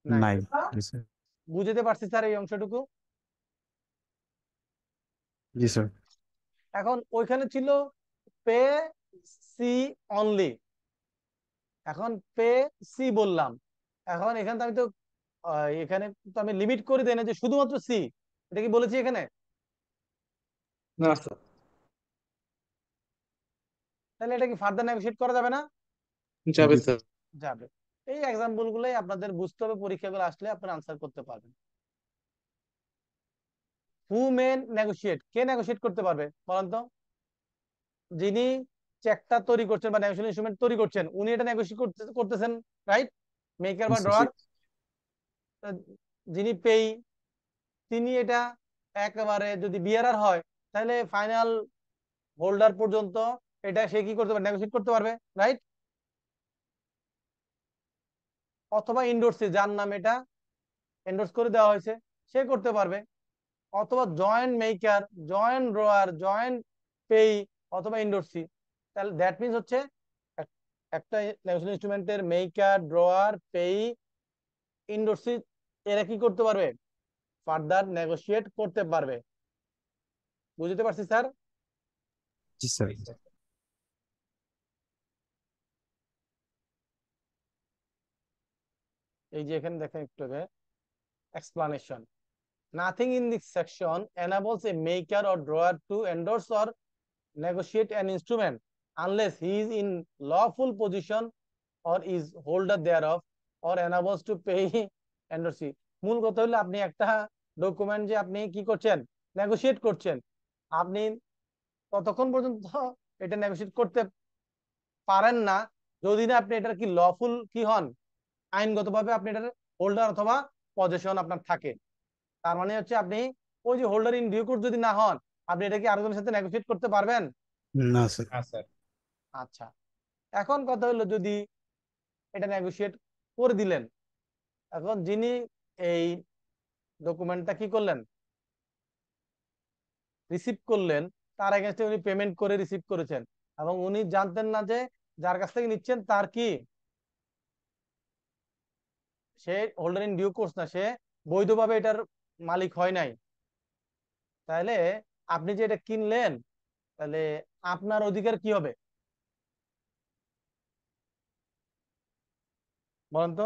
নাই। নাই। জি স্যার। বুঝতে পারছি স্যার এই অংশটুকু? জি স্যার। এখন ওইখানে ছিল পে সি অনলি, এখন পে সি বললাম। এখন এখানে তো আমি তো এখানে তো আমি লিমিট করে দেই না যে শুধুমাত্র সি, এটা কি বলেছি এখানে? না স্যার। তাহলে এটা কি ফার্দার নেগোশিয়েট করা যাবে না? যাবে জি স্যার। যাবে। এই এক্সাম্পল গুলোই আপনাদের বুঝতে হবে, পরীক্ষাগুলো আসলে আপনারা আনসার করতে পারবেন। হু মেন নেগোশিয়েট, কে নেগোশিয়েট করতে পারবে বলেন তো? যিনি চেকটা তৈরি করছেন বা নেগোশিয়েশন ইনস্ট্রুমেন্ট তৈরি করছেন, উনি এটা নেগোশিয়েট করতেছেন, রাইট? মেকার বা ড্রয়ার। যিনি পেই, তিনি এটা একেবারে যদি বিয়ারার হয়, তাহলে ফাইনাল হোল্ডার পর্যন্ত এটা সে কি করতে পারবে? নেগোশিয়েট করতে পারবে, রাইট? অথবা ইন্ডোর্সি, যার নাম এটা এন্ডোর্স করে দেওয়া হয়েছে, সে করতে পারবে। অথবা joint maker, joint drawer, joint payee, অথবা ইন্ডোর্সি। তাহলে দ্যাট মিনস হচ্ছে একটা নেগোশিয়েশন ইনস্ট্রুমেন্টের মেকার, ড্রয়ার, পেই, ইন্ডোর্সি, এরা কি করতে পারবে? ফার্দার নেগোশিয়েট করতে পারবে। বুঝতে পারছি স্যার? জি স্যার। এই যে এখানে দেখেন একটু আগে explanation. Nothing in this section enables a maker or drawer to endorse or negotiate an instrument unless he is in lawful position or is holder thereof or enables to pay endorse. মূল কথা হলো আপনি একটা ডকুমেন্ট যে আপনি কি করছেন? নেগোশিয়েট করছেন। আপনি ততক্ষণ পর্যন্ত এটা নেগোশিয়েট করতে পারেন না যদি না আপনি এটার কি লফুল কি হন, আইনগতভাবে আপনি এটার হোল্ডার অথবা পজেশন আপনার থাকে। তার মানে হচ্ছে আপনি ওই যে হোল্ডার ইন ডিউ কোর্স যদি না হন, আপনি এটা কি আরেকজনের সাথে নেগোশিয়েট করতে পারবেন? না স্যার। না স্যার। আচ্ছা, এখন কথা হলো যদি এটা নেগোশিয়েট করে দিলেন, এখন যিনি এই ডকুমেন্টটা কি করলেন, রিসিভ করলেন, তার এগেইনস্টে উনি পেমেন্ট করে রিসিভ করেছেন, এবং উনি জানতেন না যে যার কাছ থেকে নিচ্ছেন তার কি, সে হোল্ডার ইন ডিউ কোর্স না, সে বৈধভাবে এটার মালিক হয় নাই। তাহলে আপনি যে এটা কিনলেন, তাহলে আপনার অধিকার কি হবে বলেন তো?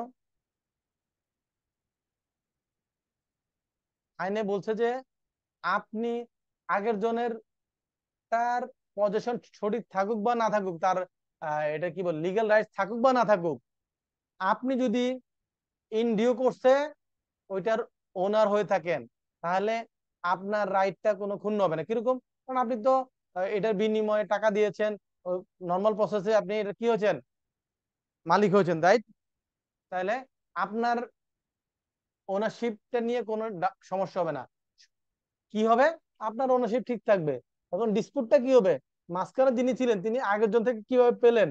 আইনে বলছে যে আপনি আগের জনের তার পজেশন সঠিক থাকুক বা না থাকুক, তার এটা কি বল লিগ্যাল রাইটস থাকুক বা না থাকুক, আপনি যদি ইন ডিউ কোর্সে ওইটার ওনার হয়ে থাকেন, তাহলে আপনার রাইটটা কোনো ক্ষুণ্ণ হবে না। কিরকম? কারণ আপনি তো এটার বিনিময়ে টাকা দিয়েছেন, নর্মাল প্রসেসে আপনি এটা কি হয়েছেন? মালিক হয়েছেন, রাইট? তাহলে আপনার ওনারশিপটা নিয়ে কোনো সমস্যা হবে না। কি হবে? আপনার ওনারশিপ ঠিক থাকবে। এখন ডিসপুটটা কি হবে? মাঝখানে যিনি ছিলেন তিনি আগের জন থেকে কিভাবে পেলেন,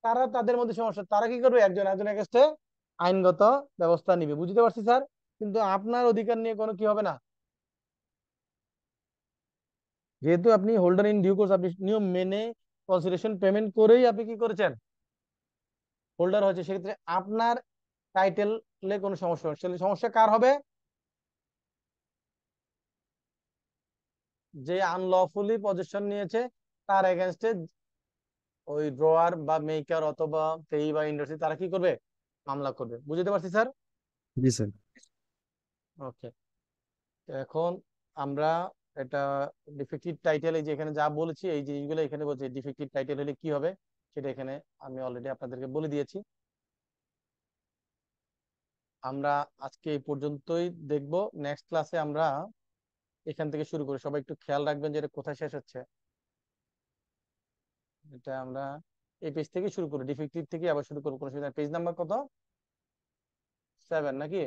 তারা তাদের মধ্যে সমস্যা, তারা কি করবে? একজন একজনের কাছে আইনগত ব্যবস্থা নিবে। বুঝতে পারছি স্যার? কিন্তু আপনার অধিকার নিয়ে কোনো কি হবে না। যেহেতু আপনি হোল্ডার ইন ডিউ কোর্স, আপনি নিয়ম মেনে কনসিডারেশন পেমেন্ট করেই আপনি কি করেছেন? হোল্ডার হয়েছে, সেক্ষেত্রে আপনার টাইটেলে কোনো সমস্যা হবে না। সমস্যা কার হবে? যে আনলফুলি পজিশন নিয়েছে তার এগেনস্টে ওই ড্রয়ার বা মেকার অথবা পেই বা ইন্ডাস্ট্রি তারা কি করবে? মামলা করবে। বুঝতে পারছি স্যার? জি স্যার। ওকে, এখন আমরা এটা ডিফেক্টিভ টাইটেল, এই যে এখানে যা বলেছি এই জিনিসগুলো এখানে বলছে ডিফেক্টিভ টাইটেল হলে কি হবে সেটা এখানে আমি অলরেডি আপনাদেরকে বলে দিয়েছি। আমরা আজকে এই পর্যন্তই দেখব। নেক্সট ক্লাসে আমরা এখান থেকে শুরু করি। সবাই একটু খেয়াল রাখবেন যে এটা কোথায় শেষ হচ্ছে। এটা আমরা এই পেজ থেকে শুরু করি, ডিফেক্টিভ থেকে আবার শুরু করবো, কোনো সুবিধা। পেজ নাম্বার কত? 7 নাকি?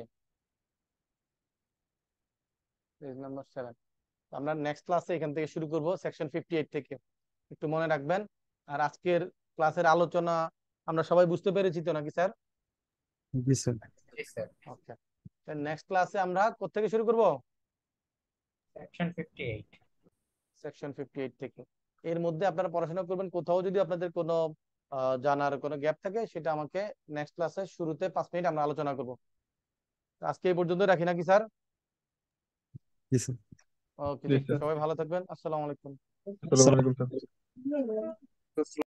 Page number 7। আমরা নেক্সট ক্লাসে এখান থেকে শুরু করব, সেকশন 58 থেকে, একটু মনে রাখবেন। আর আজকের ক্লাসের আলোচনা আমরা সবাই বুঝতে পেরেছি তো নাকি স্যার? জি স্যার। জি স্যার। ওকে, নেক্সট ক্লাসে আমরা কোত্থেকে শুরু করব? সেকশন 58। সেকশন 58 থেকে। এর মধ্যে আপনারা পড়াশোনা করবেন, কোথাও যদি আপনাদের কোনো জানার কোনো গ্যাপ থাকে সেটা আমাকে নেক্সট ক্লাসের শুরুতে 5 মিনিট আমরা আলোচনা করব। আজকে এই পর্যন্ত রাখি নাকি স্যার? জি স্যার। ওকে, জি স্যার। সবাই ভালো থাকবেন। আসসালামু আলাইকুম। আসসালামু আলাইকুম স্যার।